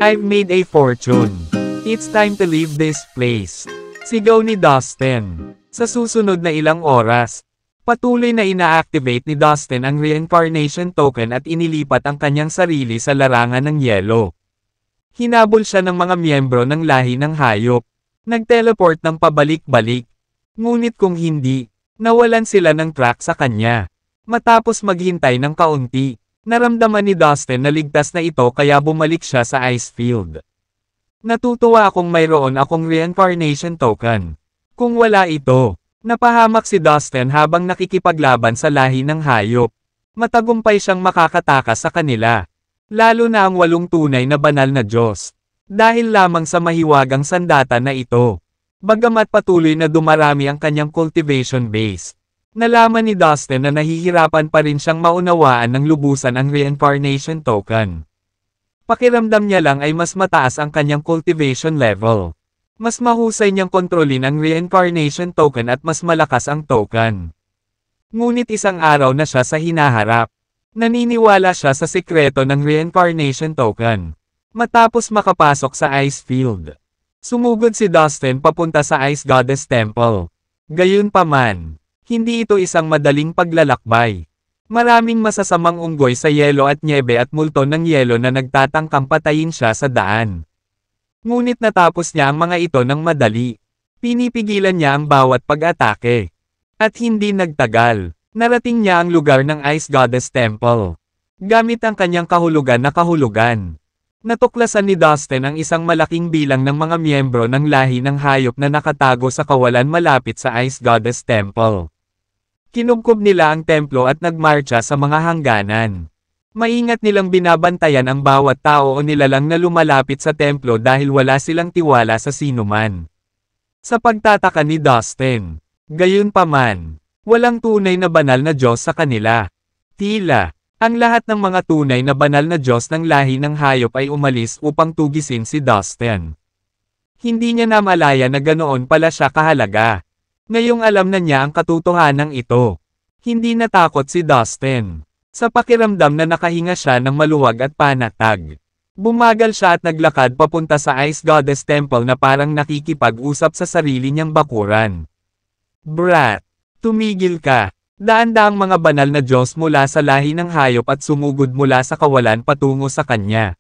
I've made a fortune. It's time to leave this place. Sigaw ni Dustin. Sa susunod na ilang oras, patuloy na ina-activate ni Dustin ang reincarnation token at inilipat ang kanyang sarili sa larangan ng yelo. Hinabol siya ng mga miyembro ng lahi ng hayop. Nag-teleport ng pabalik-balik. Ngunit kung hindi, nawalan sila ng track sa kanya. Matapos maghintay ng kaunti, naramdaman ni Dustin na ligtas na ito kaya bumalik siya sa ice field. Natutuwa akong mayroon akong reincarnation token. Kung wala ito, napahamak si Dustin habang nakikipaglaban sa lahi ng hayop. Matagumpay siyang makakatakas sa kanila. Lalo na ang 8 tunay na banal na Diyos. Dahil lamang sa mahiwagang sandata na ito. Bagamat patuloy na dumarami ang kanyang cultivation base. Nalaman ni Dustin na nahihirapan pa rin siyang maunawaan ng lubusan ang reincarnation token. Pakiramdam niya lang ay mas mataas ang kanyang cultivation level. Mas mahusay niyang kontrolin ang reincarnation token at mas malakas ang token. Ngunit isang araw na siya sa hinaharap. Naniniwala siya sa sikreto ng reincarnation token. Matapos makapasok sa ice field, sumugod si Dustin papunta sa Ice Goddess Temple. Gayunpaman, hindi ito isang madaling paglalakbay. Maraming masasamang unggoy sa yelo at nyebe at multo ng yelo na nagtatangkang patayin siya sa daan. Ngunit natapos niya ang mga ito ng madali. Pinipigilan niya ang bawat pag-atake. At hindi nagtagal, narating niya ang lugar ng Ice Goddess Temple. Gamit ang kanyang kahulugan na kahulugan. Natuklasan ni Dustin ang isang malaking bilang ng mga miyembro ng lahi ng hayop na nakatago sa kawalan malapit sa Ice Goddess Temple. Kinubkob nila ang templo at nagmarcha sa mga hangganan. Maingat nilang binabantayan ang bawat tao o nilalang na lumalapit sa templo dahil wala silang tiwala sa sinuman. Sa pagtataka ni Dustin, gayunpaman, walang tunay na banal na Diyos sa kanila. Tila, ang lahat ng mga tunay na banal na Diyos ng lahi ng hayop ay umalis upang tugisin si Dustin. Hindi niya namalaya na ganoon pala siya kahalaga. Ngayong alam na niya ang katotohanan ito. Hindi natakot si Dustin. Sa pakiramdam na nakahinga siya ng maluwag at panatag. Bumagal siya at naglakad papunta sa Ice Goddess Temple na parang nakikipag-usap sa sarili niyang bakuran. Brat, tumigil ka. Daan-daang mga banal na Diyos mula sa lahi ng hayop at sumugod mula sa kawalan patungo sa kanya.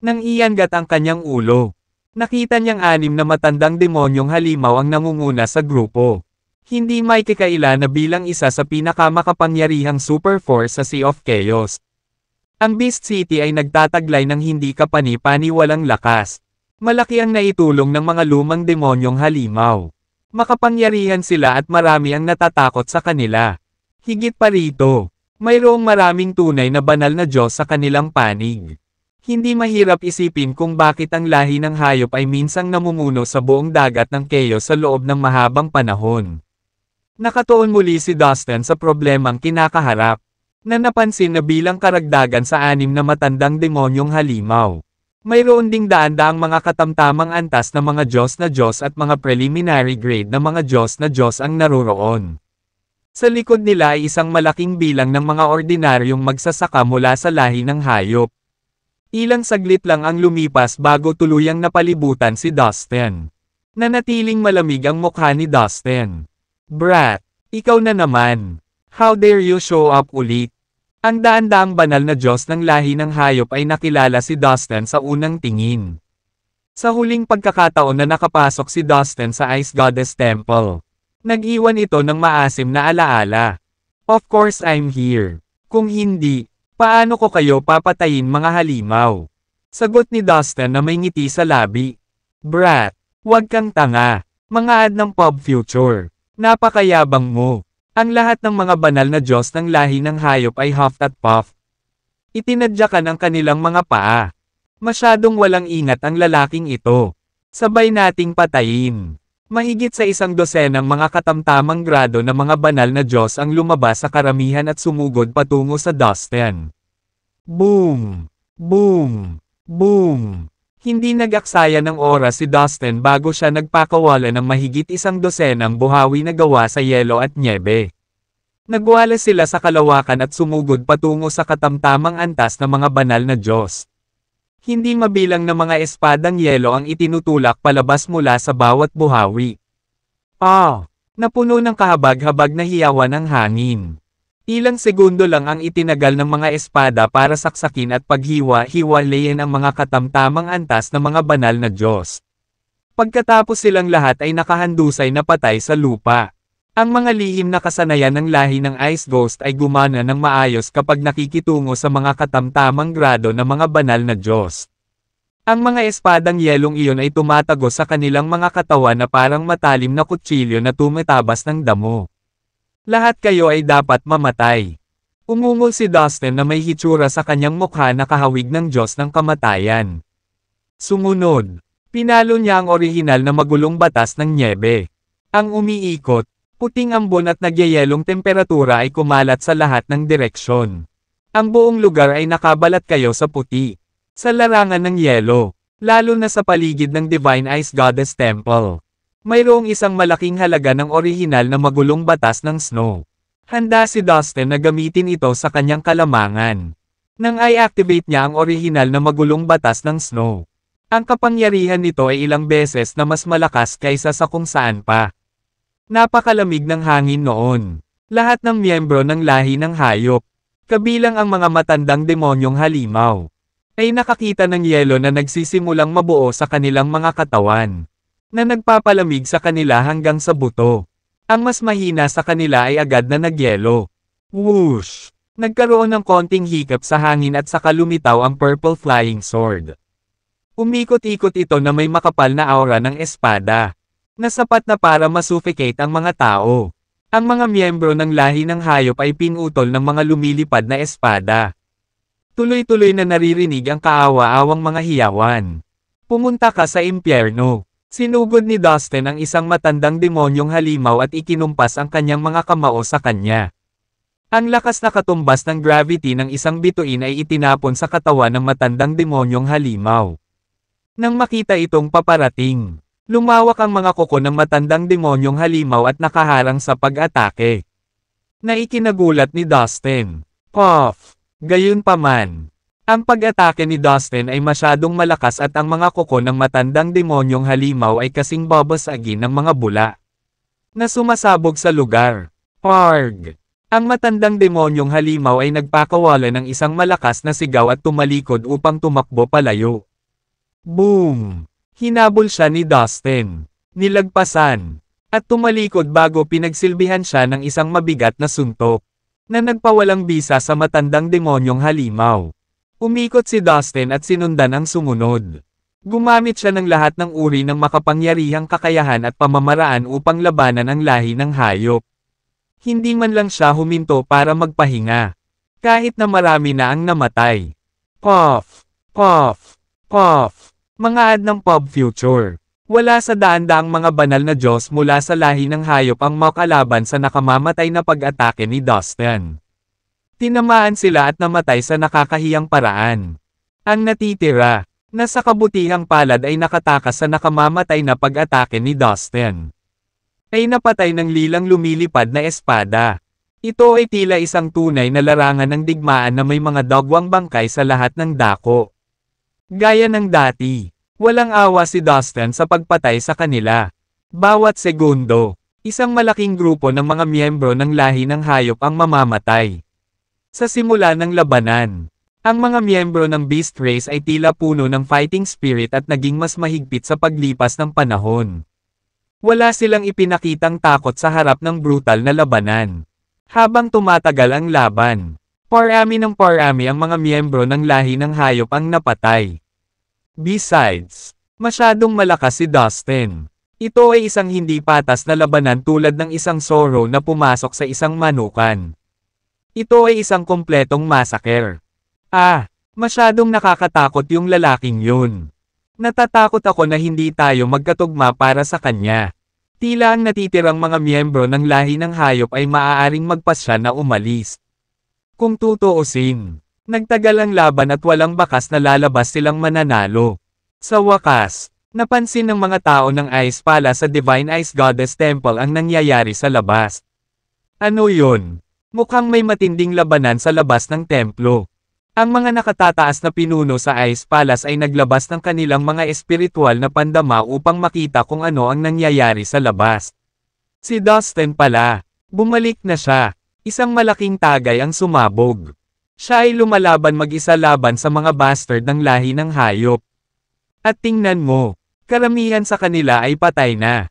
Nang iyangat ang kanyang ulo, nakita niyang 6 na matandang demonyong halimaw ang nangunguna sa grupo. Hindi may kakaila na bilang isa sa pinakamakapangyarihang super force sa Sea of Chaos. Ang Beast City ay nagtataglay ng hindi kapani-paniwalang lakas. Malaki ang naitulong ng mga lumang demonyong halimaw. Makapangyarihan sila at marami ang natatakot sa kanila. Higit pa rito, mayroong maraming tunay na banal na Diyos sa kanilang panig. Hindi mahirap isipin kung bakit ang lahi ng hayop ay minsang namumuno sa buong dagat ng chaos sa loob ng mahabang panahon. Nakatuon muli si Dustin sa problemang kinakaharap, na napansin na bilang karagdagan sa 6 na matandang demonyong halimaw. Mayroon ding daan-daang mga katamtamang antas na mga Diyos na Diyos at mga preliminary grade na mga Diyos na Diyos ang naroroon. Sa likod nila ay isang malaking bilang ng mga ordinaryong magsasaka mula sa lahi ng hayop. Ilang saglit lang ang lumipas bago tuluyang napalibutan si Dustin. Nanatiling malamig ang mukha ni Dustin. Brat, ikaw na naman. How dare you show up ulit? Ang daan-daang banal na Diyos ng lahi ng hayop ay nakilala si Dustin sa unang tingin. Sa huling pagkakataon na nakapasok si Dustin sa Ice Goddess Temple, nag-iwan ito ng maasim na alaala. Of course I'm here. Kung hindi, paano ko kayo papatayin mga halimaw? Sagot ni Dustin na may ngiti sa labi. Brat, huwag kang tanga. Mga ad ng pop future. Napakayabang mo. Ang lahat ng mga banal na Diyos ng lahi ng hayop ay huffed at puffed. Itinadyakan ang kanilang mga paa. Masyadong walang ingat ang lalaking ito. Sabay nating patayin. Mahigit sa 100 mga katamtamang grado na mga banal na Diyos ang lumabas sa karamihan at sumugod patungo sa Dustin. Boom! Boom! Boom! Hindi nag-aksaya ng oras si Dustin bago siya nagpakawala ng mahigit 100 buhawi na gawa sa yelo at nyebe. Nagwala sila sa kalawakan at sumugod patungo sa katamtamang antas ng mga banal na Diyos. Hindi mabilang na mga espadang yelo ang itinutulak palabas mula sa bawat buhawi. Napuno ng kahabag-habag na hiyawan ang hangin. Ilang segundo lang ang itinagal ng mga espada para saksakin at paghiwa-hiwalayin ang mga katamtamang antas ng mga banal na Diyos. Pagkatapos silang lahat ay nakahandusay na patay sa lupa. Ang mga lihim na kasanayan ng lahi ng Ice Ghost ay gumana ng maayos kapag nakikitungo sa mga katamtamang grado ng mga banal na Diyos. Ang mga espadang yelong iyon ay tumatago sa kanilang mga katawan na parang matalim na kutsilyo na tumatabas ng damo. Lahat kayo ay dapat mamatay. Umungol si Dustin na may hitsura sa kanyang mukha na kahawig ng Diyos ng kamatayan. Sumunod, pinalo niya ang orihinal na magulong batas ng nyebe. Ang umiikot, puting ambon at nagyayelong temperatura ay kumalat sa lahat ng direksyon. Ang buong lugar ay nakabalat kayo sa puti. Sa larangan ng yelo, lalo na sa paligid ng Divine Ice Goddess Temple. Mayroong isang malaking halaga ng orihinal na magulong batas ng snow. Handa si Dustin na gamitin ito sa kanyang kalamangan. Nang i-activate niya ang orihinal na magulong batas ng snow. Ang kapangyarihan nito ay ilang beses na mas malakas kaysa sa kung saan pa. Napakalamig ng hangin noon. Lahat ng miyembro ng lahi ng hayop, kabilang ang mga matandang demonyong halimaw, ay nakakita ng yelo na nagsisimulang mabuo sa kanilang mga katawan, na nagpapalamig sa kanila hanggang sa buto. Ang mas mahina sa kanila ay agad na nagyelo. Whoosh! Nagkaroon ng konting hikap sa hangin at saka lumitaw ang purple flying sword. Umikot-ikot ito na may makapal na aura ng espada, na sapat na para masuffocate ang mga tao. Ang mga miyembro ng lahi ng hayop ay pinutol ng mga lumilipad na espada. Tuloy-tuloy na naririnig ang kaawa-awang mga hiyawan. Pumunta ka sa impyerno. Sinugod ni Dustin ang isang matandang demonyong halimaw at ikinumpas ang kanyang mga kamao sa kanya. Ang lakas na katumbas ng gravity ng isang bituin ay itinapon sa katawan ng matandang demonyong halimaw. Nang makita itong paparating, lumawak ang mga kuko ng matandang demonyong halimaw at nakaharang sa pag-atake. Naikinagulat ni Dustin. Puff! Gayunpaman, ang pag-atake ni Dustin ay masyadong malakas at ang mga kuko ng matandang demonyong halimaw ay kasing babasagin ng mga bula na sumasabog sa lugar. Parg! Ang matandang demonyong halimaw ay nagpakawala ng isang malakas na sigaw at tumalikod upang tumakbo palayo. Boom! Hinabol siya ni Dustin. Nilagpasan. At tumalikod bago pinagsilbihan siya ng isang mabigat na suntok na nagpawalang bisa sa matandang demonyong halimaw. Umikot si Dustin at sinundan ang sumunod. Gumamit siya ng lahat ng uri ng makapangyarihang kakayahan at pamamaraan upang labanan ang lahi ng hayop. Hindi man lang siya huminto para magpahinga. Kahit na marami na ang namatay. Puff! Puff! Puff! Mga ad ng pop future. Wala sa daan-daang mga banal na Diyos mula sa lahi ng hayop ang makalaban sa nakamamatay na pag-atake ni Dustin. Tinamaan sila at namatay sa nakakahiyang paraan. Ang natitira, na sa kabutihang palad ay nakatakas sa nakamamatay na pag-atake ni Dustin, ay napatay ng lilang lumilipad na espada. Ito ay tila isang tunay na larangan ng digmaan na may mga dagwang bangkay sa lahat ng dako. Gaya ng dati. Walang awa si Dustin sa pagpatay sa kanila. Bawat segundo, isang malaking grupo ng mga miyembro ng lahi ng hayop ang mamamatay. Sa simula ng labanan, ang mga miyembro ng Beast Race ay tila puno ng fighting spirit at naging mas mahigpit sa paglipas ng panahon. Wala silang ipinakitang takot sa harap ng brutal na labanan. Habang tumatagal ang laban, parami ng parami ang mga miyembro ng lahi ng hayop ang napatay. Besides, masyadong malakas si Dustin. Ito ay isang hindi patas na labanan tulad ng isang Zoro na pumasok sa isang manukan. Ito ay isang kompletong massacre. Masyadong nakakatakot yung lalaking yun. Natatakot ako na hindi tayo magkatugma para sa kanya. Tila ang natitirang mga miyembro ng lahi ng hayop ay maaaring magpasya na umalis. Kung tutuusin, nagtagal ang laban at walang bakas na lalabas silang mananalo. Sa wakas, napansin ng mga tao ng Ice Palace sa Divine Ice Goddess Temple ang nangyayari sa labas. Ano yun? Mukhang may matinding labanan sa labas ng templo. Ang mga nakatataas na pinuno sa Ice Palace ay naglabas ng kanilang mga espiritual na pandama upang makita kung ano ang nangyayari sa labas. Si Dustin pala. Bumalik na siya. Isang malaking tagay ang sumabog. Siya ay lumalaban mag-isa laban sa mga bastard ng lahi ng hayop. At tingnan mo, karamihan sa kanila ay patay na.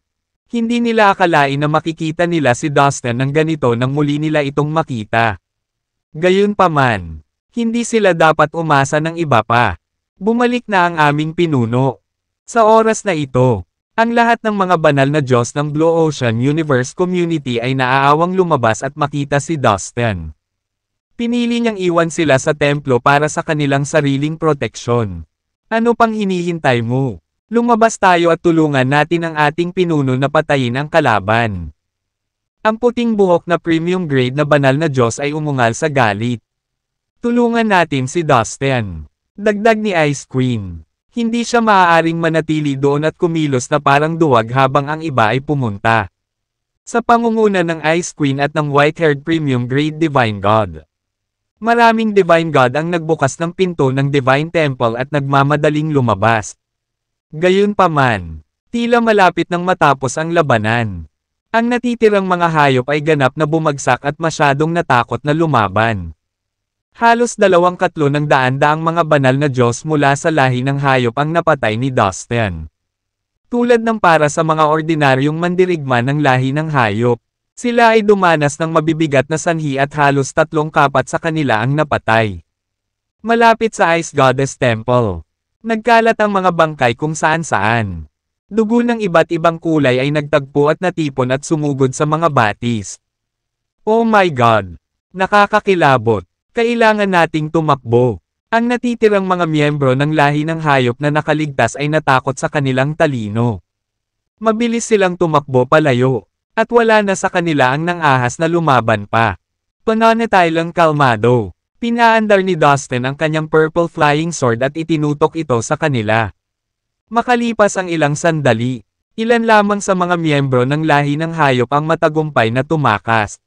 Hindi nila akalain na makikita nila si Dustin ng ganito nang muli nila itong makita. Gayunpaman, hindi sila dapat umasa ng iba pa. Bumalik na ang aming pinuno. Sa oras na ito, ang lahat ng mga banal na Diyos ng Blue Ocean Universe Community ay naaawang lumabas at makita si Dustin. Pinili niyang iwan sila sa templo para sa kanilang sariling proteksyon. Ano pang hinihintay mo? Lumabas tayo at tulungan natin ang ating pinuno na patayin ang kalaban. Ang puting buhok na premium grade na banal na Diyos ay umungal sa galit. Tulungan natin si Dustin. Dagdag ni Ice Queen. Hindi siya maaaring manatili doon at kumilos na parang duwag habang ang iba ay pumunta. Sa pangunguna ng Ice Queen at ng white-haired premium grade Divine God. Maraming Divine God ang nagbukas ng pinto ng Divine Temple at nagmamadaling lumabas. Gayunpaman, tila malapit nang matapos ang labanan. Ang natitirang mga hayop ay ganap na bumagsak at masyadong natakot na lumaban. Halos 2/3 ng daan-daang mga banal na Diyos mula sa lahi ng hayop ang napatay ni Dustin. Tulad ng para sa mga ordinaryong mandirigma ng lahi ng hayop, sila ay dumanas ng mabibigat na sanhi at halos 3/4 sa kanila ang napatay. Malapit sa Ice Goddess Temple. Nagkalat ang mga bangkay kung saan-saan. Dugo ng iba't ibang kulay ay nagtagpo at natipon at sumugod sa mga batis. Oh my God! Nakakakilabot! Kailangan nating tumakbo. Ang natitirang mga miyembro ng lahi ng hayop na nakaligtas ay natakot sa kanilang talino. Mabilis silang tumakbo palayo. At wala na sa kanila ang nang-ahas na lumaban pa. Pananatilang kalmado. Pinaandar ni Dustin ang kanyang purple flying sword at itinutok ito sa kanila. Makalipas ang ilang sandali, ilan lamang sa mga miyembro ng lahi ng hayop ang matagumpay na tumakas.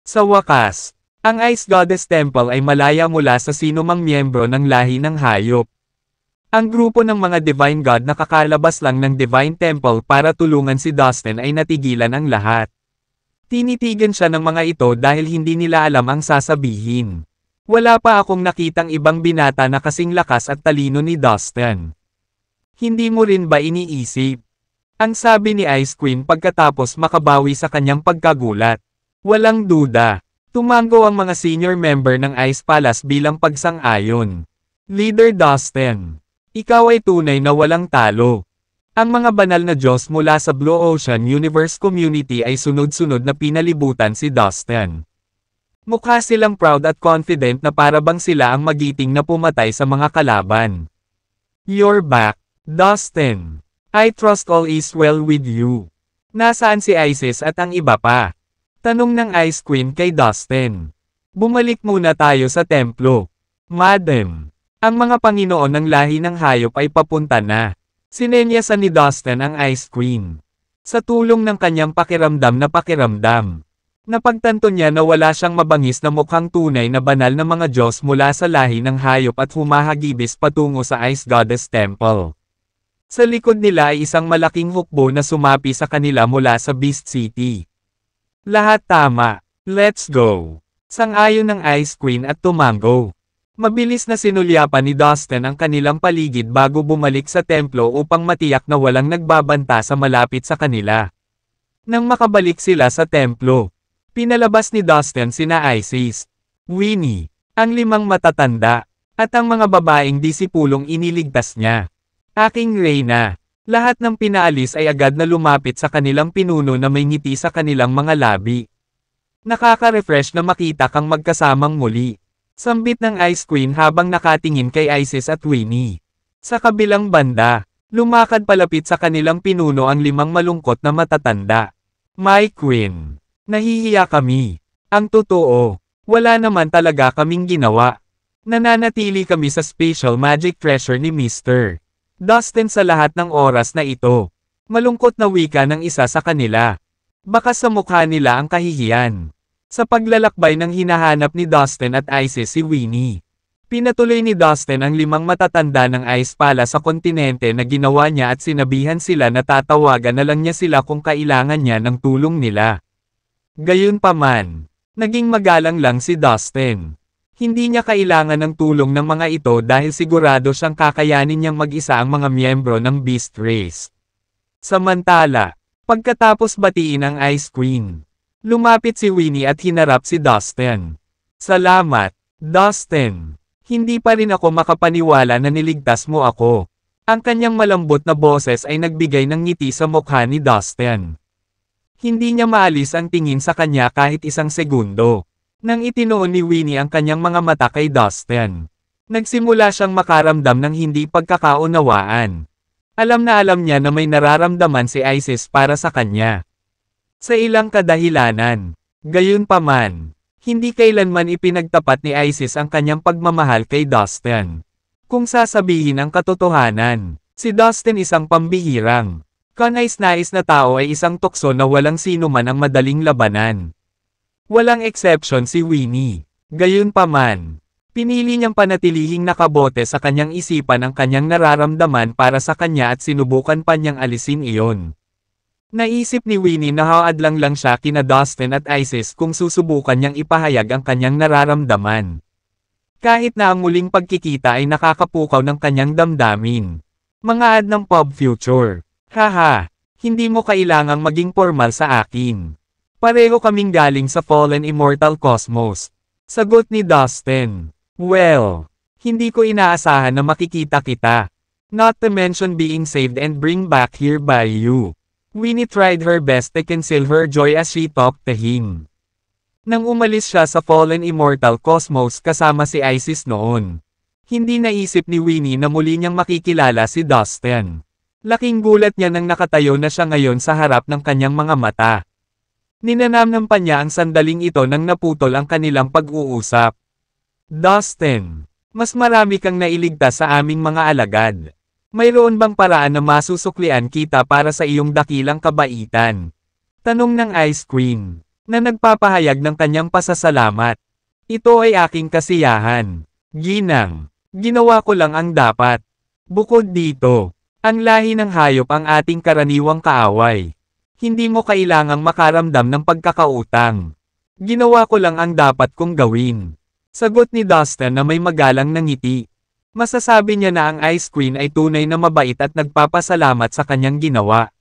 Sa wakas, ang Ice Goddess Temple ay malaya mula sa sinumang miyembro ng lahi ng hayop. Ang grupo ng mga Divine God na kakalabas lang ng Divine Temple para tulungan si Dustin ay natigilan ang lahat. Tinitigan siya ng mga ito dahil hindi nila alam ang sasabihin. Wala pa akong nakitang ibang binata na kasing lakas at talino ni Dustin. Hindi mo rin ba iniisip? Ang sabi ni Ice Queen pagkatapos makabawi sa kanyang pagkagulat. Walang duda. Tumango ang mga senior member ng Ice Palace bilang pagsang-ayon. Leader Dustin. Ikaw ay tunay na walang talo. Ang mga banal na Diyos mula sa Blue Ocean Universe Community ay sunod-sunod na pinalibutan si Dustin. Mukha silang proud at confident na para bang sila ang magiting na pumatay sa mga kalaban. You're back, Dustin. I trust all is well with you. Nasaan si Isis at ang iba pa? Tanong ng Ice Queen kay Dustin. Bumalik muna tayo sa templo. Madam, ang mga Panginoon ng lahi ng hayop ay papunta na. Sinenyasan ni Dustin ang Ice Queen. Sa tulong ng kanyang pakiramdam. Napagtanto niya na wala siyang mabangis na mukhang tunay na banal na mga Diyos mula sa lahi ng hayop at humahagibis patungo sa Ice Goddess Temple. Sa likod nila ay isang malaking hukbo na sumapi sa kanila mula sa Beast City. Lahat tama. Let's go. Sang-ayon ng Ice Queen at tumango. Mabilis na sinulyapan ni Dustin ang kanilang paligid bago bumalik sa templo upang matiyak na walang nagbabanta sa malapit sa kanila. Nang makabalik sila sa templo, pinalabas ni Dustin sina Isis, Winnie, ang 5 matatanda, at ang mga babaeng disipulong iniligtas niya. Aking Reyna, lahat ng pinaalis ay agad na lumapit sa kanilang pinuno na may ngiti sa kanilang mga labi. Nakaka-refresh na makita kang magkasamang muli. Sambit ng Ice Queen habang nakatingin kay Isis at Winnie. Sa kabilang banda, lumakad palapit sa kanilang pinuno ang 5 malungkot na matatanda. My Queen. Nahihiya kami. Ang totoo, wala naman talaga kaming ginawa. Nananatili kami sa special magic treasure ni Mr. Dustin sa lahat ng oras na ito. Malungkot na wika ng isa sa kanila. Baka sa mukha nila ang kahihiyan. Sa paglalakbay ng hinahanap ni Dustin at Isis si Winnie. Pinatuloy ni Dustin ang 5 matatanda ng Ice Palace sa kontinente na ginawa niya at sinabihan sila na tatawagan na lang niya sila kung kailangan niya ng tulong nila. Gayunpaman, naging magalang lang si Dustin. Hindi niya kailangan ng tulong ng mga ito dahil sigurado siyang kakayanin niyang mag-isa ang mga miyembro ng Beast Race. Samantala, pagkatapos batiin ang Ice Queen, lumapit si Winnie at hinarap si Dustin. Salamat, Dustin. Hindi pa rin ako makapaniwala na niligtas mo ako. Ang kanyang malambot na boses ay nagbigay ng ngiti sa mukha ni Dustin. Hindi niya maalis ang tingin sa kanya kahit isang segundo. Nang itinoon ni Winnie ang kanyang mga mata kay Dustin, nagsimula siyang makaramdam ng hindi pagkakaunawaan. Alam niya na may nararamdaman si Isis para sa kanya. Sa ilang kadahilanan, gayunpaman, hindi kailanman ipinagtapat ni Isis ang kanyang pagmamahal kay Dustin. Kung sasabihin ang katotohanan, si Dustin isang pambihirang, kanais-nais na tao ay isang tukso na walang sino man ang madaling labanan. Walang exception si Winnie. Gayunpaman, pinili niyang panatilihing nakabote sa kanyang isipan ang kanyang nararamdaman para sa kanya at sinubukan pa niyang alisin iyon. Naisip ni Winnie na haadlang lang siya kina Dustin at Isis kung susubukan niyang ipahayag ang kanyang nararamdaman. Kahit na ang muling pagkikita ay nakakapukaw ng kanyang damdamin. Mga ad ng pop future. Haha, hindi mo kailangang maging formal sa akin. Pareho kaming galing sa fallen immortal cosmos. Sagot ni Dustin. Well, hindi ko inaasahan na makikita kita. Not to mention being saved and bring back here by you. Winnie tried her best to conceal her joy as she talked to him. Nang umalis siya sa fallen immortal cosmos kasama si Isis noon, hindi naisip ni Winnie na muli niyang makikilala si Dustin. Laking gulat niya nang nakatayo na siya ngayon sa harap ng kanyang mga mata. Ninanamnam pa niya ang sandaling ito nang naputol ang kanilang pag-uusap. Dustin, mas marami kang nailigtas sa aming mga alagad. Mayroon bang paraan na masusuklian kita para sa iyong dakilang kabaitan? Tanong ng Ice Queen, na nagpapahayag ng kanyang pasasalamat. Ito ay aking kasiyahan. Ginang, ginawa ko lang ang dapat. Bukod dito, ang lahi ng hayop ang ating karaniwang kaaway. Hindi mo kailangang makaramdam ng pagkakautang. Ginawa ko lang ang dapat kong gawin. Sagot ni Dustin na may magalang na ngiti. Masasabi niya na ang Ice Queen ay tunay na mabait at nagpapasalamat sa kanyang ginawa.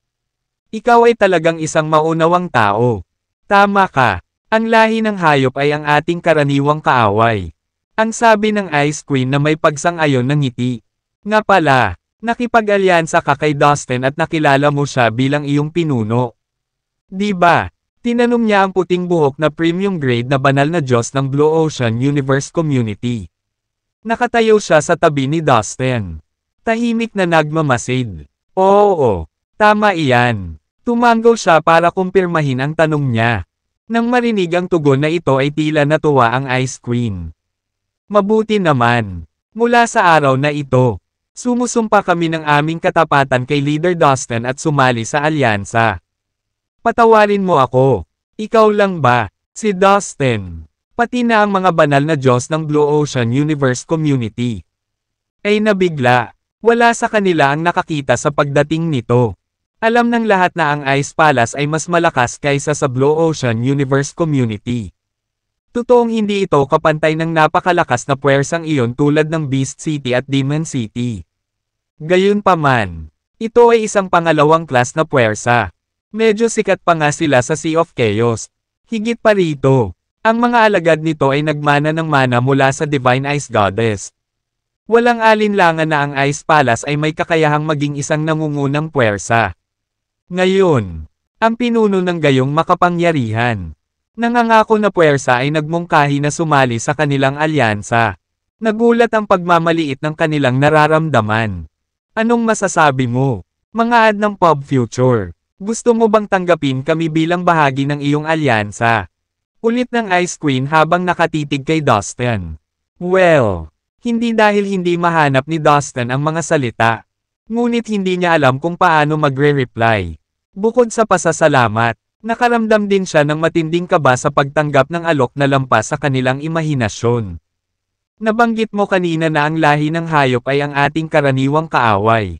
Ikaw ay talagang isang maunawang tao. Tama ka, ang lahi ng hayop ay ang ating karaniwang kaaway. Ang sabi ng Ice Queen na may pagsang-ayon ng ngiti. Nga pala, nakipag-alyansa ka kay Dustin at nakilala mo siya bilang iyong pinuno. Di ba? Tinanong niya ang puting buhok na premium grade na banal na Diyos ng Blue Ocean Universe Community. Nakatayo siya sa tabi ni Dustin. Tahimik na nagmamasid. Oo, tama iyan. Tumango siya para kumpirmahin ang tanong niya. Nang marinig ang tugon na ito ay tila natuwa ang Ice Queen. Mabuti naman. Mula sa araw na ito, sumusumpa kami ng aming katapatan kay Leader Dustin at sumali sa alyansa. Patawarin mo ako. Ikaw lang ba, si Dustin? Pati na ang mga banal na Diyos ng Blue Ocean Universe Community. Ay nabigla. Wala sa kanila ang nakakita sa pagdating nito. Alam ng lahat na ang Ice Palace ay mas malakas kaysa sa Blue Ocean Universe Community. Totoong hindi ito kapantay ng napakalakas na puwersang iyon tulad ng Beast City at Demon City. Gayunpaman, ito ay isang pangalawang klas na puwersa. Medyo sikat pa nga sila sa Sea of Chaos. Higit pa rito, ang mga alagad nito ay nagmana ng mana mula sa Divine Ice Goddess. Walang alinlangan na ang Ice Palace ay may kakayahang maging isang nangungunang puwersa. Ngayon, ang pinuno ng gayong makapangyarihan, nangangako na puwersa ay nagmungkahi na sumali sa kanilang alyansa. Nagulat ang pagmamaliit ng kanilang nararamdaman. Anong masasabi mo, mga ad ng pop future? Gusto mo bang tanggapin kami bilang bahagi ng iyong alyansa? Ulit ng Ice Queen habang nakatitig kay Dustin. Well, hindi dahil hindi mahanap ni Dustin ang mga salita. Ngunit hindi niya alam kung paano magre-reply. Bukod sa pasasalamat, Nakaramdam din siya ng matinding kaba sa pagtanggap ng alok na lampas sa kanilang imahinasyon. Nabanggit mo kanina na ang lahi ng hayop ay ang ating karaniwang kaaway.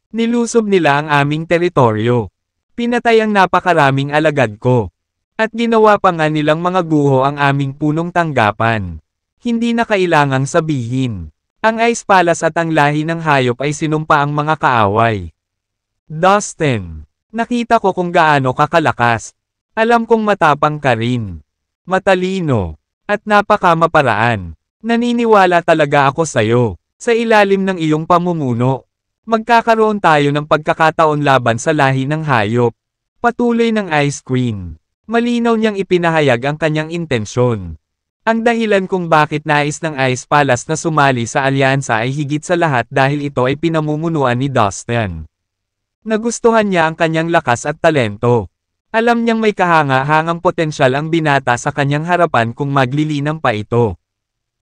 Nilusob nila ang aming teritoryo. Pinatay ang napakaraming alagad ko. At ginawa pa nga nilang mga guho ang aming punong tanggapan. Hindi na kailangang sabihin. Ang Ice Palace at ang lahi ng hayop ay sinumpa ang mga kaaway. Dustin, nakita ko kung gaano ka kalakas. Alam kong matapang ka rin. Matalino. At napakamaparaan. Naniniwala talaga ako sa'yo. Sa ilalim ng iyong pamumuno. Magkakaroon tayo ng pagkakataon laban sa lahi ng hayop. Patuloy ng Ice Queen. Malinaw niyang ipinahayag ang kanyang intensyon. Ang dahilan kung bakit nais ng Ice Palace na sumali sa alyansa ay higit sa lahat dahil ito ay pinamumunuan ni Dustin. Nagustuhan niya ang kanyang lakas at talento. Alam niyang may kahanga-hangang potensyal ang binata sa kanyang harapan kung maglilinang pa ito.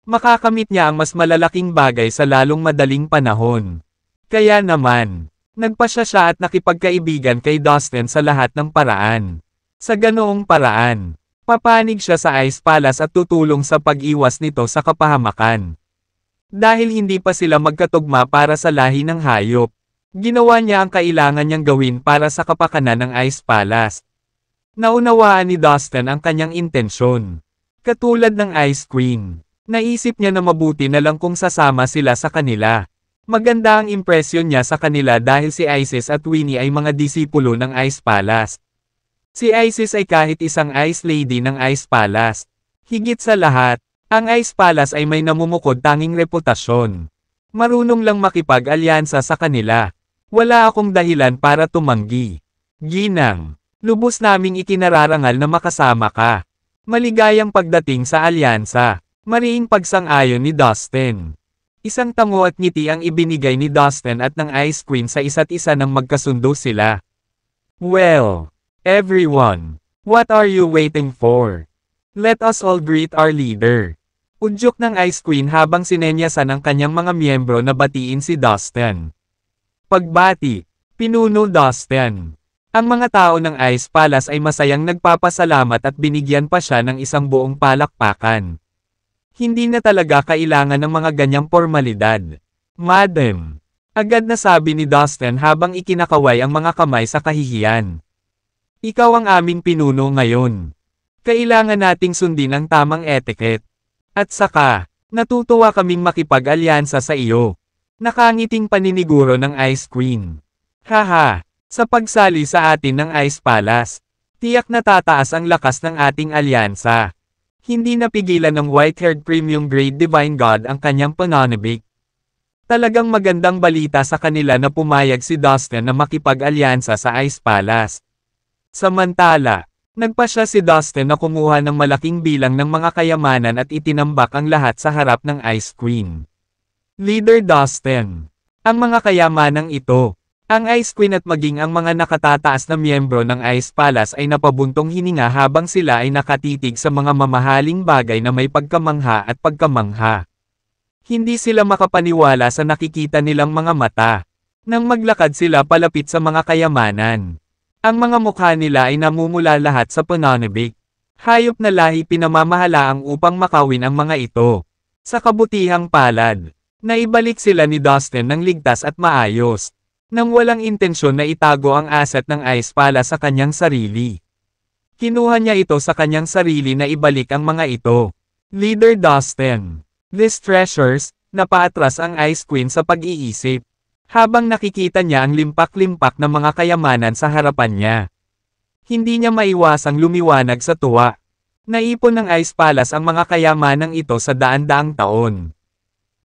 Makakamit niya ang mas malalaking bagay sa lalong madaling panahon. Kaya naman, nagpasya siya at nakipagkaibigan kay Dustin sa lahat ng paraan. Sa ganoong paraan, papanig siya sa Ice Palace at tutulong sa pag-iwas nito sa kapahamakan. Dahil hindi pa sila magkatugma para sa lahi ng hayop, ginawa niya ang kailangan niyang gawin para sa kapakanan ng Ice Palace. Naunawaan ni Dustin ang kanyang intensyon. Katulad ng Ice Queen, naisip niya na mabuti na lang kung sasama sila sa kanila. Maganda ang impresyon niya sa kanila dahil si Isis at Winnie ay mga disipulo ng Ice Palace. Si Isis ay kahit isang Ice Lady ng Ice Palace. Higit sa lahat, ang Ice Palace ay may namumukod tanging reputasyon. Marunong lang makipag-alyansa sa kanila. Wala akong dahilan para tumanggi. Ginang, lubos naming ikinararangal na makasama ka. Maligayang pagdating sa alyansa. Mariing pagsang-ayon ni Dustin. Isang tango at ngiti ang ibinigay ni Dustin at ng Ice Queen sa isa't isa nang magkasundo sila. Well, everyone, what are you waiting for? Let us all greet our leader. Udyok ng Ice Queen habang sinenyasan ang kanyang mga miyembro na batiin si Dustin. Pagbati, pinuno Dustin. Ang mga tao ng Ice Palace ay masayang nagpapasalamat at binigyan pa siya ng isang buong palakpakan. Hindi na talaga kailangan ng mga ganyang formalidad. Madam, agad na sabi ni Dustin habang ikinakaway ang mga kamay sa kahihiyan. Ikaw ang aming pinuno ngayon. Kailangan nating sundin ang tamang etiquette. At saka, natutuwa kaming makipag-alyansa sa iyo. Nakangiting paniniguro ng Ice Queen. Haha, sa pagsali sa atin ng Ice Palace, tiyak na tataas ang lakas ng ating alyansa. Hindi napigilan ng white-haired premium grade divine god ang kanyang pananabik. Talagang magandang balita sa kanila na pumayag si Dustin na makipag-alyansa sa Ice Palace. Samantala, nagpasya si Dustin na kumuha ng malaking bilang ng mga kayamanan at itinambak ang lahat sa harap ng Ice Queen. Leader Dustin, ang mga kayamanang ito, ang Ice Queen at maging ang mga nakatataas na miyembro ng Ice Palace ay napabuntong hininga habang sila ay nakatitig sa mga mamahaling bagay na may pagkamangha at pagkamangha. Hindi sila makapaniwala sa nakikita nilang mga mata. Nang maglakad sila palapit sa mga kayamanan, ang mga mukha nila ay namumula lahat sa pananabik. Hayop na lahi pinamamahalaang upang makawin ang mga ito. Sa kabutihang palad, naibalik sila ni Dustin ng ligtas at maayos. Nang walang intensyon na itago ang asset ng Ice Palace sa kanyang sarili. Kinuha niya ito sa kanyang sarili na ibalik ang mga ito. Leader Dustin. These treasures, napaatras ang Ice Queen sa pag-iisip. Habang nakikita niya ang limpak-limpak na mga kayamanan sa harapan niya. Hindi niya maiwasang lumiwanag sa tuwa. Naipon ng Ice Palace ang mga kayamanang ito sa daan-daang taon.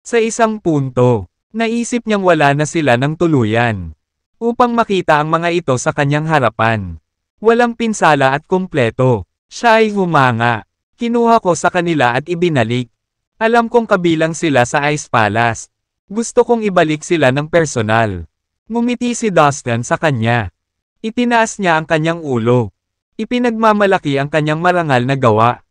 Sa isang punto, naisip niyang wala na sila ng tuluyan. Upang makita ang mga ito sa kanyang harapan. Walang pinsala at kumpleto. Siya ay humanga. Kinuha ko sa kanila at ibinalik. Alam kong kabilang sila sa Ice Palace. Gusto kong ibalik sila ng personal. Ngumiti si Dustin sa kanya. Itinaas niya ang kanyang ulo. Ipinagmamalaki ang kanyang marangal na gawa.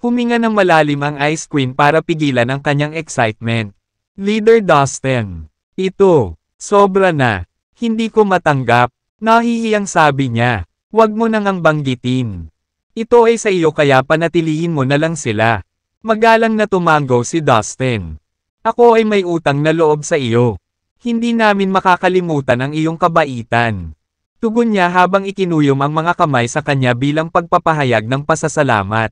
Huminga ng malalim ang Ice Queen para pigilan ang kanyang excitement. Leader Dustin. Ito, sobra na. Hindi ko matanggap. Nahihiyang sabi niya. Huwag mo nang ang banggitin. Ito ay sa iyo kaya panatilihin mo na lang sila. Magalang na tumango si Dustin. Ako ay may utang na loob sa iyo. Hindi namin makakalimutan ang iyong kabaitan. Tugon niya habang ikinuyom ang mga kamay sa kanya bilang pagpapahayag ng pasasalamat.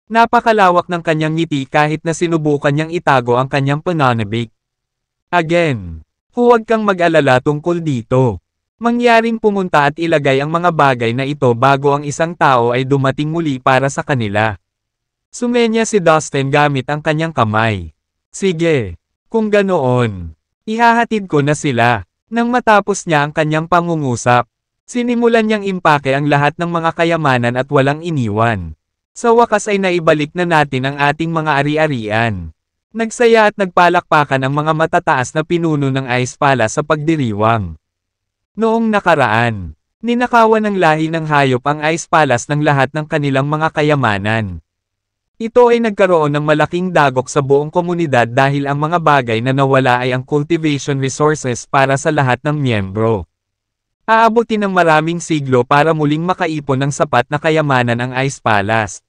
Napakalawak ng kanyang ngiti kahit na sinubukan niyang itago ang kanyang pananabik. Again, huwag kang mag-alala tungkol dito. Mangyaring pumunta at ilagay ang mga bagay na ito bago ang isang tao ay dumating muli para sa kanila. Sumenya si Dustin gamit ang kanyang kamay. Sige, kung ganoon, ihahatid ko na sila. Nang matapos niya ang kanyang pangungusap, sinimulan niyang impake ang lahat ng mga kayamanan at walang iniwan. Sa wakas ay naibalik na natin ang ating mga ari-arian. Nagsaya at nagpalakpakan ang mga matataas na pinuno ng Ice Palace sa pagdiriwang. Noong nakaraan, ninakawan ng lahi ng hayop ang Ice Palace ng lahat ng kanilang mga kayamanan. Ito ay nagkaroon ng malaking dagok sa buong komunidad dahil ang mga bagay na nawala ay ang cultivation resources para sa lahat ng miyembro. Aabutin ng maraming siglo para muling makaipon ng sapat na kayamanan ang Ice Palace.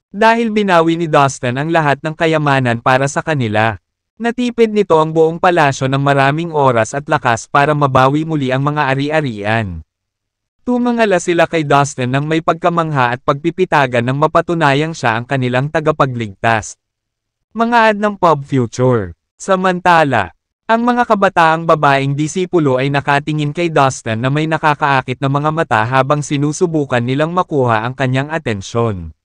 Dahil binawi ni Dustin ang lahat ng kayamanan para sa kanila, natipid nito ang buong palasyo ng maraming oras at lakas para mabawi muli ang mga ari-arian. Tumangala sila kay Dustin nang may pagkamangha at pagpipitagan nang mapatunayang siya ang kanilang tagapagligtas. Mga ad ng pop future. Samantala, ang mga kabataang babaeng disipulo ay nakatingin kay Dustin na may nakakaakit na mga mata habang sinusubukan nilang makuha ang kanyang atensyon.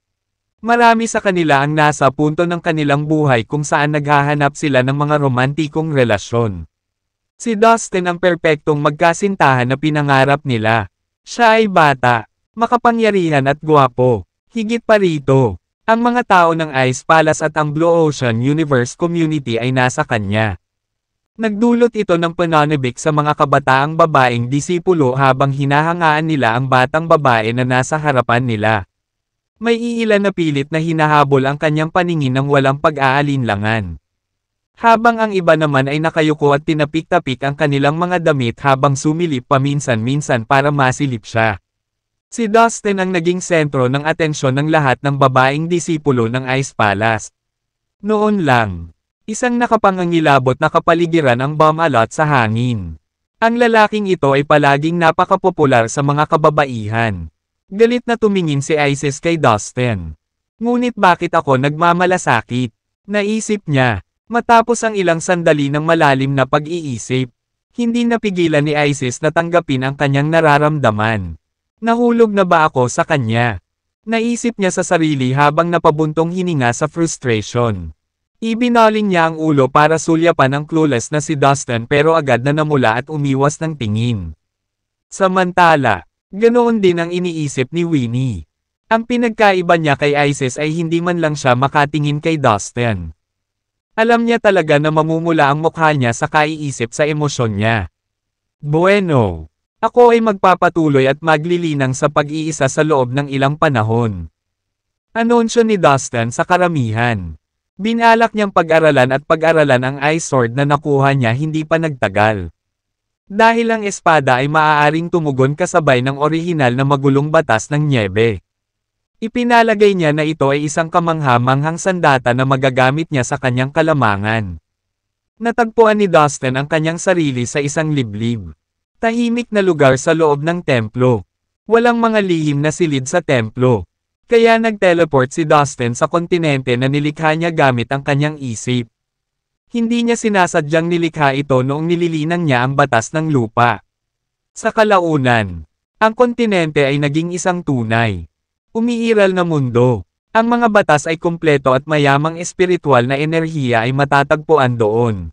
Marami sa kanila ang nasa punto ng kanilang buhay kung saan naghahanap sila ng mga romantikong relasyon. Si Dustin ang perpektong magkasintahan na pinangarap nila. Siya ay bata, makapangyarihan at gwapo. Higit pa rito, ang mga tao ng Ice Palace at ang Blue Ocean Universe community ay nasa kanya. Nagdulot ito ng pananabik sa mga kabataang babaeng disipulo habang hinahangaan nila ang batang babae na nasa harapan nila. May iilan na pilit na hinahabol ang kanyang paningin ng walang pag-aalinlangan. Habang ang iba naman ay nakayuko at tinapik-tapik ang kanilang mga damit habang sumilip paminsan-minsan para masilip siya. Si Dustin ang naging sentro ng atensyon ng lahat ng babaeng disipulo ng Ice Palace. Noon lang, isang nakapangangilabot na kapaligiran ang bomb-alot sa hangin. Ang lalaking ito ay palaging napakapopular sa mga kababaihan. Galit na tumingin si Isis kay Dustin. Ngunit bakit ako nagmamalasakit? Naisip niya. Matapos ang ilang sandali ng malalim na pag-iisip, hindi napigilan ni Isis na tanggapin ang kanyang nararamdaman. Nahulog na ba ako sa kanya? Naisip niya sa sarili habang napabuntong hininga sa frustration. Ibinaling niya ang ulo para sulyapan ang clueless na si Dustin pero agad na namula at umiwas ng tingin. Samantala, ganoon din ang iniisip ni Winnie. Ang pinagkaiba niya kay Isis ay hindi man lang siya makatingin kay Dustin. Alam niya talaga na mamumula ang mukha niya sa kaiisip sa emosyon niya. Bueno, ako ay magpapatuloy at maglilinang sa pag-iisa sa loob ng ilang panahon. Anunsyo ni Dustin sa karamihan. Binalak niyang pag-aralan at pag-aralan ang Ice Sword na nakuha niya hindi pa nagtagal. Dahil ang espada ay maaaring tumugon kasabay ng orihinal na magulong batas ng nyebe. Ipinalagay niya na ito ay isang kamangha-manghang sandata na magagamit niya sa kanyang kalamangan. Natagpuan ni Dustin ang kanyang sarili sa isang liblib. Tahimik na lugar sa loob ng templo. Walang mga lihim na silid sa templo. Kaya nag-teleport si Dustin sa kontinente na nilikha niya gamit ang kanyang isip. Hindi niya sinasadyang nilikha ito noong nililinang niya ang batas ng lupa. Sa kalaunan, ang kontinente ay naging isang tunay. Umiiral na mundo. Ang mga batas ay kumpleto at mayamang espiritual na enerhiya ay matatagpuan doon.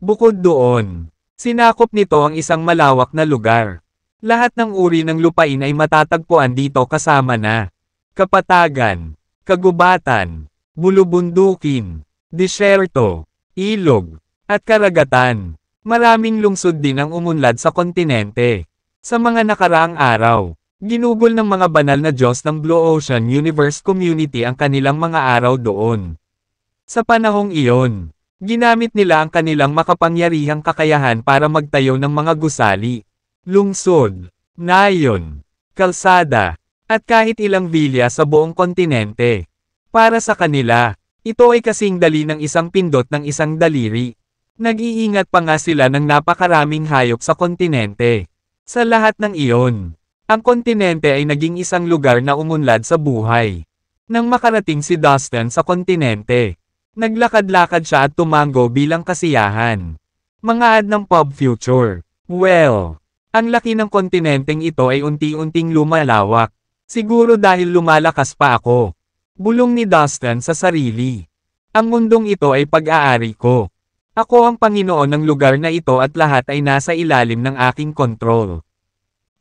Bukod doon, sinakop nito ang isang malawak na lugar. Lahat ng uri ng lupain ay matatagpuan dito kasama na kapatagan, kagubatan, bulubundukin, disyerto, ilog, at karagatan. Maraming lungsod din ang umunlad sa kontinente. Sa mga nakaraang araw, ginugol ng mga banal na Diyos ng Blue Ocean Universe Community ang kanilang mga araw doon. Sa panahong iyon, ginamit nila ang kanilang makapangyarihang kakayahan para magtayo ng mga gusali, lungsod, nayon, kalsada, at kahit ilang vilya sa buong kontinente. Para sa kanila, ito ay kasing dali ng isang pindot ng isang daliri. Nag-iingat pa nga sila ng napakaraming hayop sa kontinente. Sa lahat ng iyon, ang kontinente ay naging isang lugar na umunlad sa buhay. Nang makarating si Dustin sa kontinente, naglakad-lakad siya at tumango bilang kasiyahan. Mga ad ng pop future. Well, ang laki ng kontinenteng ito ay unti-unting lumalawak. Siguro dahil lumalakas pa ako. Bulong ni Dustin sa sarili. Ang mundong ito ay pag-aari ko. Ako ang Panginoon ng lugar na ito at lahat ay nasa ilalim ng aking kontrol.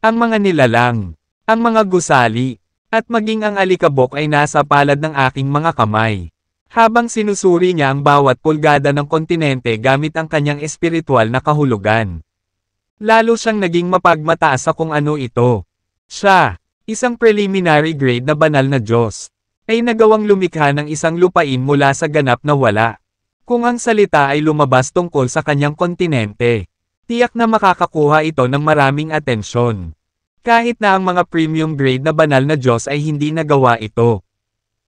Ang mga nilalang, ang mga gusali, at maging ang alikabok ay nasa palad ng aking mga kamay. Habang sinusuri niya ang bawat pulgada ng kontinente gamit ang kanyang espiritual na kahulugan. Lalo siyang naging mapagmataas sa kung ano ito. Siya, isang preliminary grade na banal na Diyos, ay nagawang lumikha ng isang lupain mula sa ganap na wala. Kung ang salita ay lumabas tungkol sa kanyang kontinente, tiyak na makakakuha ito ng maraming atensyon. Kahit na ang mga premium grade na banal na Diyos ay hindi nagawa ito.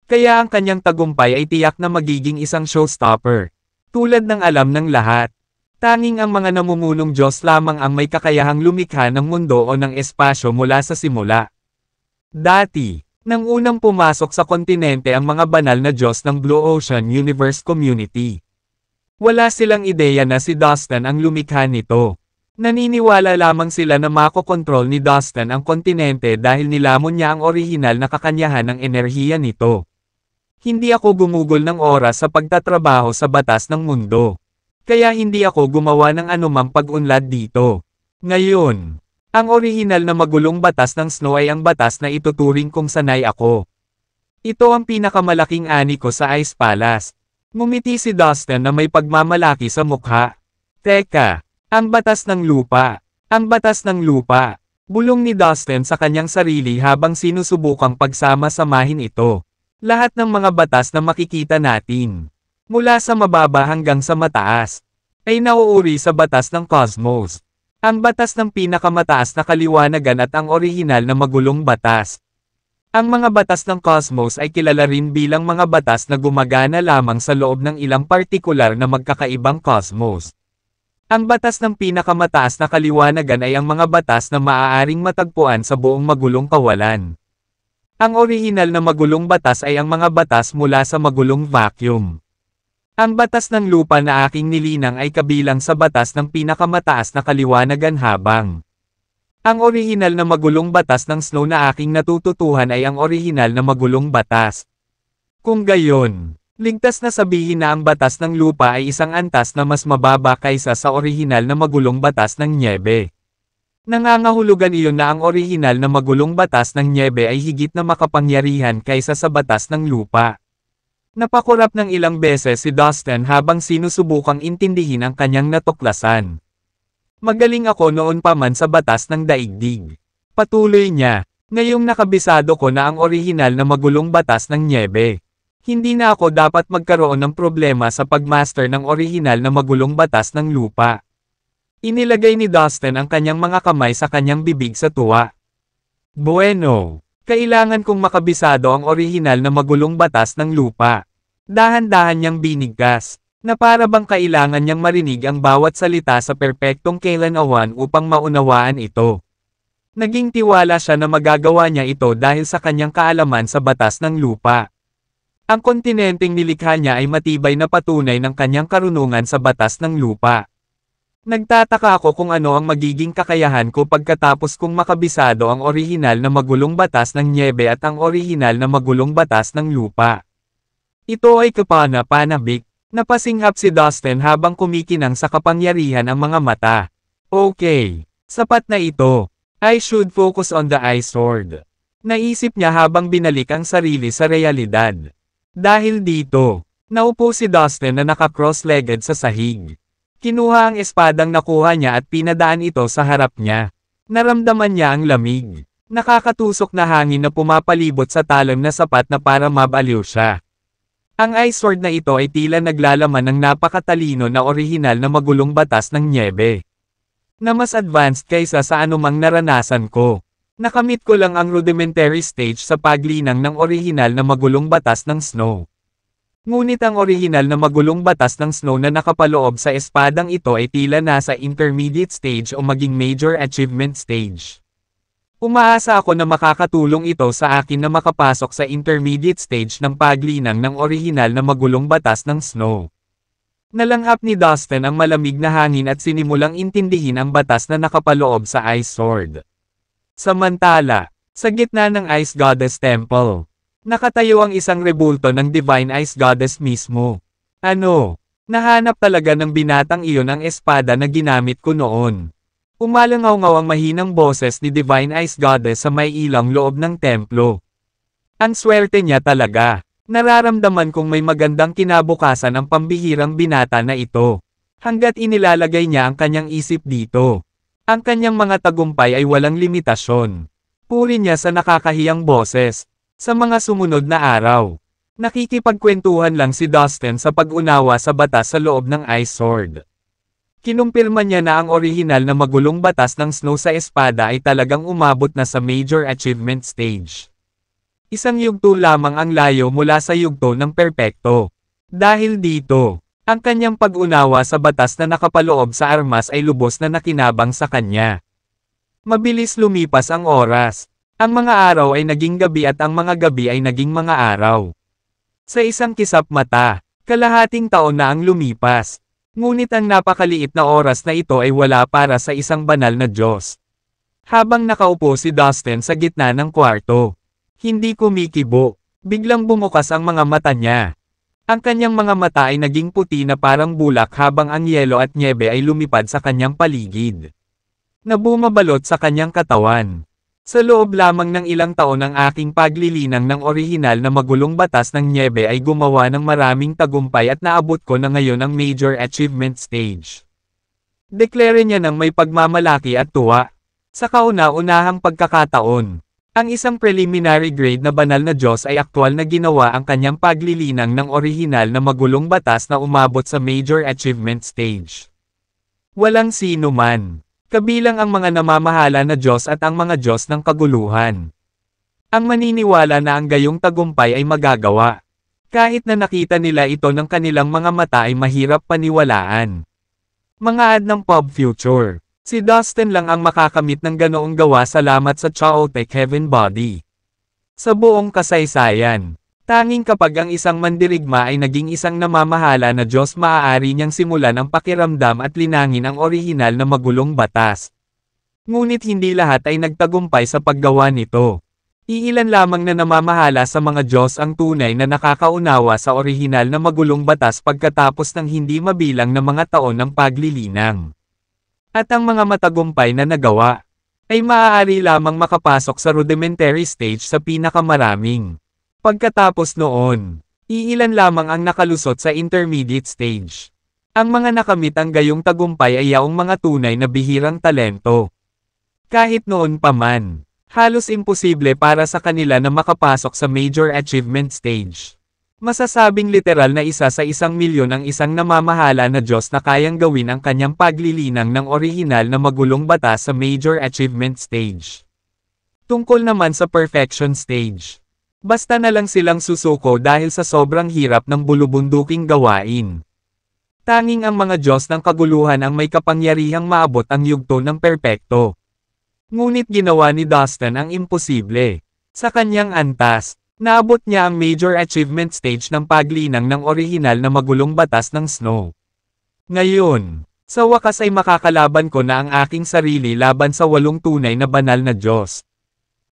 Kaya ang kanyang tagumpay ay tiyak na magiging isang showstopper. Tulad ng alam ng lahat, tanging ang mga namumulong Diyos lamang ang may kakayahang lumikha ng mundo o ng espasyo mula sa simula. Dati, nang unang pumasok sa kontinente ang mga banal na Diyos ng Blue Ocean Universe Community, wala silang ideya na si Dustin ang lumikha nito. Naniniwala lamang sila na makokontrol ni Dustin ang kontinente dahil nilamon niya ang orihinal na kakanyahan ng enerhiya nito. Hindi ako gumugol ng oras sa pagtatrabaho sa batas ng mundo. Kaya hindi ako gumawa ng anumang pag-unlad dito. Ngayon, ang orihinal na magulong batas ng snow ay ang batas na ituturing kung sanay ako. Ito ang pinakamalaking ani ko sa Ice Palace. Ngumiti si Dustin na may pagmamalaki sa mukha. Teka, ang batas ng lupa. Ang batas ng lupa. Bulong ni Dustin sa kanyang sarili habang sinusubukang pagsama-samahin ito. Lahat ng mga batas na makikita natin, mula sa mababa hanggang sa mataas, ay nauuri sa batas ng cosmos. Ang batas ng pinakamataas na kaliwanagan at ang orihinal na magulong batas. Ang mga batas ng cosmos ay kilala rin bilang mga batas na gumagana lamang sa loob ng ilang partikular na magkakaibang cosmos. Ang batas ng pinakamataas na kaliwanagan ay ang mga batas na maaaring matagpuan sa buong magulong kawalan. Ang orihinal na magulong batas ay ang mga batas mula sa magulong vacuum. Ang batas ng lupa na aking nilinang ay kabilang sa batas ng pinakamataas na kaliwanagan habang ang orihinal na magulong batas ng snow na aking natututuhan ay ang orihinal na magulong batas. Kung gayon, ligtas na sabihin na ang batas ng lupa ay isang antas na mas mababa kaysa sa orihinal na magulong batas ng nyebe. Nangangahulugan iyon na ang orihinal na magulong batas ng nyebe ay higit na makapangyarihan kaysa sa batas ng lupa. Napakurap ng ilang beses si Dustin habang sinusubukang intindihin ang kanyang natuklasan. Magaling ako noon pa man sa batas ng daigdig. Patuloy niya, ngayong nakabisado ko na ang orihinal na magulong batas ng nyebe. Hindi na ako dapat magkaroon ng problema sa pagmaster ng orihinal na magulong batas ng lupa. Inilagay ni Dustin ang kanyang mga kamay sa kanyang bibig sa tuwa. Bueno. Kailangan kong makabisado ang orihinal na magulong batas ng lupa. Dahan-dahan niyang binigkas, na para bang kailangan niyang marinig ang bawat salita sa perpektong kailanawan upang maunawaan ito. Naging tiwala siya na magagawa niya ito dahil sa kanyang kaalaman sa batas ng lupa. Ang kontinenteng nilikha niya ay matibay na patunay ng kanyang karunungan sa batas ng lupa. Nagtataka ako kung ano ang magiging kakayahan ko pagkatapos kong makabisado ang orihinal na magulong batas ng nyebe at ang orihinal na magulong batas ng lupa. Ito ay kapana-panabik, napasinghap si Dustin habang kumikinang sa kapangyarihan ang mga mata. Okay, sapat na ito. I should focus on the ice sword. Naisip niya habang binalik ang sarili sa realidad. Dahil dito, naupo si Dustin na naka-cross-legged sa sahig. Kinuha ang espadang nakuha niya at pinadaan ito sa harap niya. Naramdaman niya ang lamig. Nakakatusok na hangin na pumapalibot sa talim na sapat na para mabaliw siya. Ang ice sword na ito ay tila naglalaman ng napakatalino na orihinal na magulong batas ng nyebe. Na mas advanced kaysa sa anumang naranasan ko. Nakamit ko lang ang rudimentary stage sa paglinang ng orihinal na magulong batas ng snow. Ngunit ang orihinal na magulong batas ng snow na nakapaloob sa espadang ito ay tila nasa intermediate stage o maging major achievement stage. Umaasa ako na makakatulong ito sa akin na makapasok sa intermediate stage ng paglinang ng orihinal na magulong batas ng snow. Nalanghap ni Dustin ang malamig na hangin at sinimulang intindihin ang batas na nakapaloob sa Ice Sword. Samantala, sa gitna ng Ice Goddess Temple, nakatayo ang isang rebulto ng Divine Ice Goddess mismo. Ano? Nahanap talaga ng binatang iyon ang espada na ginamit ko noon. Umalangaw-ngaw ang mahinang boses ni Divine Ice Goddess sa may ilang loob ng templo. Ang swerte niya talaga. Nararamdaman kong may magandang kinabukasan ang pambihirang binata na ito. Hanggat inilalagay niya ang kanyang isip dito. Ang kanyang mga tagumpay ay walang limitasyon. Puri niya sa nakakahiyang boses. Sa mga sumunod na araw, nakikipagkwentuhan lang si Dustin sa pag-unawa sa batas sa loob ng Ice Sword. Kinumpirma niya na ang orihinal na magulong batas ng snow sa espada ay talagang umabot na sa major achievement stage. Isang yugto lamang ang layo mula sa yugto ng perpekto. Dahil dito, ang kanyang pag-unawa sa batas na nakapaloob sa armas ay lubos na nakinabang sa kanya. Mabilis lumipas ang oras. Ang mga araw ay naging gabi at ang mga gabi ay naging mga araw. Sa isang kisap mata, kalahating taon na ang lumipas. Ngunit ang napakaliit na oras na ito ay wala para sa isang banal na Diyos. Habang nakaupo si Dustin sa gitna ng kwarto, hindi kumikibo, biglang bumukas ang mga mata niya. Ang kanyang mga mata ay naging puti na parang bulak habang ang yelo at nyebe ay lumipad sa kanyang paligid. Na bumabalot sa kanyang katawan. Sa loob lamang ng ilang taon ang aking paglilinang ng orihinal na magulong batas ng nyebe ay gumawa ng maraming tagumpay at naabot ko na ngayon ang major achievement stage. Deklare niya ng may pagmamalaki at tuwa. Sa kauna-unahang pagkakataon, ang isang preliminary grade na banal na Diyos ay aktwal na ginawa ang kanyang paglilinang ng orihinal na magulong batas na umabot sa major achievement stage. Walang sino man. Kabilang ang mga namamahala na Diyos at ang mga Diyos ng kaguluhan. Ang maniniwala na ang gayong tagumpay ay magagawa. Kahit na nakita nila ito ng kanilang mga mata ay mahirap paniwalaan. Mga ad ng pop future. Si Dustin lang ang makakamit ng ganoong gawa salamat sa Chaotic Heaven Body. Sa buong kasaysayan, tanging kapag ang isang mandirigma ay naging isang namamahala na Diyos maaari niyang simulan ang pakiramdam at linangin ang orihinal na magulong batas. Ngunit hindi lahat ay nagtagumpay sa paggawa nito. Iilan lamang na namamahala sa mga Diyos ang tunay na nakakaunawa sa orihinal na magulong batas pagkatapos ng hindi mabilang na mga taon ng paglilinang. At ang mga matagumpay na nagawa, ay maaari lamang makapasok sa rudimentary stage sa pinakamaraming. Pagkatapos noon, iilan lamang ang nakalusot sa intermediate stage. Ang mga nakamit ang gayong tagumpay ay yaong mga tunay na bihirang talento. Kahit noon pa man, halos imposible para sa kanila na makapasok sa major achievement stage. Masasabing literal na isa sa 1,000,000 ang isang namamahala na Diyos na kayang gawin ang kanyang paglilinang ng orihinal na magulong batas sa major achievement stage. Tungkol naman sa perfection stage. Basta na lang silang susuko dahil sa sobrang hirap ng bulubunduking gawain. Tanging ang mga Diyos ng kaguluhan ang may kapangyarihang maabot ang yugto ng perpekto. Ngunit ginawa ni Dustin ang imposible. Sa kanyang antas, naabot niya ang major achievement stage ng paglinang ng orihinal na magulong batas ng snow. Ngayon, sa wakas ay makakalaban ko na ang aking sarili laban sa 8 tunay na banal na Diyos.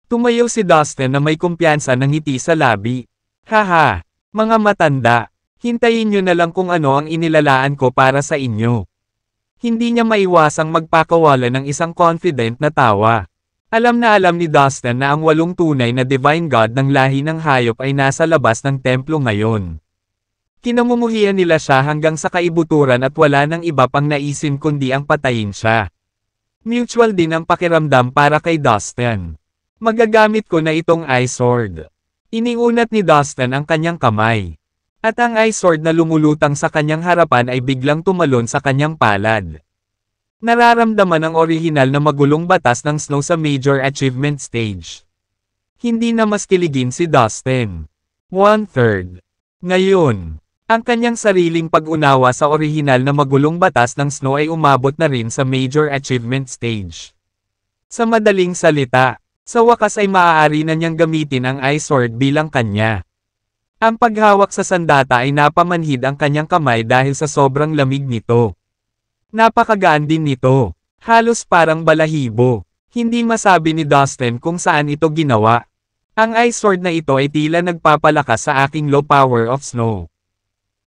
Tumayo si Dustin na may kumpiyansa ng ngiti sa labi. Haha, mga matanda, hintayin nyo na lang kung ano ang inilalaan ko para sa inyo. Hindi niya maiwasang magpakawala ng isang confident na tawa. Alam na alam ni Dustin na ang 8 tunay na divine god ng lahi ng hayop ay nasa labas ng templo ngayon. Kinamumuhian nila siya hanggang sa kaibuturan at wala nang iba pang naisin kundi ang patayin siya. Mutual din ang pakiramdam para kay Dustin. Magagamit ko na itong Ice Sword. Iniunat ni Dustin ang kanyang kamay. At ang Ice Sword na lumulutang sa kanyang harapan ay biglang tumalon sa kanyang palad. Nararamdaman ang orihinal na magulong batas ng Snow sa Major Achievement Stage. Hindi na mas kiligin si Dustin. 1/3. Ngayon, ang kanyang sariling pag-unawa sa orihinal na magulong batas ng Snow ay umabot na rin sa Major Achievement Stage. Sa madaling salita, sa wakas ay maaari na niyang gamitin ang Ice Sword bilang kanya. Ang paghawak sa sandata ay napamanhid ang kanyang kamay dahil sa sobrang lamig nito. Napakagaan din nito. Halos parang balahibo. Hindi masabi ni Dustin kung saan ito ginawa. Ang Ice Sword na ito ay tila nagpapalakas sa aking low power of Snow.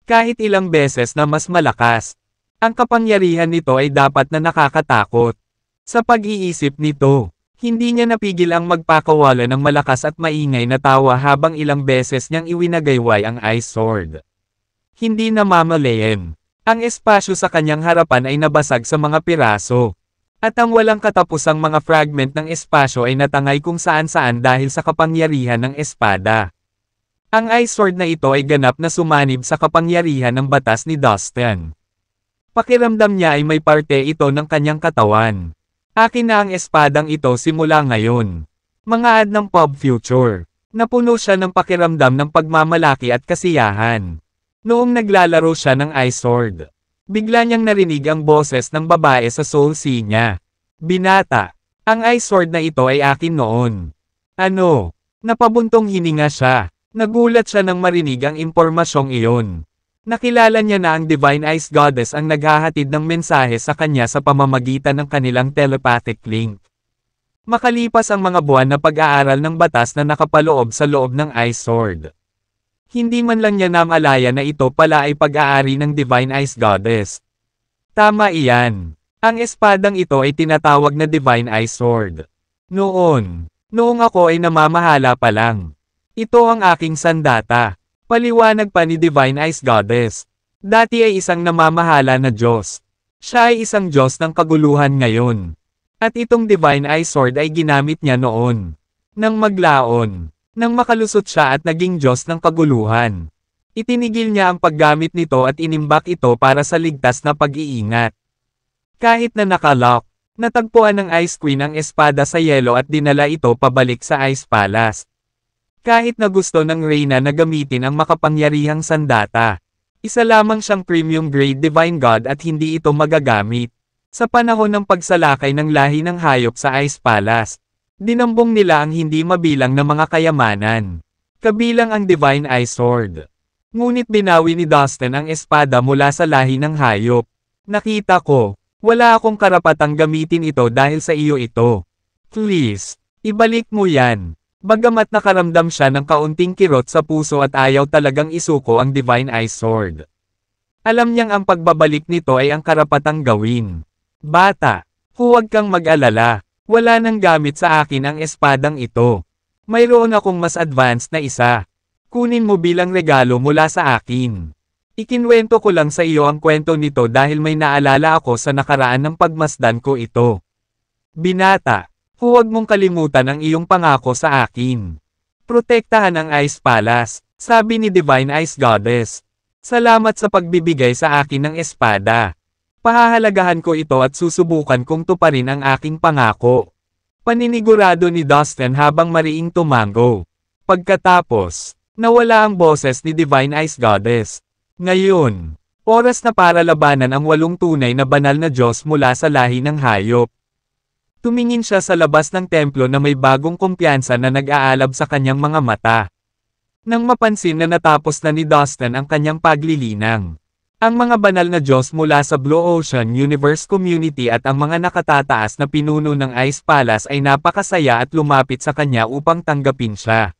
Kahit ilang beses na mas malakas, ang kapangyarihan nito ay dapat na nakakatakot. Sa pag-iisip nito, hindi niya napigil ang magpakawala ng malakas at maingay na tawa habang ilang beses niyang iwinagayway ang Ice Sword. Hindi namamalayan. Ang espasyo sa kanyang harapan ay nabasag sa mga piraso. At ang walang katapusang mga fragment ng espasyo ay natangay kung saan-saan dahil sa kapangyarihan ng espada. Ang Ice Sword na ito ay ganap na sumanib sa kapangyarihan ng batas ni Dustin. Pakiramdam niya ay may parte ito ng kanyang katawan. Akin na ang espadang ito simula ngayon. Mga ad ng Pop Future. Napuno siya ng pakiramdam ng pagmamalaki at kasiyahan. Noong naglalaro siya ng Ice Sword, bigla niyang narinig ang boses ng babae sa Soul Sea niya. Binata, ang Ice Sword na ito ay akin noon. Ano? Napabuntong hininga siya. Nagulat siya nang marinig ang impormasyong iyon. Nakilala niya na ang Divine Ice Goddess ang naghahatid ng mensahe sa kanya sa pamamagitan ng kanilang telepathic link. Makalipas ang mga buwan na pag-aaral ng batas na nakapaloob sa loob ng Ice Sword, hindi man lang niya namalaya na ito pala ay pag-aari ng Divine Ice Goddess. Tama iyan. Ang espadang ito ay tinatawag na Divine Ice Sword. Noong ako ay namamahala pa lang. Ito ang aking sandata. Paliwanag pa ni Divine Ice Goddess. Dati ay isang namamahala na Diyos. Siya ay isang Diyos ng kaguluhan ngayon. At itong Divine Ice Sword ay ginamit niya noon. Nang maglaon. Nang makalusot siya at naging Diyos ng kaguluhan. Itinigil niya ang paggamit nito at inimbak ito para sa ligtas na pag-iingat. Kahit na nakalock, natagpuan ng Ice Queen ang espada sa yelo at dinala ito pabalik sa Ice Palace. Kahit na gusto ng Reyna na gamitin ang makapangyarihang sandata, isa lamang siyang premium grade Divine God at hindi ito magagamit. Sa panahon ng pagsalakay ng lahi ng hayop sa Ice Palace, dinambong nila ang hindi mabilang na mga kayamanan. Kabilang ang Divine Ice Sword. Ngunit binawi ni Dustin ang espada mula sa lahi ng hayop. Nakita ko, wala akong karapatang gamitin ito dahil sa iyo ito. Please, ibalik mo yan. Bagamat nakaramdam siya ng kaunting kirot sa puso at ayaw talagang isuko ang Divine Ice Sword. Alam niyang ang pagbabalik nito ay ang karapatang gawin. Bata, huwag kang mag-alala. Wala nang gamit sa akin ang espadang ito. Mayroon akong mas advanced na isa. Kunin mo bilang regalo mula sa akin. Ikinwento ko lang sa iyo ang kwento nito dahil may naalala ako sa nakaraan ng pagmasdan ko ito. Binata, huwag mong kalimutan ang iyong pangako sa akin. Protektahan ang Ice Palace, sabi ni Divine Ice Goddess. Salamat sa pagbibigay sa akin ng espada. Pahahalagahan ko ito at susubukan kong tuparin ang aking pangako. Paninigurado ni Dustin habang mariing tumango. Pagkatapos, nawala ang boses ni Divine Ice Goddess. Ngayon, oras na para labanan ang 8 tunay na banal na Diyos mula sa lahi ng hayop. Tumingin siya sa labas ng templo na may bagong kumpiyansa na nag-aalab sa kanyang mga mata. Nang mapansin na natapos na ni Dustin ang kanyang paglilinang. Ang mga banal na Diyos mula sa Blue Ocean Universe Community at ang mga nakatataas na pinuno ng Ice Palace ay napakasaya at lumapit sa kanya upang tanggapin siya.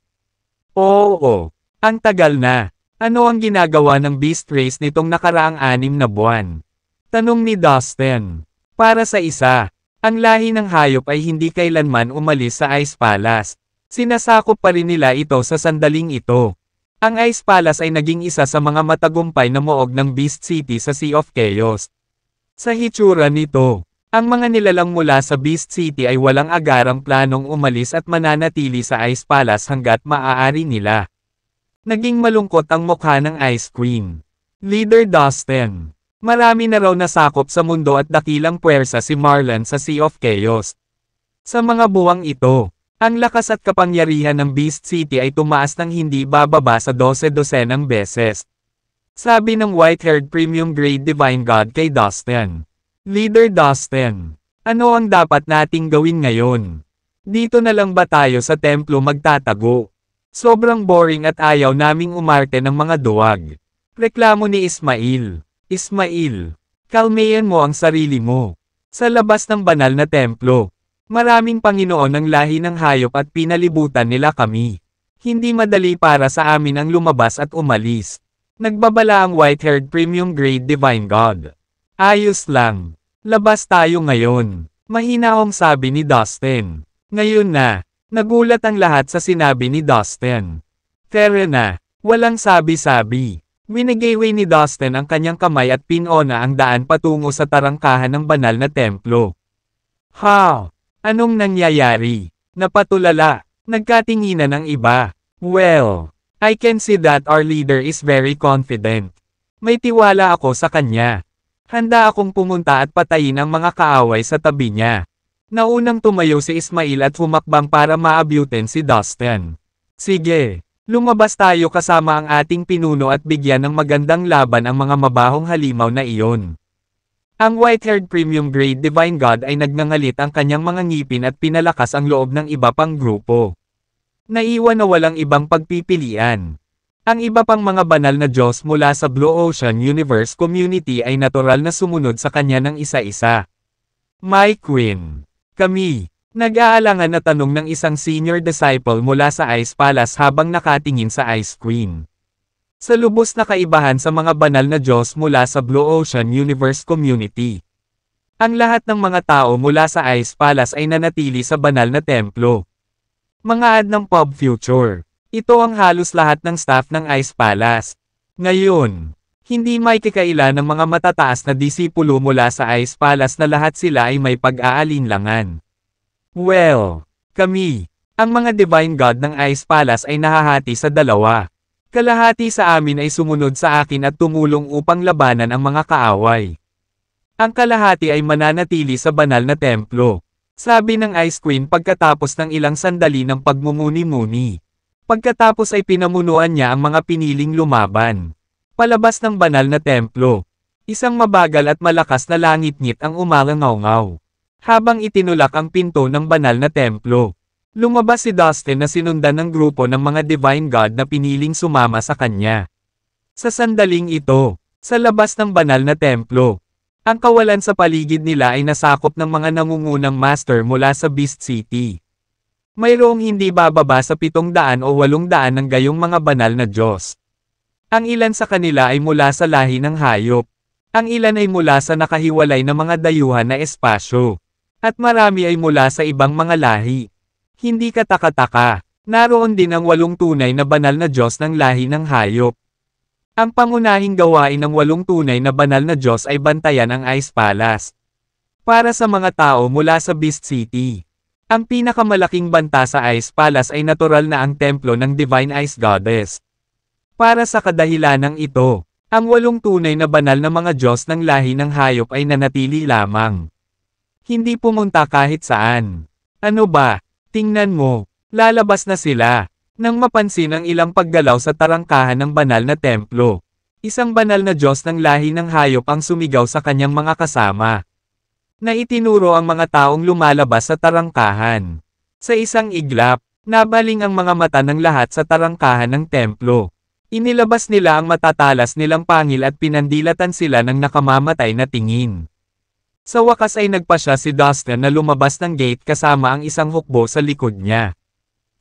Oo, ang tagal na. Ano ang ginagawa ng Beast Race nitong nakaraang 6 na buwan? Tanong ni Dustin. Para sa isa, ang lahi ng hayop ay hindi kailanman umalis sa Ice Palace. Sinasakop pa rin nila ito sa sandaling ito. Ang Ice Palace ay naging isa sa mga matagumpay na muog ng Beast City sa Sea of Chaos. Sa hitsura nito, ang mga nilalang mula sa Beast City ay walang agarang planong umalis at mananatili sa Ice Palace hanggat maaari nila. Naging malungkot ang mukha ng Ice Queen. Leader Dustin. Marami na raw nasakop sa mundo at dakilang puwersa si Marlon sa Sea of Chaos. Sa mga buwang ito, ang lakas at kapangyarihan ng Beast City ay tumaas ng hindi bababa sa 12-dosenang beses. Sabi ng white-haired premium grade divine god kay Dustin. Leader Dustin, ano ang dapat nating gawin ngayon? Dito na lang ba tayo sa templo magtatago? Sobrang boring at ayaw naming umarte ng mga duwag. Reklamo ni Ismail. Ismail, kalmayan mo ang sarili mo. Sa labas ng banal na templo, maraming Panginoon ng lahi ng hayop at pinalibutan nila kami. Hindi madali para sa amin ang lumabas at umalis. Nagbabala ang white-haired premium grade divine god. Ayos lang. Labas tayo ngayon. Mahinahong sabi ni Dustin. Ngayon na, nagulat ang lahat sa sinabi ni Dustin. Tara na, walang sabi-sabi. Winigayway ni Dustin ang kanyang kamay at pinona ang daan patungo sa tarangkahan ng banal na templo. Ha? Anong nangyayari? Napatulala. Nagkatinginan ang iba. Well, I can see that our leader is very confident. May tiwala ako sa kanya. Handa akong pumunta at patayin ang mga kaaway sa tabi niya. Naunang tumayo si Ismail at humakbang para maabutin si Dustin. Sige. Lumabas tayo kasama ang ating pinuno at bigyan ng magandang laban ang mga mabahong halimaw na iyon. Ang white-haired premium grade divine god ay nagngangalit ang kanyang mga ngipin at pinalakas ang loob ng iba pang grupo. Naiwan na walang ibang pagpipilian. Ang iba pang mga banal na Diyos mula sa Blue Ocean Universe community ay natural na sumunod sa kanya ng isa-isa. My Queen. Kami. Nag-aalangan na tanong ng isang senior disciple mula sa Ice Palace habang nakatingin sa Ice Queen. Sa lubos na kaibahan sa mga banal na Diyos mula sa Blue Ocean Universe community. Ang lahat ng mga tao mula sa Ice Palace ay nanatili sa banal na templo. Mga ad ng Pop Future. Ito ang halos lahat ng staff ng Ice Palace. Ngayon, hindi may kikaila ng mga matataas na disipulo mula sa Ice Palace na lahat sila ay may pag-aalinlangan. Well, kami, ang mga divine god ng Ice Palace ay nahahati sa dalawa. Kalahati sa amin ay sumunod sa akin at tumulong upang labanan ang mga kaaway. Ang kalahati ay mananatili sa banal na templo. Sabi ng Ice Queen pagkatapos ng ilang sandali ng pagmumuni-muni. Pagkatapos ay pinamunuan niya ang mga piniling lumaban. Palabas ng banal na templo. Isang mabagal at malakas na langit-ngit ang umalangaw-ngaw. Habang itinulak ang pinto ng banal na templo, lumabas si Dustin na sinundan ng grupo ng mga divine god na piniling sumama sa kanya. Sa sandaling ito, sa labas ng banal na templo, ang kawalan sa paligid nila ay nasakop ng mga nangungunang master mula sa Beast City. Mayroong hindi bababa sa 700 o 800 ng gayong mga banal na Diyos. Ang ilan sa kanila ay mula sa lahi ng hayop. Ang ilan ay mula sa nakahiwalay na mga dayuhan na espasyo. At marami ay mula sa ibang mga lahi. Hindi kataka-taka, naroon din ang 8 tunay na banal na Diyos ng lahi ng hayop. Ang pangunahing gawain ng 8 tunay na banal na Diyos ay bantayan ang Ice Palace. Para sa mga tao mula sa Beast City, ang pinakamalaking banta sa Ice Palace ay natural na ang templo ng Divine Ice Goddess. Para sa kadahilanang ito, ang 8 tunay na banal na mga Diyos ng lahi ng hayop ay nanatili lamang. Hindi pumunta kahit saan. Ano ba? Tingnan mo. Lalabas na sila. Nang mapansin ang ilang paggalaw sa tarangkahan ng banal na templo. Isang banal na Diyos ng lahi ng hayop ang sumigaw sa kanyang mga kasama. Na itinuro ang mga taong lumalabas sa tarangkahan. Sa isang iglap, nabaling ang mga mata ng lahat sa tarangkahan ng templo. Inilabas nila ang matatalas nilang pangil at pinandilatan sila ng nakamamatay na tingin. Sa wakas ay nagpasya si Dustin na lumabas ng gate kasama ang isang hukbo sa likod niya.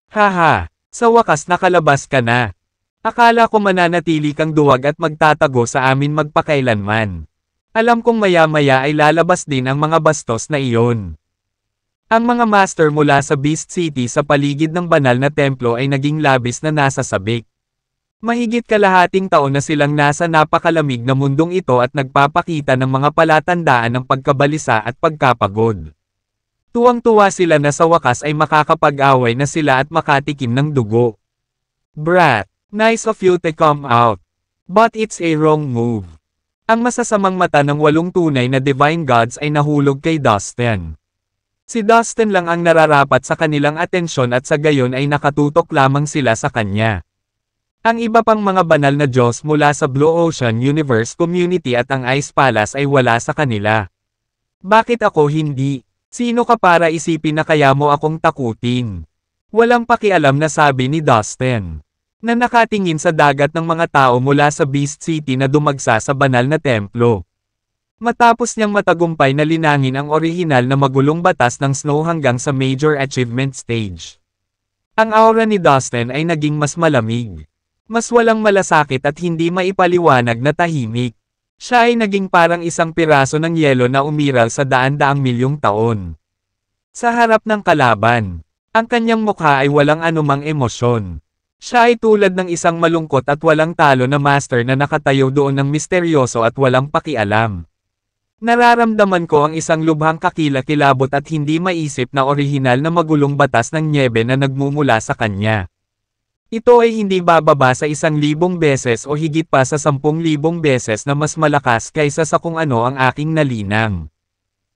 Haha, sa wakas nakalabas ka na. Akala ko mananatili kang duwag at magtatago sa amin magpakailanman. Alam kong maya-maya ay lalabas din ang mga bastos na iyon. Ang mga master mula sa Beast City sa paligid ng banal na templo ay naging labis na nasasabik. Mahigit kalahating taon na silang nasa napakalamig na mundong ito at nagpapakita ng mga palatandaan ng pagkabalisa at pagkapagod. Tuwang-tuwa sila na sa wakas ay makakapag-away na sila at makatikim ng dugo. Brat, nice of you to come out. But it's a wrong move. Ang masasamang mata ng 8 tunay na Divine Gods ay nahulog kay Dustin. Si Dustin lang ang nararapat sa kanilang atensyon at sa gayon ay nakatutok lamang sila sa kanya. Ang iba pang mga banal na Diyos mula sa Blue Ocean Universe Community at ang Ice Palace ay wala sa kanila. Bakit ako hindi? Sino ka para isipin na kaya mo akong takutin? Walang pakialam na sabi ni Dustin. Na nakatingin sa dagat ng mga tao mula sa Beast City na dumagsa sa banal na templo. Matapos niyang matagumpay na linangin ang orihinal na magulong batas ng snow hanggang sa Major Achievement Stage. Ang aura ni Dustin ay naging mas malamig. Mas walang malasakit at hindi maipaliwanag na tahimik. Siya ay naging parang isang piraso ng yelo na umiral sa daan-daang milyong taon. Sa harap ng kalaban, ang kanyang mukha ay walang anumang emosyon. Siya ay tulad ng isang malungkot at walang talo na master na nakatayo doon ng misteryoso at walang pakialam. Nararamdaman ko ang isang lubhang kakilakilabot at hindi maisip na orihinal na magulong batas ng nyebe na nagmumula sa kanya. Ito ay hindi bababa sa 1,000 beses o higit pa sa 10,000 beses na mas malakas kaysa sa kung ano ang aking nalinang.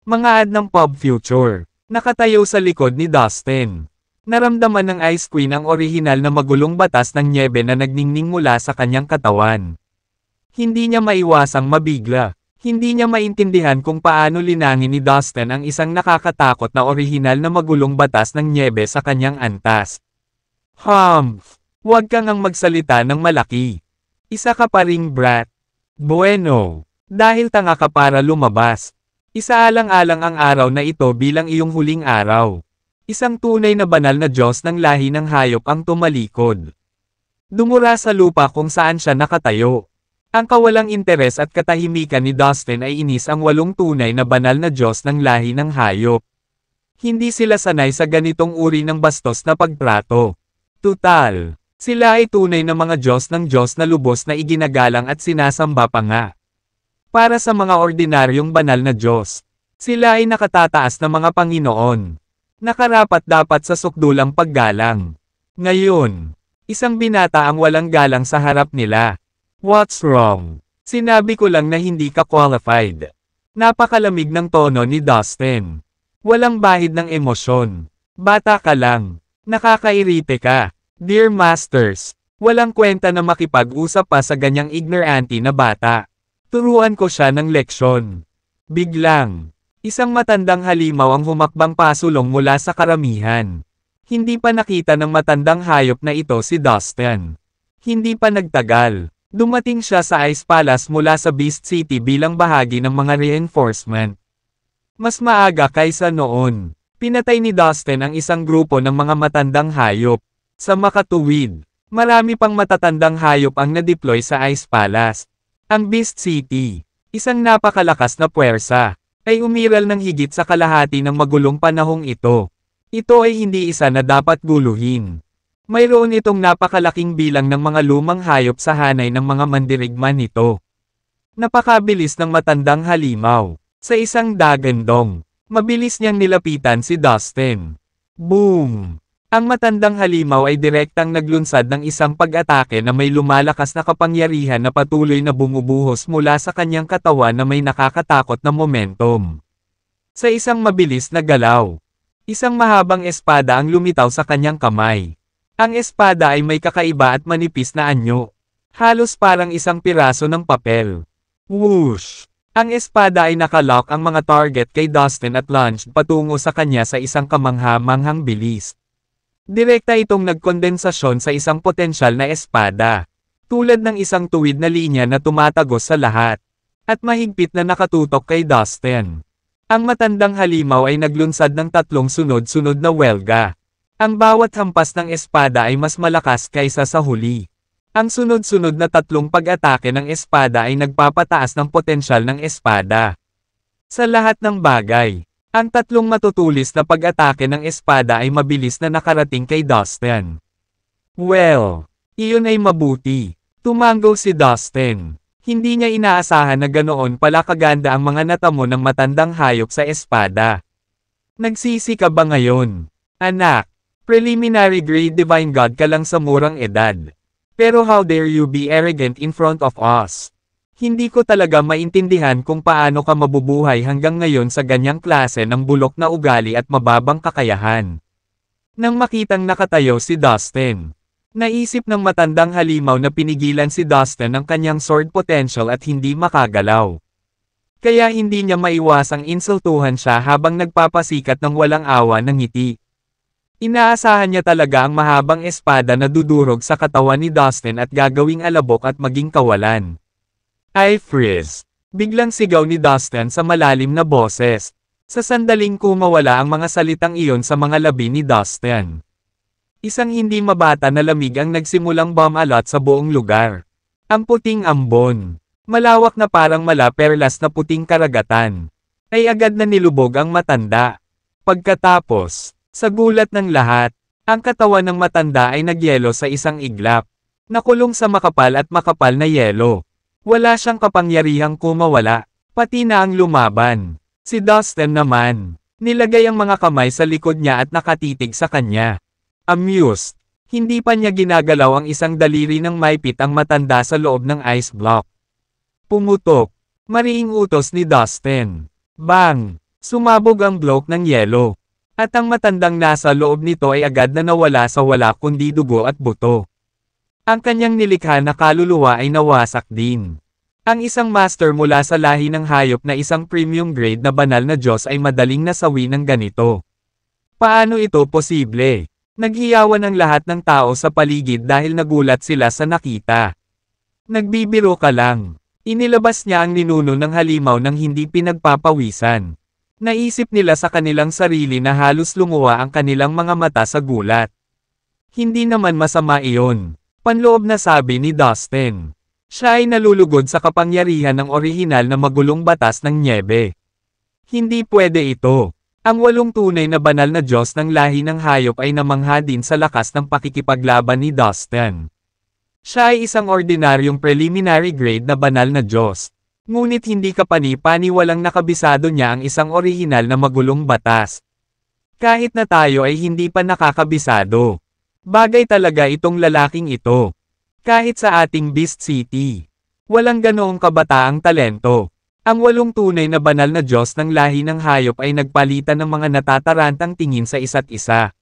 Mga ad ng Pop Future. Nakatayo sa likod ni Dustin. Naramdaman ng Ice Queen ang orihinal na magulong batas ng nyebe na nagningning mula sa kanyang katawan. Hindi niya maiwasang mabigla. Hindi niya maintindihan kung paano linangin ni Dustin ang isang nakakatakot na orihinal na magulong batas ng nyebe sa kanyang antas. Huwag kang ang magsalita ng malaki. Isa ka pa ring brat. Bueno. Dahil tanga ka para lumabas. Isaalang-alang ang araw na ito bilang iyong huling araw. Isang tunay na banal na Diyos ng lahi ng hayop ang tumalikod. Dumura sa lupa kung saan siya nakatayo. Ang kawalang interes at katahimikan ni Dustin ay inis ang 8 tunay na banal na Diyos ng lahi ng hayop. Hindi sila sanay sa ganitong uri ng bastos na pagtrato. Tutal, sila ay tunay na mga Diyos ng Diyos na lubos na iginagalang at sinasamba pa nga. Para sa mga ordinaryong banal na Diyos, sila ay nakatataas na mga Panginoon. Nakarapat dapat sa sukdulang paggalang. Ngayon, isang binata ang walang galang sa harap nila. What's wrong? Sinabi ko lang na hindi ka qualified. Napakalamig ng tono ni Dustin. Walang bahid ng emosyon. Bata ka lang. Nakakairite ka. Dear Masters, walang kwenta na makipag-usap pa sa ganyang ignorante na bata. Turuan ko siya ng leksyon. Biglang, isang matandang halimaw ang humakbang pasulong mula sa karamihan. Hindi pa nakita ng matandang hayop na ito si Dustin. Hindi pa nagtagal. Dumating siya sa Ice Palace mula sa Beast City bilang bahagi ng mga reinforcement. Mas maaga kaysa noon, pinatay ni Dustin ang isang grupo ng mga matandang hayop. Sa makatuwid, marami pang matatandang hayop ang na-deploy sa Ice Palace. Ang Beast City, isang napakalakas na puwersa, ay umiral ng higit sa kalahati ng magulong panahong ito. Ito ay hindi isa na dapat guluhin. Mayroon itong napakalaking bilang ng mga lumang hayop sa hanay ng mga mandirigma nito. Napakabilis ng matandang halimaw. Sa isang dagandong, mabilis niyang nilapitan si Dustin. Boom! Ang matandang halimaw ay direktang naglunsad ng isang pag-atake na may lumalakas na kapangyarihan na patuloy na bumubuhos mula sa kanyang katawan na may nakakatakot na momentum. Sa isang mabilis na galaw, isang mahabang espada ang lumitaw sa kanyang kamay. Ang espada ay may kakaiba at manipis na anyo. Halos parang isang piraso ng papel. Whoosh! Ang espada ay nakalock ang mga target kay Dustin at launched patungo sa kanya sa isang kamangha-manghang bilis. Direkta itong nagkondensasyon sa isang potensyal na espada. Tulad ng isang tuwid na linya na tumatagos sa lahat. At mahigpit na nakatutok kay Dustin. Ang matandang halimaw ay naglunsad ng 3 sunod-sunod na welga. Ang bawat hampas ng espada ay mas malakas kaysa sa huli. Ang sunod-sunod na 3 pag-atake ng espada ay nagpapataas ng potensyal ng espada. Sa lahat ng bagay, ang 3 matutulis na pag-atake ng espada ay mabilis na nakarating kay Dustin. Well, iyon ay mabuti. Tumango si Dustin. Hindi niya inaasahan na ganoon pala kaganda ang mga natamo ng matandang hayop sa espada. Nagsisi ka ba ngayon, anak? Preliminary grade divine god ka lang sa murang edad. Pero how dare you be arrogant in front of us? Hindi ko talaga maintindihan kung paano ka mabubuhay hanggang ngayon sa ganyang klase ng bulok na ugali at mababang kakayahan. Nang makitang nakatayo si Dustin, naisip ng matandang halimaw na pinigilan si Dustin ng kanyang sword potential at hindi makagalaw. Kaya hindi niya maiwasang insultuhan siya habang nagpapasikat ng walang awa ng ngiti. Inaasahan niya talaga ang mahabang espada na dudurog sa katawan ni Dustin at gagawing alabok at maging kawalan. "I freeze!" Biglang sigaw ni Dustin sa malalim na boses. Sa sandaling kumawala ang mga salitang iyon sa mga labi ni Dustin. Isang hindi mabata na lamig ang nagsimulang bumalot sa buong lugar. Ang puting ambon, malawak na parang mala-perlas na puting karagatan, ay agad na nilubog ang matanda. Pagkatapos, sa gulat ng lahat, ang katawan ng matanda ay nagyelo sa isang iglap. Nakulong sa makapal at makapal na yelo. Wala siyang kapangyarihang kumawala, pati na ang lumaban. Si Dustin naman, nilagay ang mga kamay sa likod niya at nakatitig sa kanya. Amused, hindi pa niya ginagalaw ang isang daliri ng maipit ang matanda sa loob ng ice block. Pumutok, mariing utos ni Dustin. Bang! Sumabog ang block ng yelo. At ang matandang nasa loob nito ay agad na nawala sa wala kundi dugo at buto. Ang kanyang nilikha na kaluluwa ay nawasak din. Ang isang master mula sa lahi ng hayop na isang premium grade na banal na Diyos ay madaling nasawi ng ganito. Paano ito posible? Naghiyawan ang lahat ng tao sa paligid dahil nagulat sila sa nakita. Nagbibiro ka lang. Inilabas niya ang ninuno ng halimaw nang hindi pinagpapawisan. Naisip nila sa kanilang sarili na halos lumuwa ang kanilang mga mata sa gulat. Hindi naman masama iyon. Panloob na sabi ni Dustin. Siya ay nalulugod sa kapangyarihan ng orihinal na magulong batas ng nyebe. Hindi pwede ito. Ang 8 tunay na banal na Diyos ng lahi ng hayop ay namangha din sa lakas ng pakikipaglaban ni Dustin. Siya ay isang ordinaryong preliminary grade na banal na Diyos. Ngunit hindi kapani-paniwalang nakabisado niya ang isang orihinal na magulong batas. Kahit na tayo ay hindi pa nakakabisado. Bagay talaga itong lalaking ito. Kahit sa ating Beast City, walang ganoong kabataang talento. Ang 8 tunay na banal na Diyos ng lahi ng hayop ay nagpalitan ng mga natatarantang tingin sa isa't isa.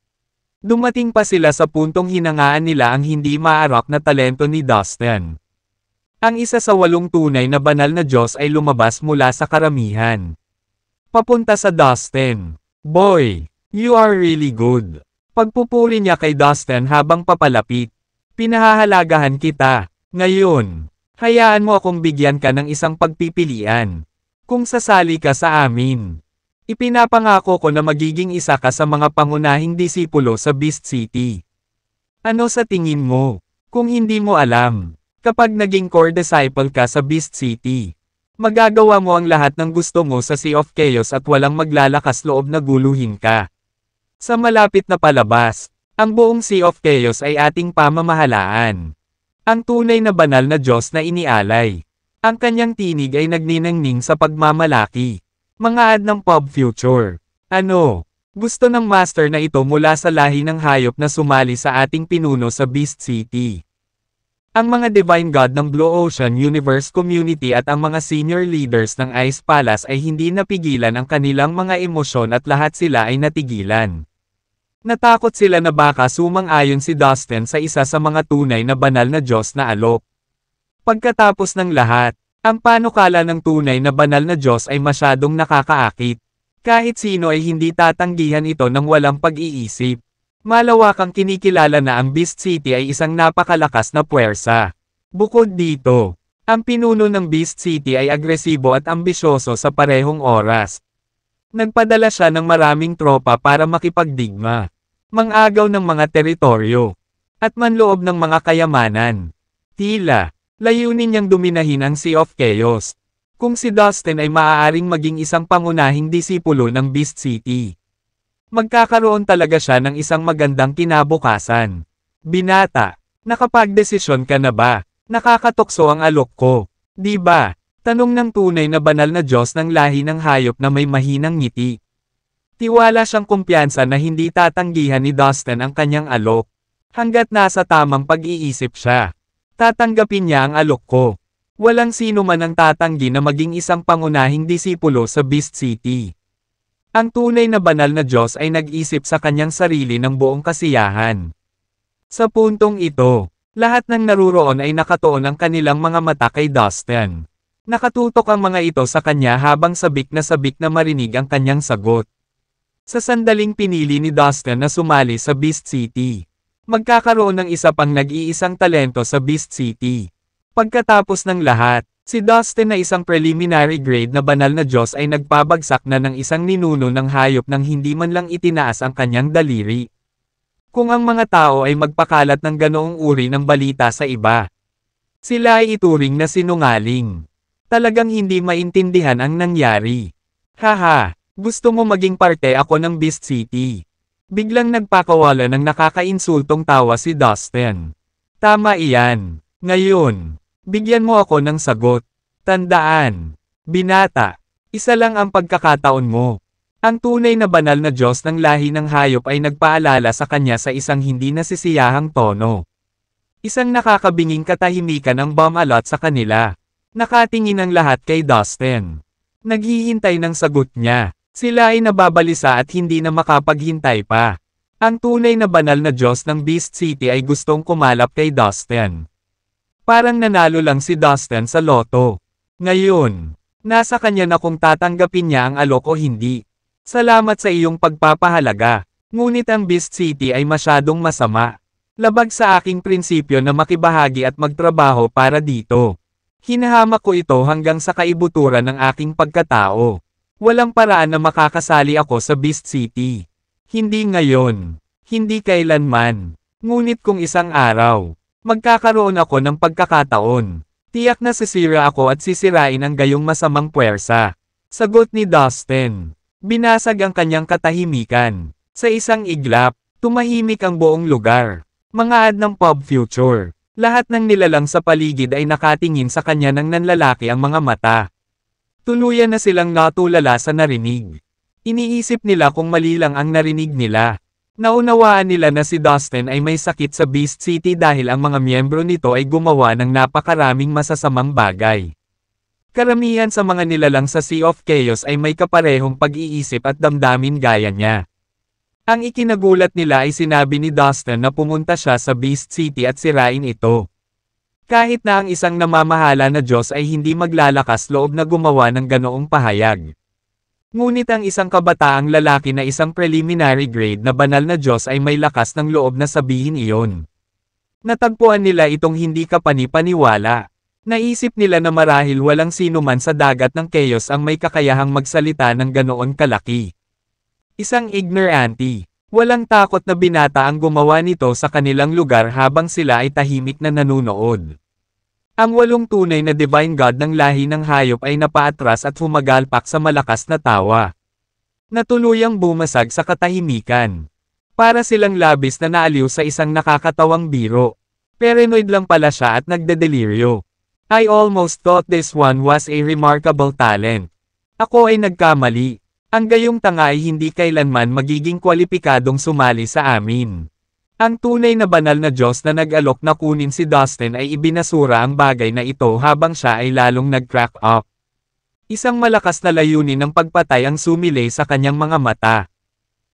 Dumating pa sila sa puntong hinangaan nila ang hindi maarok na talento ni Dustin. Ang isa sa 8 tunay na banal na Diyos ay lumabas mula sa karamihan. Papunta sa Dustin. "Boy, you are really good." Pagpupuri niya kay Dustin habang papalapit. "Pinahahalagahan kita. Ngayon, hayaan mo akong bigyan ka ng isang pagpipilian. Kung sasali ka sa amin, ipinapangako ko na magiging isa ka sa mga pangunahing disipulo sa Beast City. Ano sa tingin mo? Kung hindi mo alam, kapag naging core disciple ka sa Beast City, magagawa mo ang lahat ng gusto mo sa Sea of Chaos at walang maglalakas loob na guluhin ka. Sa malapit na palabas, ang buong Sea of Chaos ay ating pamamahalaan. Ang tunay na banal na Diyos na inialay. Ang kanyang tinig ay nagniningning sa pagmamalaki. Mga ad ng pop future. Ano? Gusto ng master na ito mula sa lahi ng hayop na sumali sa ating pinuno sa Beast City. Ang mga Divine God ng Blue Ocean Universe Community at ang mga senior leaders ng Ice Palace ay hindi napigilan ang kanilang mga emosyon at lahat sila ay natigilan. Natakot sila na baka sumang-ayon si Dustin sa isa sa mga tunay na banal na Diyos na alok. Pagkatapos ng lahat, ang panukala ng tunay na banal na Diyos ay masyadong nakakaakit. Kahit sino ay hindi tatanggihan ito ng walang pag-iisip. Malawakang kinikilala na ang Beast City ay isang napakalakas na puwersa. Bukod dito, ang pinuno ng Beast City ay agresibo at ambisyoso sa parehong oras. Nagpadala siya ng maraming tropa para makipagdigma, mangagaw ng mga teritoryo, at manloob ng mga kayamanan. Tila, layunin niyang dominahin ang Sea of Chaos. Kung si Dustin ay maaaring maging isang pangunahing disipulo ng Beast City, magkakaroon talaga siya ng isang magandang kinabukasan. Binata, nakapagdesisyon ka na ba? Nakakatokso ang alok ko, di ba? Tanong ng tunay na banal na Diyos ng lahi ng hayop na may mahinang ngiti. Tiwala siyang kumpiyansa na hindi tatanggihan ni Dustin ang kanyang alok. Hanggat nasa tamang pag-iisip siya, tatanggapin niya ang alok ko. Walang sino man ang tatanggi na maging isang pangunahing disipulo sa Beast City. Ang tunay na banal na Diyos ay nag-isip sa kanyang sarili ng buong kasiyahan. Sa puntong ito, lahat ng naruroon ay nakatuon ang kanilang mga mata kay Dustin. Nakatutok ang mga ito sa kanya habang sabik na marinig ang kanyang sagot. Sa sandaling pinili ni Dustin na sumali sa Beast City, magkakaroon ng isa pang nag-iisang talento sa Beast City. Pagkatapos ng lahat, si Dustin na isang preliminary grade na banal na Diyos ay nagpabagsak na ng isang ninuno ng hayop nang hindi man lang itinaas ang kanyang daliri. Kung ang mga tao ay magpakalat ng ganoong uri ng balita sa iba, sila ay ituring na sinungaling. Talagang hindi maintindihan ang nangyari. Haha, gusto mo maging parte ako ng Beast City? Biglang nagpakawala ng nakakainsultong tawa si Dustin. Tama iyan. Ngayon, bigyan mo ako ng sagot. Tandaan, binata, isa lang ang pagkakataon mo. Ang tunay na banal na Diyos ng lahi ng hayop ay nagpaalala sa kanya sa isang hindi nasisiyahang tono. Isang nakakabinging katahimikan ang bumalot sa kanila. Nakatingin ang lahat kay Dustin. Naghihintay ng sagot niya. Sila ay nababalisa at hindi na makapaghintay pa. Ang tunay na banal na Diyos ng Beast City ay gustong kumalap kay Dustin. Parang nanalo lang si Dustin sa loto. Ngayon, nasa kanya na kung tatanggapin niya ang alok o hindi. Salamat sa iyong pagpapahalaga. Ngunit ang Beast City ay masyadong masama. Labag sa aking prinsipyo na makibahagi at magtrabaho para dito. Hinahamak ko ito hanggang sa kaibuturan ng aking pagkatao. Walang paraan na makakasali ako sa Beast City. Hindi ngayon. Hindi kailanman. Ngunit kung isang araw, magkakaroon ako ng pagkakataon. Tiyak na sisira ako at sisirain ang gayong masamang puwersa. Sagot ni Dustin. Binasag ang kanyang katahimikan. Sa isang iglap, tumahimik ang buong lugar. Mga ad ng pop future. Lahat ng nilalang sa paligid ay nakatingin sa kanya ng nanlalaki ang mga mata. Tuluyan na silang natulala sa narinig. Iniisip nila kung mali lang ang narinig nila. Naunawaan nila na si Dustin ay may sakit sa Beast City dahil ang mga miyembro nito ay gumawa ng napakaraming masasamang bagay. Karamihan sa mga nilalang sa Sea of Chaos ay may kaparehong pag-iisip at damdamin gaya niya. Ang ikinagulat nila ay sinabi ni Dustin na pumunta siya sa Beast City at sirain ito. Kahit na ang isang namamahala na Diyos ay hindi maglalakas loob na gumawa ng ganoong pahayag. Ngunit ang isang kabataang lalaki na isang preliminary grade na banal na Diyos ay may lakas ng loob na sabihin iyon. Natagpuan nila itong hindi kapani-paniwala. Naisip nila na marahil walang sino man sa dagat ng Chaos ang may kakayahang magsalita ng ganoon kalaki. Isang ignorante, walang takot na binata ang gumawa nito sa kanilang lugar habang sila ay tahimik na nanunood. Ang 8 tunay na divine god ng lahi ng hayop ay napaatras at humagalpak sa malakas na tawa. Natuluyang bumasag sa katahimikan. Para silang labis na naaliw sa isang nakakatawang biro. Paranoid lang pala siya at nagdedeliryo. I almost thought this one was a remarkable talent. Ako ay nagkamali. Ang gayong tanga ay hindi kailanman magiging kwalipikadong sumali sa amin. Ang tunay na banal na Diyos na nag-alok na kunin si Dustin ay ibinasura ang bagay na ito habang siya ay lalong nag-crack up. Isang malakas na layunin ng pagpatay ang sumilay sa kanyang mga mata.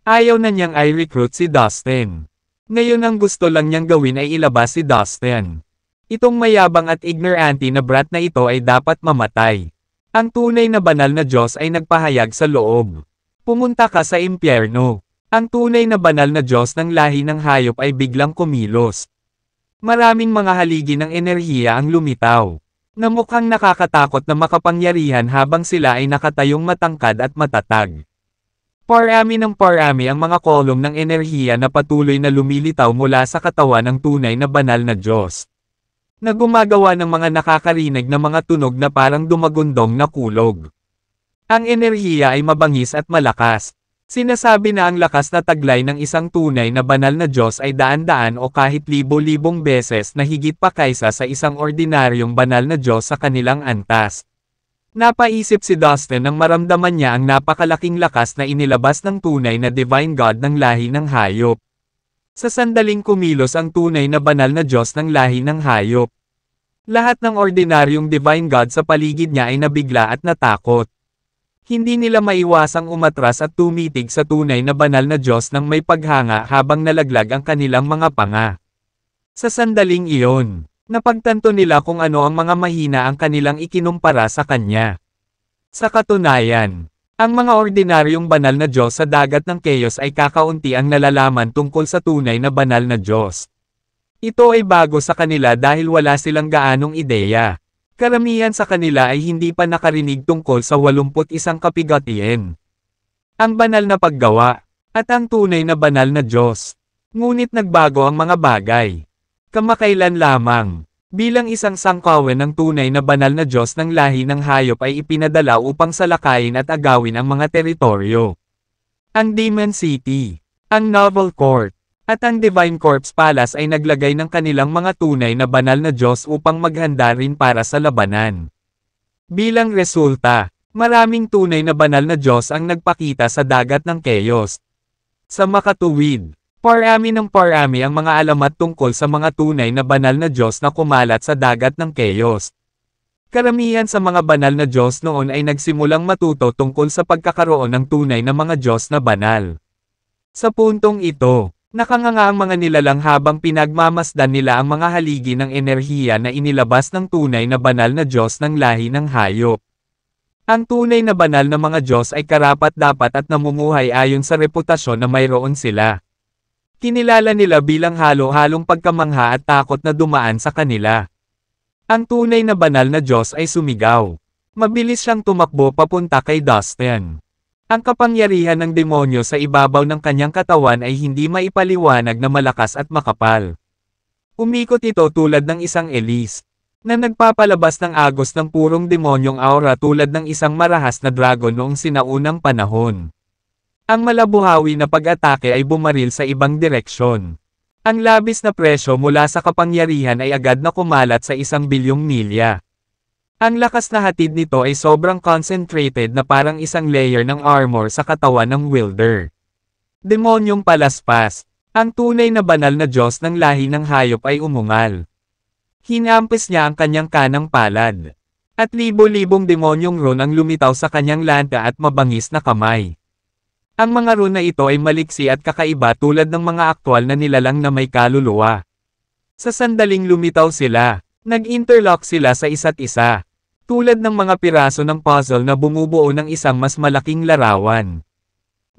Ayaw na niyang i-recruit si Dustin. Ngayon ang gusto lang niyang gawin ay ilabas si Dustin. Itong mayabang at ignorante na brat na ito ay dapat mamatay. Ang tunay na banal na Diyos ay nagpahayag sa loob. Pumunta ka sa impyerno. Ang tunay na banal na Diyos ng lahi ng hayop ay biglang kumilos. Maraming mga haligi ng enerhiya ang lumitaw, na mukhang nakakatakot na makapangyarihan habang sila ay nakatayong matangkad at matatag. Parami ng parami ang mga kolom ng enerhiya na patuloy na lumilitaw mula sa katawan ng tunay na banal na Diyos, na gumagawa ng mga nakakarinig na mga tunog na parang dumagundong na kulog. Ang enerhiya ay mabangis at malakas. Sinasabi na ang lakas na taglay ng isang tunay na banal na Diyos ay daan-daan o kahit libo-libong beses na higit pa kaysa sa isang ordinaryong banal na Diyos sa kanilang antas. Napaisip si Dustin nang maramdaman niya ang napakalaking lakas na inilabas ng tunay na divine God ng lahi ng hayop. Sa sandaling kumilos ang tunay na banal na Diyos ng lahi ng hayop. Lahat ng ordinaryong divine god sa paligid niya ay nabigla at natakot. Hindi nila maiwasang umatras at tumitig sa tunay na banal na Diyos nang may paghanga habang nalaglag ang kanilang mga panga. Sa sandaling iyon, napagtanto nila kung ano ang mga mahina ang kanilang ikinumpara sa kanya. Sa katunayan, ang mga ordinaryong banal na Diyos sa dagat ng Chaos ay kakaunti ang nalalaman tungkol sa tunay na banal na Diyos. Ito ay bago sa kanila dahil wala silang gaanong ideya. Karamihan sa kanila ay hindi pa nakarinig tungkol sa 81 kapigatian. Ang banal na paggawa, at ang tunay na banal na Diyos. Ngunit nagbago ang mga bagay. Kamakailan lamang, bilang isang sangkawan ng tunay na banal na Diyos ng lahi ng hayop ay ipinadala upang salakayin at agawin ang mga teritoryo. Ang Demon City, ang Novel Court, at ang Divine Corpse Palace ay naglagay ng kanilang mga tunay na banal na Diyos upang maghanda rin para sa labanan. Bilang resulta, maraming tunay na banal na Diyos ang nagpakita sa dagat ng Chaos. Sa makatuwid, parami ng parami ang mga alamat tungkol sa mga tunay na banal na Diyos na kumalat sa dagat ng Chaos. Karamihan sa mga banal na Diyos noon ay nagsimulang matuto tungkol sa pagkakaroon ng tunay na mga Diyos na banal. Sa puntong ito, nakanganga ang mga nilalang habang pinagmamasdan nila ang mga haligi ng enerhiya na inilabas ng tunay na banal na Diyos ng lahi ng hayop. Ang tunay na banal na mga Diyos ay karapat-dapat at namumuhay ayon sa reputasyon na mayroon sila. Kinilala nila bilang halo-halong pagkamangha at takot na dumaan sa kanila. Ang tunay na banal na Diyos ay sumigaw. Mabilis siyang tumakbo papunta kay Dustin. Ang kapangyarihan ng demonyo sa ibabaw ng kanyang katawan ay hindi maipaliwanag na malakas at makapal. Umikot ito tulad ng isang elis, na nagpapalabas ng agos ng purong demonyong aura tulad ng isang marahas na dragon noong sinaunang panahon. Ang malabuhawi na pag-atake ay bumaril sa ibang direksyon. Ang labis na presyo mula sa kapangyarihan ay agad na kumalat sa 1 bilyong milya. Ang lakas na hatid nito ay sobrang concentrated na parang isang layer ng armor sa katawan ng wielder. Demonyong palaspas, ang tunay na banal na Diyos ng lahi ng hayop ay umungal. Hinampis niya ang kanyang kanang palad. At libo-libong demonyong rune ang lumitaw sa kanyang lanta at mabangis na kamay. Ang mga rune na ito ay maliksi at kakaiba tulad ng mga aktwal na nilalang na may kaluluwa. Sa sandaling lumitaw sila, nag-interlock sila sa isa't isa. Tulad ng mga piraso ng puzzle na bumubuo ng isang mas malaking larawan.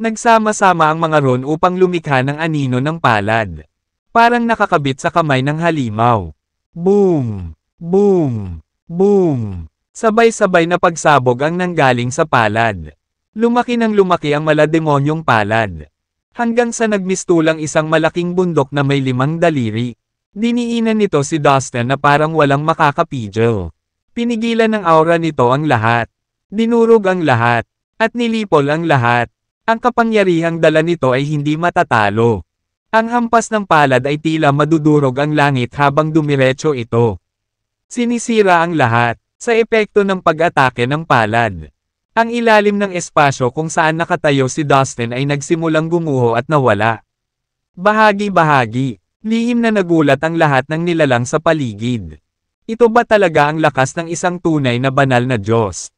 Nagsama-sama ang mga rune upang lumikha ng anino ng palad. Parang nakakabit sa kamay ng halimaw. Boom! Boom! Boom! Sabay-sabay na pagsabog ang nanggaling sa palad. Lumaki ng lumaki ang malademonyong palad. Hanggang sa nagmistulang isang malaking bundok na may 5 daliri. Diniinan nito si Dustin na parang walang makakapigil. Pinigilan ng aura nito ang lahat. Dinurog ang lahat. At nilipol ang lahat. Ang kapangyarihang dala nito ay hindi matatalo. Ang hampas ng palad ay tila madudurog ang langit habang dumiretso ito. Sinisira ang lahat, sa epekto ng pag-atake ng palad. Ang ilalim ng espasyo kung saan nakatayo si Dustin ay nagsimulang gumuho at nawala. Bahagi-bahagi, lihim na nagulat ang lahat ng nilalang sa paligid. Ito ba talaga ang lakas ng isang tunay na banal na Diyos?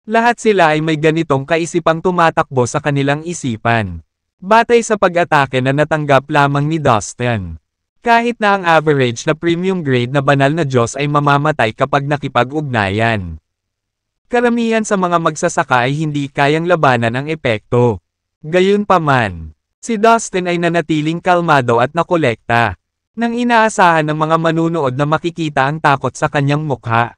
Lahat sila ay may ganitong kaisipang tumatakbo sa kanilang isipan. Batay sa pag-atake na natanggap lamang ni Dustin. Kahit na ang average na premium grade na banal na Diyos ay mamamatay kapag nakipag-ugnayan. Karamihan sa mga magsasaka ay hindi kayang labanan ang epekto. Gayunpaman, si Dustin ay nanatiling kalmado at nakolekta. Nang inaasahan ng mga manunood na makikita ang takot sa kanyang mukha.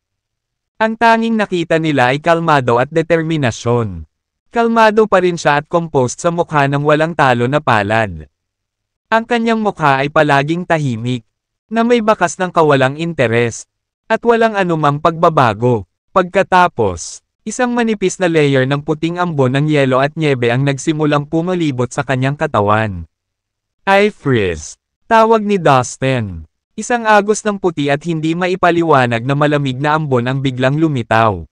Ang tanging nakita nila ay kalmado at determinasyon. Kalmado pa rin siya at composed sa mukha ng walang talo na palad. Ang kanyang mukha ay palaging tahimik, na may bakas ng kawalang interes, at walang anumang pagbabago. Pagkatapos, isang manipis na layer ng puting ambon ng yelo at nyebe ang nagsimulang pumalibot sa kanyang katawan. I freeze. Tawag ni Dustin. Isang agos ng puti at hindi maipaliwanag na malamig na ambon ang biglang lumitaw.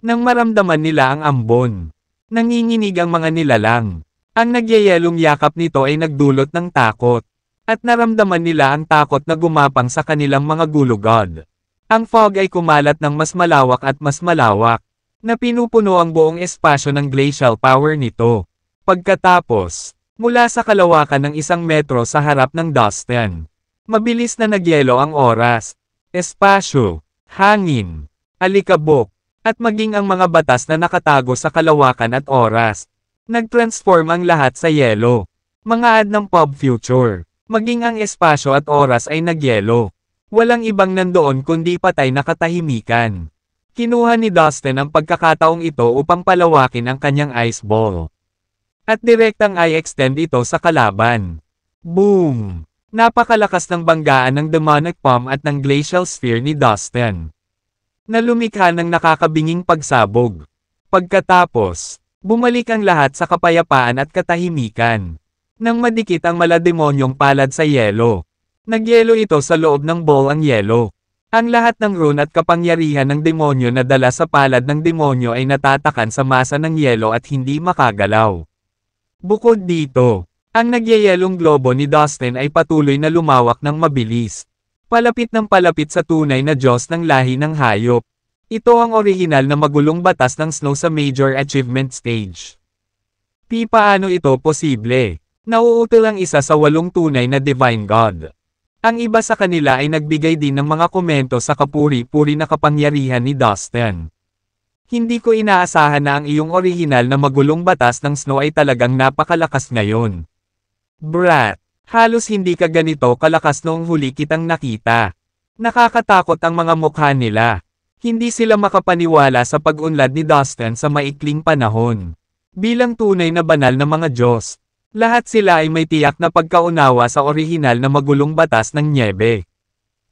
Nang maramdaman nila ang ambon, nanginginig ang mga nilalang. Ang nagyayelong yakap nito ay nagdulot ng takot. At naramdaman nila ang takot na gumapang sa kanilang mga gulugod. Ang fog ay kumalat ng mas malawak at mas malawak, na pinupuno ang buong espasyo ng glacial power nito. Pagkatapos, mula sa kalawakan ng 1 metro sa harap ng Dustin, mabilis na nagyelo ang oras, espasyo, hangin, alikabok, at maging ang mga batas na nakatago sa kalawakan at oras. Nag-transform ang lahat sa yelo. Mga ad ng pop future, maging ang espasyo at oras ay nagyelo. Walang ibang nandoon kundi patay na katahimikan. Kinuha ni Dustin ang pagkakataong ito upang palawakin ang kanyang ice ball. At direktang i-extend ito sa kalaban. Boom! Napakalakas ng banggaan ng demonic palm at ng glacial sphere ni Dustin, na lumikha ng nakakabinging pagsabog. Pagkatapos, bumalik ang lahat sa kapayapaan at katahimikan. Nang madikit ang malademonyong palad sa yelo, nagyelo ito sa loob ng ball ang yelo. Ang lahat ng rune at kapangyarihan ng demonyo na dala sa palad ng demonyo ay natatakan sa masa ng yelo at hindi makagalaw. Bukod dito, ang nagyayelong globo ni Dustin ay patuloy na lumawak ng mabilis. Palapit ng palapit sa tunay na Diyos ng lahi ng hayop. Ito ang orihinal na magulong batas ng snow sa Major Achievement Stage. Paano ito posible? Nauutal ang isa sa 8 tunay na Divine God. Ang iba sa kanila ay nagbigay din ng mga komento sa kapuri-puri na kapangyarihan ni Dustin. Hindi ko inaasahan na ang iyong orihinal na magulong batas ng snow ay talagang napakalakas ngayon. Brat, halos hindi ka ganito kalakas noong huli kitang nakita. Nakakatakot ang mga mukha nila. Hindi sila makapaniwala sa pag-unlad ni Dustin sa maikling panahon. Bilang tunay na banal na mga Diyos, lahat sila ay may tiyak na pagkaunawa sa orihinal na magulong batas ng nyebe.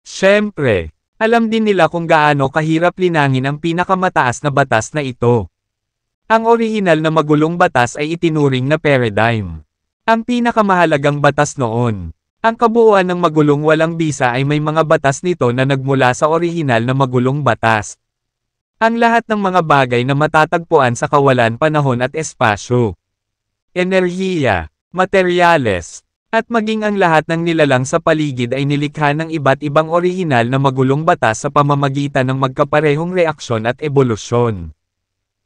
Siyempre, alam din nila kung gaano kahirap linangin ang pinakamataas na batas na ito. Ang orihinal na magulong batas ay itinuring na paradigm. Ang pinakamahalagang batas noon. Ang kabuuan ng magulong walang bisa ay may mga batas nito na nagmula sa orihinal na magulong batas. Ang lahat ng mga bagay na matatagpuan sa kawalan panahon at espasyo. Enerhiya, materyales, at maging ang lahat ng nilalang sa paligid ay nilikha ng iba't ibang orihinal na magulong batas sa pamamagitan ng magkaparehong reaksyon at ebolusyon.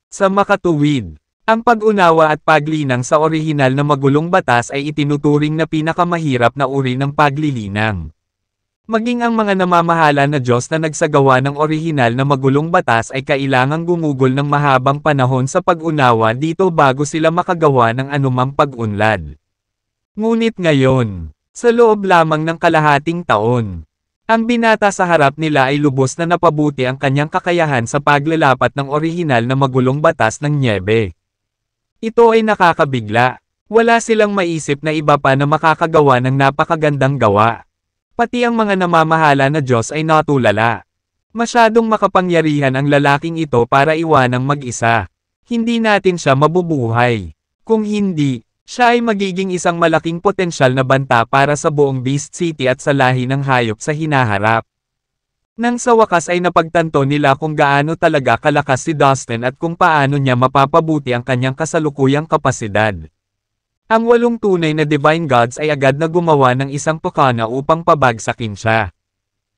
Sa makatuwid, ang pag-unawa at paglinang sa orihinal na magulong batas ay itinuturing na pinakamahirap na uri ng paglilinang. Maging ang mga namamahala na Diyos na nagsagawa ng orihinal na magulong batas ay kailangang gumugol ng mahabang panahon sa pag-unawa dito bago sila makagawa ng anumang pag-unlad. Ngunit ngayon, sa loob lamang ng kalahating taon, ang binata sa harap nila ay lubos na napabuti ang kanyang kakayahan sa paglalapat ng orihinal na magulong batas ng nyebe. Ito ay nakakabigla. Wala silang maisip na iba pa na makakagawa ng napakagandang gawa. Pati ang mga namamahala na Diyos ay natulala. Masyadong makapangyarihan ang lalaking ito para iwanang mag-isa. Hindi natin siya mabubuhay. Kung hindi, siya ay magiging isang malaking potensyal na banta para sa buong Beast City at sa lahi ng hayop sa hinaharap. Nang sa wakas ay napagtanto nila kung gaano talaga kalakas si Dustin at kung paano niya mapapabuti ang kanyang kasalukuyang kapasidad. Ang 8 tunay na Divine Gods ay agad na gumawa ng isang pakana upang pabagsakin siya.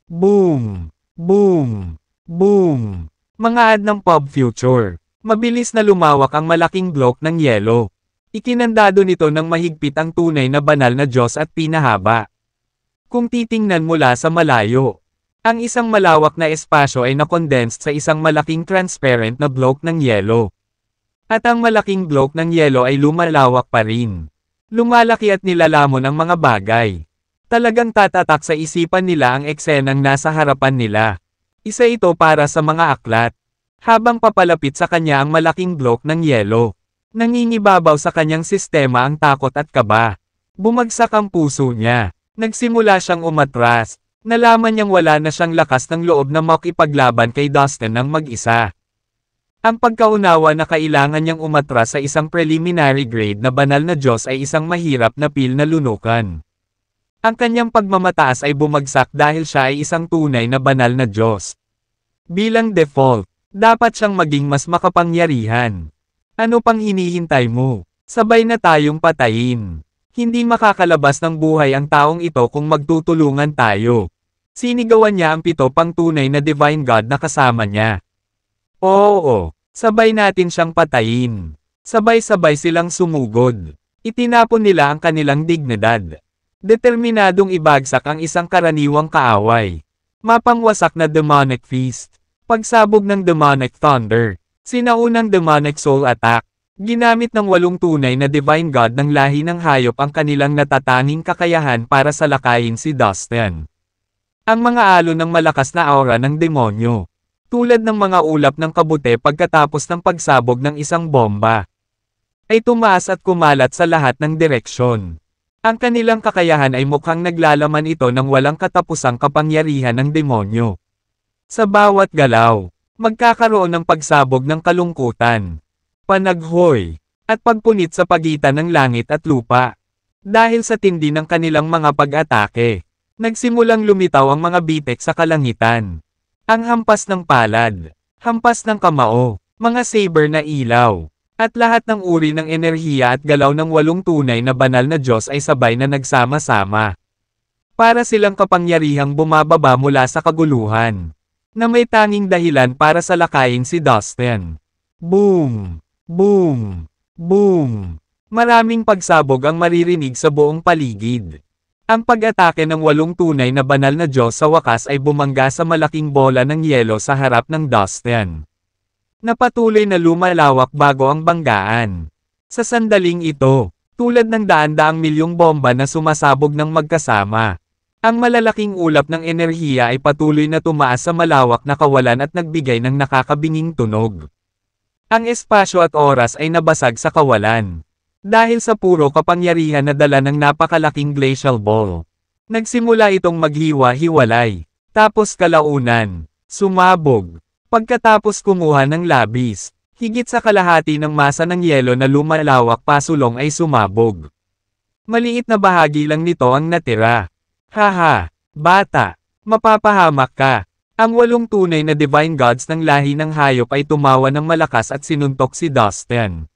Boom! Boom! Boom! Mga ad ng pop future. Mabilis na lumawak ang malaking block ng yelo. Ikinandado nito ng mahigpit ang tunay na banal na Diyos at pinahaba. Kung titingnan mula sa malayo, ang isang malawak na espasyo ay nakondensed sa isang malaking transparent na block ng yelo. At ang malaking block ng yelo ay lumalawak pa rin. Lumalaki at nilalamon ang mga bagay. Talagang tatatak sa isipan nila ang eksenang nasa harapan nila. Isa ito para sa mga aklat. Habang papalapit sa kanya ang malaking block ng yelo, nangingibabaw sa kanyang sistema ang takot at kaba. Bumagsak ang puso niya. Nagsimula siyang umatras. Nalaman niyang wala na siyang lakas ng loob na makipaglaban kay Dustin ng mag-isa. Ang pagkaunawa na kailangan niyang umatras sa isang preliminary grade na banal na Diyos ay isang mahirap na pil na lunukan. Ang kanyang pagmamataas ay bumagsak dahil siya ay isang tunay na banal na Diyos. Bilang default, dapat siyang maging mas makapangyarihan. Ano pang hinihintay mo? Sabay na tayong patayin. Hindi makakalabas ng buhay ang taong ito kung magtutulungan tayo. Sinigawan niya ang 7 pang tunay na Divine God na kasama niya. Oo, sabay natin siyang patayin. Sabay-sabay silang sumugod. Itinapon nila ang kanilang dignidad. Determinadong ibagsak ang isang karaniwang kaaway. Mapangwasak na demonic feast. Pagsabog ng demonic thunder. Sinaunang demonic soul attack. Ginamit ng 8 tunay na Divine God ng lahi ng hayop ang kanilang natatanging kakayahan para salakayin si Dustin. Ang mga alon ng malakas na aura ng demonyo. Tulad ng mga ulap ng kabute pagkatapos ng pagsabog ng isang bomba. Ay tumaas at kumalat sa lahat ng direksyon. Ang kanilang kakayahan ay mukhang naglalaman ito ng walang katapusang kapangyarihan ng demonyo. Sa bawat galaw, magkakaroon ng pagsabog ng kalungkutan, panaghoy, at pagpunit sa pagitan ng langit at lupa. Dahil sa tindi ng kanilang mga pag-atake, nagsimulang lumitaw ang mga bitek sa kalangitan. Ang hampas ng palad, hampas ng kamao, mga saber na ilaw, at lahat ng uri ng enerhiya at galaw ng 8 tunay na banal na Diyos ay sabay na nagsama-sama. Para silang kapangyarihang bumababa mula sa kaguluhan, na may tanging dahilan para salakayin si Dustin. Boom! Boom! Boom! Maraming pagsabog ang maririnig sa buong paligid. Ang pag-atake ng 8 tunay na banal na Diyos sa wakas ay bumangga sa malaking bola ng yelo sa harap ng Dustin. Napatuloy na lumalawak bago ang banggaan. Sa sandaling ito, tulad ng daan-daang milyong bomba na sumasabog ng magkasama, ang malalaking ulap ng enerhiya ay patuloy na tumaas sa malawak na kawalan at nagbigay ng nakakabinging tunog. Ang espasyo at oras ay nabasag sa kawalan. Dahil sa puro kapangyarihan na dala ng napakalaking glacial ball. Nagsimula itong maghiwa-hiwalay. Tapos kalaunan, sumabog. Pagkatapos kumuha ng labis, higit sa kalahati ng masa ng yelo na lumalawak pasulong ay sumabog. Maliit na bahagi lang nito ang natira. Haha, bata, mapapahamak ka. Ang 8 tunay na Divine Gods ng lahi ng hayop ay tumawa ng malakas at sinuntok si Dustin.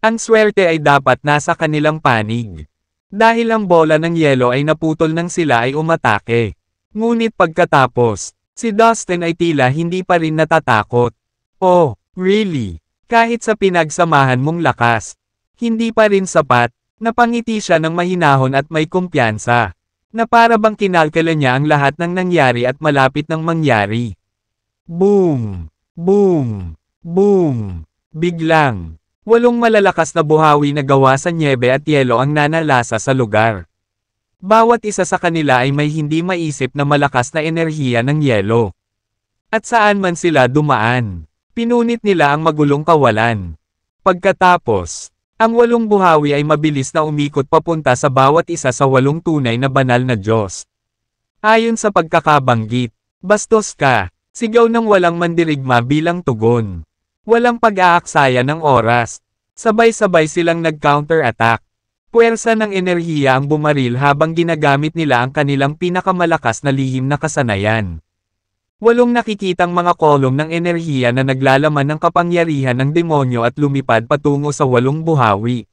Ang swerte ay dapat nasa kanilang panig. Dahil ang bola ng yelo ay naputol nang sila ay umatake. Ngunit pagkatapos, si Dustin ay tila hindi pa rin natatakot. Oh, really? Kahit sa pinagsamahan mong lakas, hindi pa rin sapat. Napangiti siya ng mahinahon at may kumpiyansa. Na para bang kinalkala niya ang lahat ng nangyari at malapit ng mangyari. Boom! Boom! Boom! Biglang. 8 malalakas na buhawi na gawa sa nyebe at yelo ang nanalasa sa lugar. Bawat isa sa kanila ay may hindi maisip na malakas na enerhiya ng yelo. At saan man sila dumaan, pinunit nila ang magulong kawalan. Pagkatapos, ang 8 buhawi ay mabilis na umikot papunta sa bawat isa sa 8 tunay na banal na Diyos. Ayon sa pagkakabanggit, bastos ka, sigaw ng walang mandirigma bilang tugon. Walang pag-aaksaya ng oras. Sabay-sabay silang nag-counter-attack. Puwersa ng enerhiya ang bumaril habang ginagamit nila ang kanilang pinakamalakas na lihim na kasanayan. 8 nakikitang mga kolong ng enerhiya na naglalaman ng kapangyarihan ng demonyo at lumipad patungo sa 8 buhawi.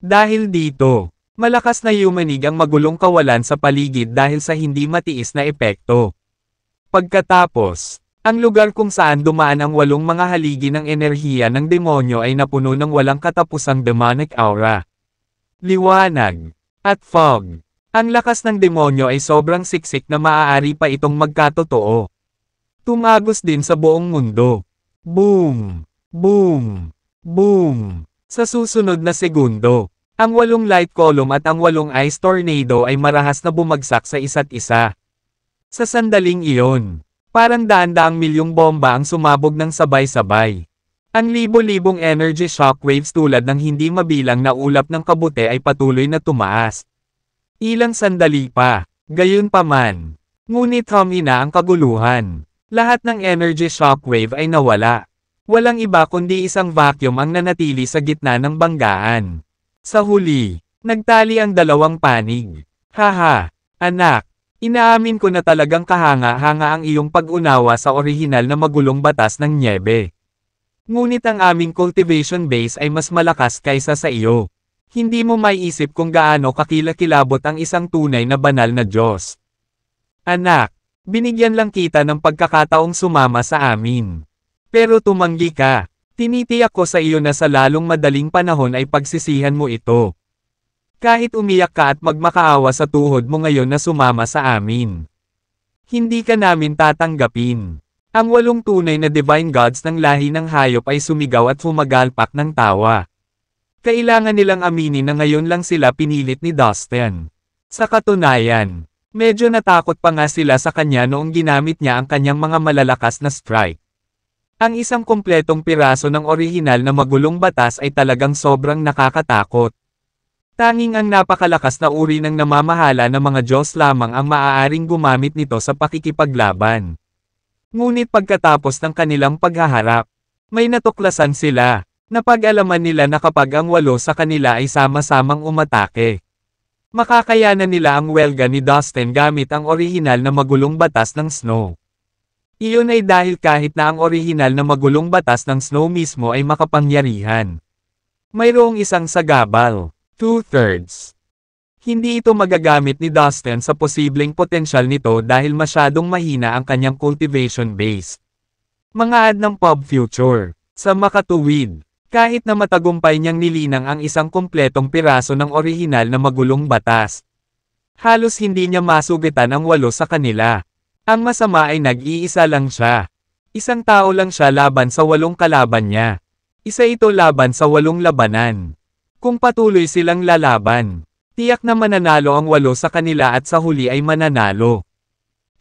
Dahil dito, malakas na yumanig ang magulong kawalan sa paligid dahil sa hindi matiis na epekto. Pagkatapos, ang lugar kung saan dumaan ang 8 mga haligi ng enerhiya ng demonyo ay napuno ng walang katapusang demonic aura. Liwanag. At fog. Ang lakas ng demonyo ay sobrang siksik na maaari pa itong magkatotoo. Tumagos din sa buong mundo. Boom! Boom! Boom! Sa susunod na segundo, ang 8 light column at ang 8 ice tornado ay marahas na bumagsak sa isa't isa. Sa sandaling iyon, parang daan-daang milyong bomba ang sumabog ng sabay-sabay. Ang libo-libong energy shockwaves tulad ng hindi mabilang na ulap ng kabute ay patuloy na tumaas. Ilang sandali pa, gayunpaman. Ngunit humina ang kaguluhan. Lahat ng energy shockwave ay nawala. Walang iba kundi isang vacuum ang nanatili sa gitna ng banggaan. Sa huli, nagtali ang 2 panig. Haha, anak. Inaamin ko na talagang kahanga-hanga ang iyong pag-unawa sa orihinal na magulong batas ng nyebe. Ngunit ang aming cultivation base ay mas malakas kaysa sa iyo. Hindi mo maiisip kung gaano kakilakilabot ang isang tunay na banal na Diyos. Anak, Binigyan lang kita ng pagkakataong sumama sa amin. Pero tumanggi ka. Tinitiyak ko sa iyo na sa lalong madaling panahon ay pagsisihan mo ito. Kahit umiyak ka at magmakaawa sa tuhod mo ngayon na sumama sa amin. Hindi ka namin tatanggapin. Ang 8 tunay na divine gods ng lahi ng hayop ay sumigaw at humagalpak ng tawa. Kailangan nilang aminin na ngayon lang sila pinilit ni Dustin. Sa katunayan, medyo natakot pa nga sila sa kanya noong ginamit niya ang kanyang mga malalakas na strike. Ang isang kumpletong piraso ng orihinal na magulong batas ay talagang sobrang nakakatakot. Tanging ang napakalakas na uri ng namamahala ng mga Diyos lamang ang maaaring gumamit nito sa pakikipaglaban. Ngunit pagkatapos ng kanilang paghaharap, may natuklasan sila. Napag-alaman nila na kapag ang 8 sa kanila ay sama-samang umatake, makakayanan nila ang welga ni Dustin gamit ang orihinal na magulong batas ng Snow. Iyon ay dahil kahit na ang orihinal na magulong batas ng Snow mismo ay makapangyarihan, mayroong isang sagabal, 2/3. Hindi ito magagamit ni Dustin sa posibleng potensyal nito dahil masyadong mahina ang kanyang cultivation base. Mga ad ng pub future, sa makatuwid. Kahit na matagumpay niyang nilinang ang isang kumpletong piraso ng orihinal na magulong batas, halos hindi niya masugitan ang 8 sa kanila. Ang masama ay nag-iisa lang siya. Isang tao lang siya laban sa 8 kalaban niya. Isa ito laban sa 8 labanan. Kung patuloy silang lalaban, tiyak na mananalo ang 8 sa kanila at sa huli ay mananalo.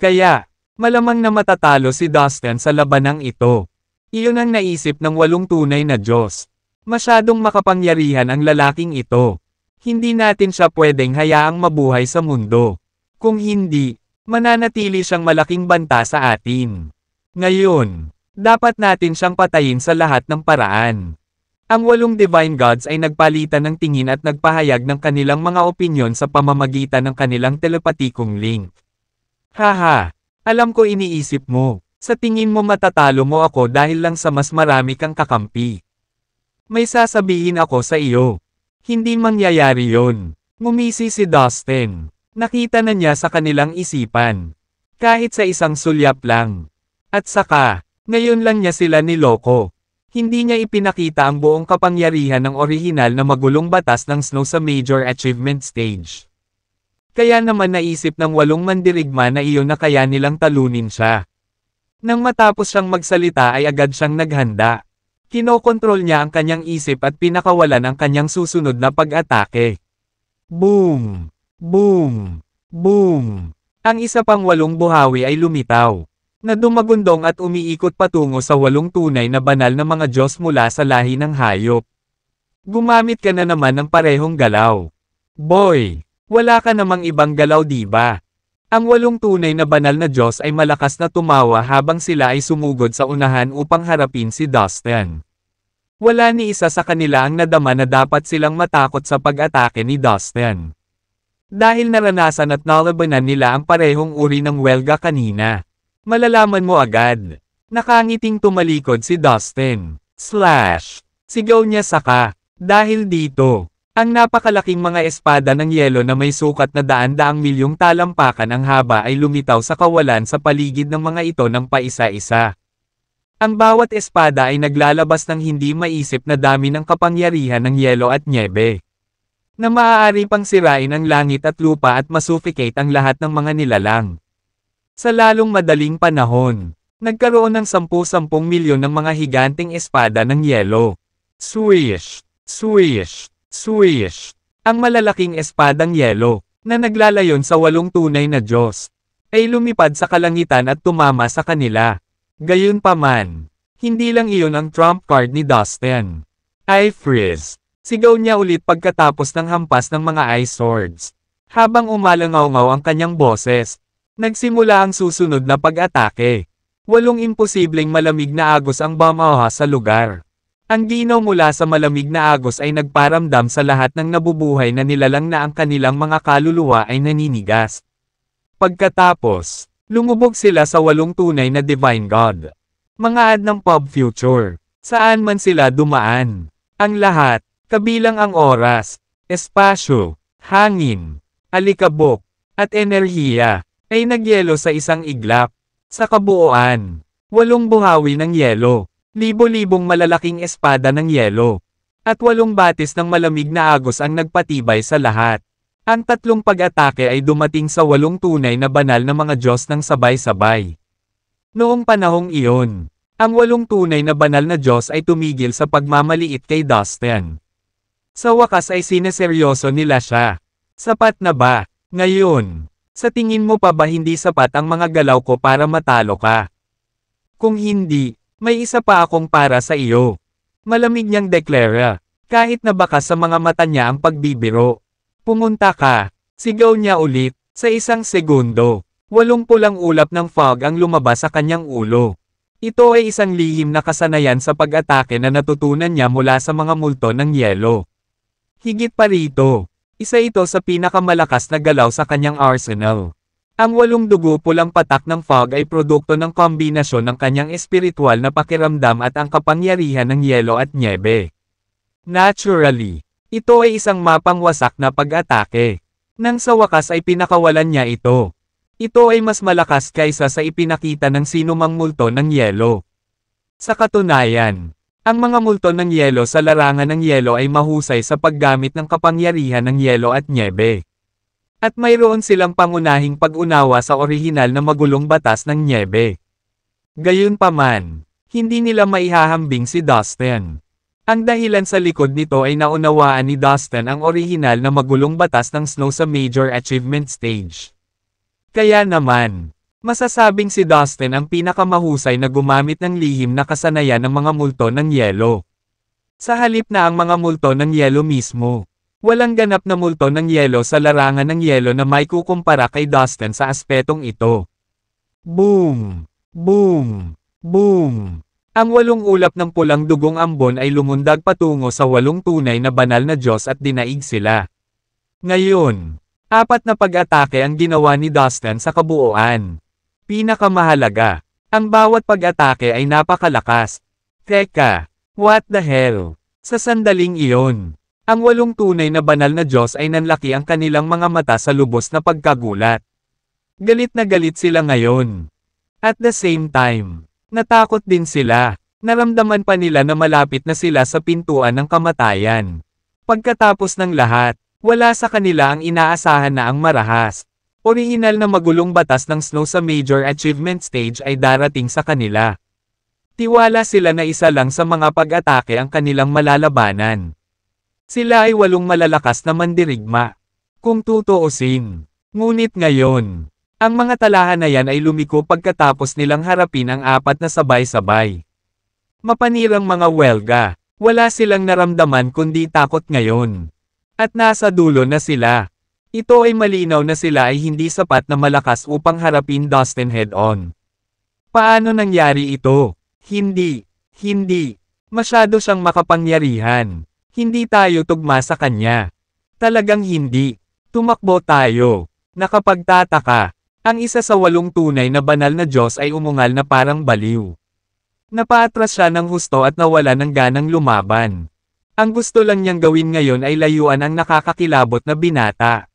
Kaya, malamang na matatalo si Dustin sa labanang ito. Iyon ang naisip ng 8 tunay na Diyos. Masyadong makapangyarihan ang lalaking ito. Hindi natin siya pwedeng hayaang mabuhay sa mundo. Kung hindi, mananatili siyang malaking banta sa atin. Ngayon, dapat natin siyang patayin sa lahat ng paraan. Ang 8 divine gods ay nagpalitan ng tingin at nagpahayag ng kanilang mga opinyon sa pamamagitan ng kanilang telepatikong link. Haha, alam ko iniisip mo. Sa tingin mo matatalo mo ako dahil lang sa mas marami kang kakampi. May sasabihin ako sa iyo. Hindi mangyayari yon. Ngumisi si Dustin. Nakita na niya sa kanilang isipan. Kahit sa isang sulyap lang. At saka, ngayon lang niya sila niloko. Hindi niya ipinakita ang buong kapangyarihan ng orihinal na magulong batas ng Snow sa Major Achievement Stage. Kaya naman naisip ng 8 mandirigma na iyon na kaya nilang talunin siya. Nang matapos siyang magsalita ay agad siyang naghanda. Kinokontrol niya ang kanyang isip at pinakawalan ang kanyang susunod na pag-atake. Boom! Boom! Boom! Ang isa pang 8 buhawi ay lumitaw, na dumagundong at umiikot patungo sa 8 tunay na banal na mga Diyos mula sa lahi ng hayop. Gumamit ka na naman ng parehong galaw. Boy! Wala ka namang ibang galaw diba? Ang 8 tunay na banal na Diyos ay malakas na tumawa habang sila ay sumugod sa unahan upang harapin si Dustin. Wala ni isa sa kanila ang nadama na dapat silang matakot sa pag-atake ni Dustin. Dahil naranasan at nalabanan nila ang parehong uri ng welga kanina. Malalaman mo agad. Nakangiting tumalikod si Dustin. Slash! Sigaw niya saka. Dahil dito. Ang napakalaking mga espada ng yelo na may sukat na daan-daang milyong talampakan ang haba ay lumitaw sa kawalan sa paligid ng mga ito ng paisa-isa. Ang bawat espada ay naglalabas ng hindi maisip na dami ng kapangyarihan ng yelo at nyebe, na maaari pang sirain ang langit at lupa at masuffocate ang lahat ng mga nilalang. Sa lalong madaling panahon, nagkaroon ng 10-10 milyon ng mga higanting espada ng yelo. Swish! Swish! Swish! Ang malalaking espadang yelo, na naglalayon sa 8 tunay na Diyos, ay lumipad sa kalangitan at tumama sa kanila. Gayunpaman, hindi lang iyon ang trump card ni Dustin. I freeze! Sigaw niya ulit pagkatapos ng hampas ng mga ice swords. Habang umalangaw-ngaw ang kanyang boses, nagsimula ang susunod na pag-atake. 8 imposibleng malamig na agos ang bumaha sa lugar. Ang ginaw mula sa malamig na agos ay nagparamdam sa lahat ng nabubuhay na nilalang na ang kanilang mga kaluluwa ay naninigas. Pagkatapos, lumubog sila sa 8 tunay na divine god. Mga ad ng pub future. Saan man sila dumaan. Ang lahat, kabilang ang oras, espasyo, hangin, alikabok, at enerhiya, ay nagyelo sa isang iglap. Sa kabuuan, 8 buhawi ng yelo, libo-libong malalaking espada ng yelo, at 8 batis ng malamig na agos ang nagpatibay sa lahat. Ang 3 pag-atake ay dumating sa 8 tunay na banal na mga Diyos ng sabay-sabay. Noong panahong iyon, ang 8 tunay na banal na Diyos ay tumigil sa pagmamaliit kay Dustin. Sa wakas ay sineseryoso nila siya. Sapat na ba? Ngayon, sa tingin mo pa ba hindi sapat ang mga galaw ko para matalo ka? Kung hindi, may isa pa akong para sa iyo. Malamig niyang deklara, kahit na baka sa mga mata niya ang pagbibiro. Pumunta ka, sigaw niya ulit, sa isang segundo. 8 pulang ulap ng fog ang lumabas sa kanyang ulo. Ito ay isang lihim na kasanayan sa pag-atake na natutunan niya mula sa mga multo ng yelo. Higit pa rito, isa ito sa pinakamalakas na galaw sa kanyang arsenal. Ang 8 dugo pulang patak ng fog ay produkto ng kombinasyon ng kanyang espiritual na pakiramdam at ang kapangyarihan ng yelo at nyebe. Naturally, ito ay isang mapangwasak na pag-atake. Nang sa wakas ay pinakawalan niya ito. Ito ay mas malakas kaysa sa ipinakita ng sinumang multo ng yelo. Sa katunayan, ang mga multo ng yelo sa larangan ng yelo ay mahusay sa paggamit ng kapangyarihan ng yelo at nyebe. At mayroon silang pangunahing pag-unawa sa orihinal na magulong batas ng nyebe. Gayunpaman, hindi nila maihahambing si Dustin. Ang dahilan sa likod nito ay naunawaan ni Dustin ang orihinal na magulong batas ng Snow sa Major Achievement Stage. Kaya naman, masasabing si Dustin ang pinakamahusay na gumamit ng lihim na kasanayan ng mga multo ng yelo. Sa halip na ang mga multo ng yelo mismo, walang ganap na multo ng yelo sa larangan ng yelo na may kukumpara kay Dustin sa aspetong ito. Boom! Boom! Boom! Ang 8 ulap ng pulang dugong ambon ay lumundag patungo sa 8 tunay na banal na Diyos at dinaig sila. Ngayon, 4 na pag-atake ang ginawa ni Dustin sa kabuuan. Pinakamahalaga, ang bawat pag-atake ay napakalakas. Teka, what the hell? Sa sandaling iyon, ang 8 tunay na banal na Diyos ay nanlaki ang kanilang mga mata sa lubos na pagkagulat. Galit na galit sila ngayon. At the same time, natakot din sila. Naramdaman pa nila na malapit na sila sa pintuan ng kamatayan. Pagkatapos ng lahat, wala sa kanila ang inaasahan na ang marahas. Orihinal na magulong batas ng Snow sa Major Achievement Stage ay darating sa kanila. Tiwala sila na isa lang sa mga pag-atake ang kanilang malalabanan. Sila ay 8 malalakas na mandirigma. Kung tutuusin. Ngunit ngayon, ang mga talahanayan ay lumiko pagkatapos nilang harapin ang 4 na sabay-sabay. Mapanirang mga welga, wala silang naramdaman kundi takot ngayon. At nasa dulo na sila. Ito ay malinaw na sila ay hindi sapat na malakas upang harapin Dustin head-on. Paano nangyari ito? Hindi. Masyado siyang makapangyarihan. Hindi tayo tugma sa kanya. Talagang hindi. Tumakbo tayo. Nakapagtataka. Ang isa sa 8 tunay na banal na Diyos ay umungal na parang baliw. Napaatras siya ng husto at nawala ng ganang lumaban. Ang gusto lang niyang gawin ngayon ay layuan ang nakakakilabot na binata.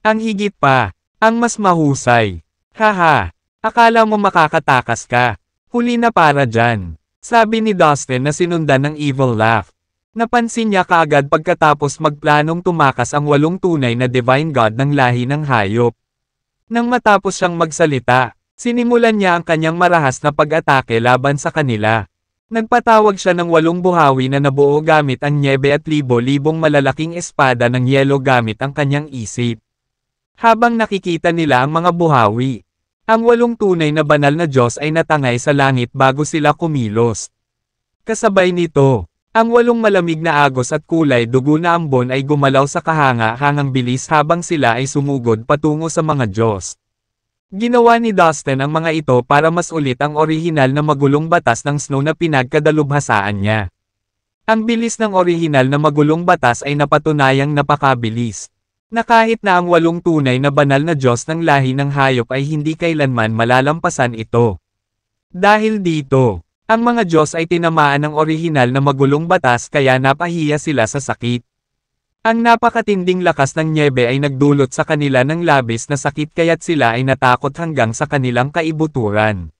Ang higit pa, ang mas mahusay. Haha, akala mo makakatakas ka. Huli na para dyan. Sabi ni Dustin na sinundan ng evil laugh. Napansin niya kaagad pagkatapos magplanong tumakas ang 8 tunay na divine god ng lahi ng hayop. Nang matapos siyang magsalita, sinimulan niya ang kanyang marahas na pag-atake laban sa kanila. Nagpatawag siya ng 8 buhawi na nabuo gamit ang nyebe at libo-libong malalaking espada ng yelo gamit ang kanyang isip. Habang nakikita nila ang mga buhawi, ang 8 tunay na banal na Diyos ay natangay sa langit bago sila kumilos. Kasabay nito, ang 8 malamig na agos at kulay dugo na ambon ay gumalaw sa kahanga-hangang bilis habang sila ay sumugod patungo sa mga Diyos. Ginawa ni Dustin ang mga ito para mas ulit ang orihinal na magulong batas ng Snow na pinagkadalubhasaan niya. Ang bilis ng orihinal na magulong batas ay napatunayang napakabilis. Na kahit na ang 8 tunay na banal na Diyos ng lahi ng hayop ay hindi kailanman malalampasan ito. Dahil dito, ang mga Diyos ay tinamaan ng orihinal na magulong batas kaya napahiya sila sa sakit. Ang napakatinding lakas ng nyebe ay nagdulot sa kanila ng labis na sakit kaya't sila ay natakot hanggang sa kanilang kaibuturan.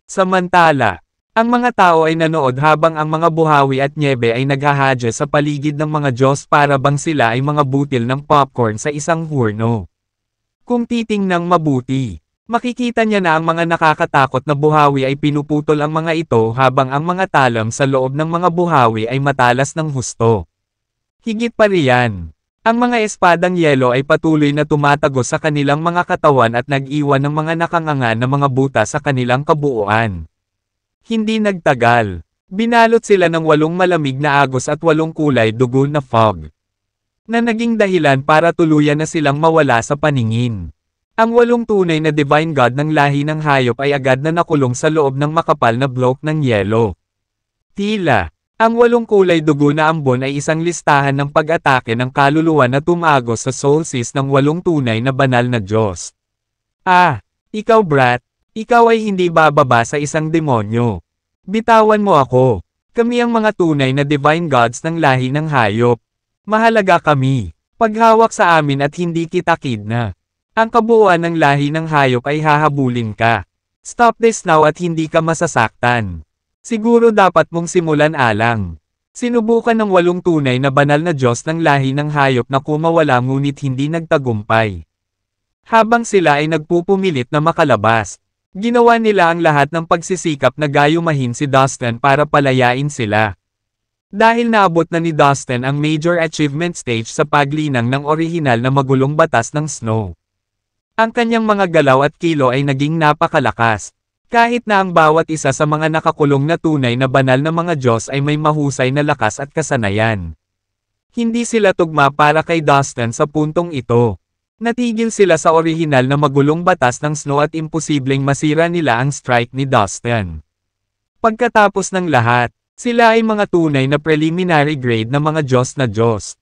Samantala, ang mga tao ay nanood habang ang mga buhawi at nyebe ay naghahadya sa paligid ng mga Diyos para bang sila ay mga butil ng popcorn sa isang hurno. Kung titingnang mabuti, makikita niya na ang mga nakakatakot na buhawi ay pinuputol ang mga ito habang ang mga talam sa loob ng mga buhawi ay matalas ng husto. Higit pa riyan, ang mga espadang yelo ay patuloy na tumatagos sa kanilang mga katawan at nag-iwan ng mga nakanganga na mga buta sa kanilang kabuuan. Hindi nagtagal, binalot sila ng 8 malamig na agos at 8 kulay dugo na fog, na naging dahilan para tuluyan na silang mawala sa paningin. Ang 8 tunay na divine god ng lahi ng hayop ay agad na nakulong sa loob ng makapal na bloke ng yelo. Tila, ang 8 kulay dugo na ambon ay isang listahan ng pag-atake ng kaluluwa na tumagos sa solstice ng 8 tunay na banal na Diyos. Ikaw brat, ikaw ay hindi bababa sa isang demonyo. Bitawan mo ako. Kami ang mga tunay na divine gods ng lahi ng hayop. Mahalaga kami. Paghawak sa amin at hindi kita kidna. Ang kabuuan ng lahi ng hayop ay hahabulin ka. Stop this now at hindi ka masasaktan. Siguro dapat mong simulan alang. Sinubukan ng 8 tunay na banal na Diyos ng lahi ng hayop na kumawala ngunit hindi nagtagumpay. Habang sila ay nagpupumilit na makalabas, ginawa nila ang lahat ng pagsisikap na gayumahin si Dustin para palayain sila. Dahil naabot na ni Dustin ang major achievement stage sa paglinang ng orihinal na magulong batas ng Snow. Ang kanyang mga galaw at kilo ay naging napakalakas. Kahit na ang bawat isa sa mga nakakulong na tunay na banal na mga Diyos ay may mahusay na lakas at kasanayan. Hindi sila tugma para kay Dustin sa puntong ito. Natigil sila sa orihinal na magulong batas ng Snow at imposibleng masira nila ang strike ni Dustin. Pagkatapos ng lahat, sila ay mga tunay na preliminary grade na mga Diyos na Diyos.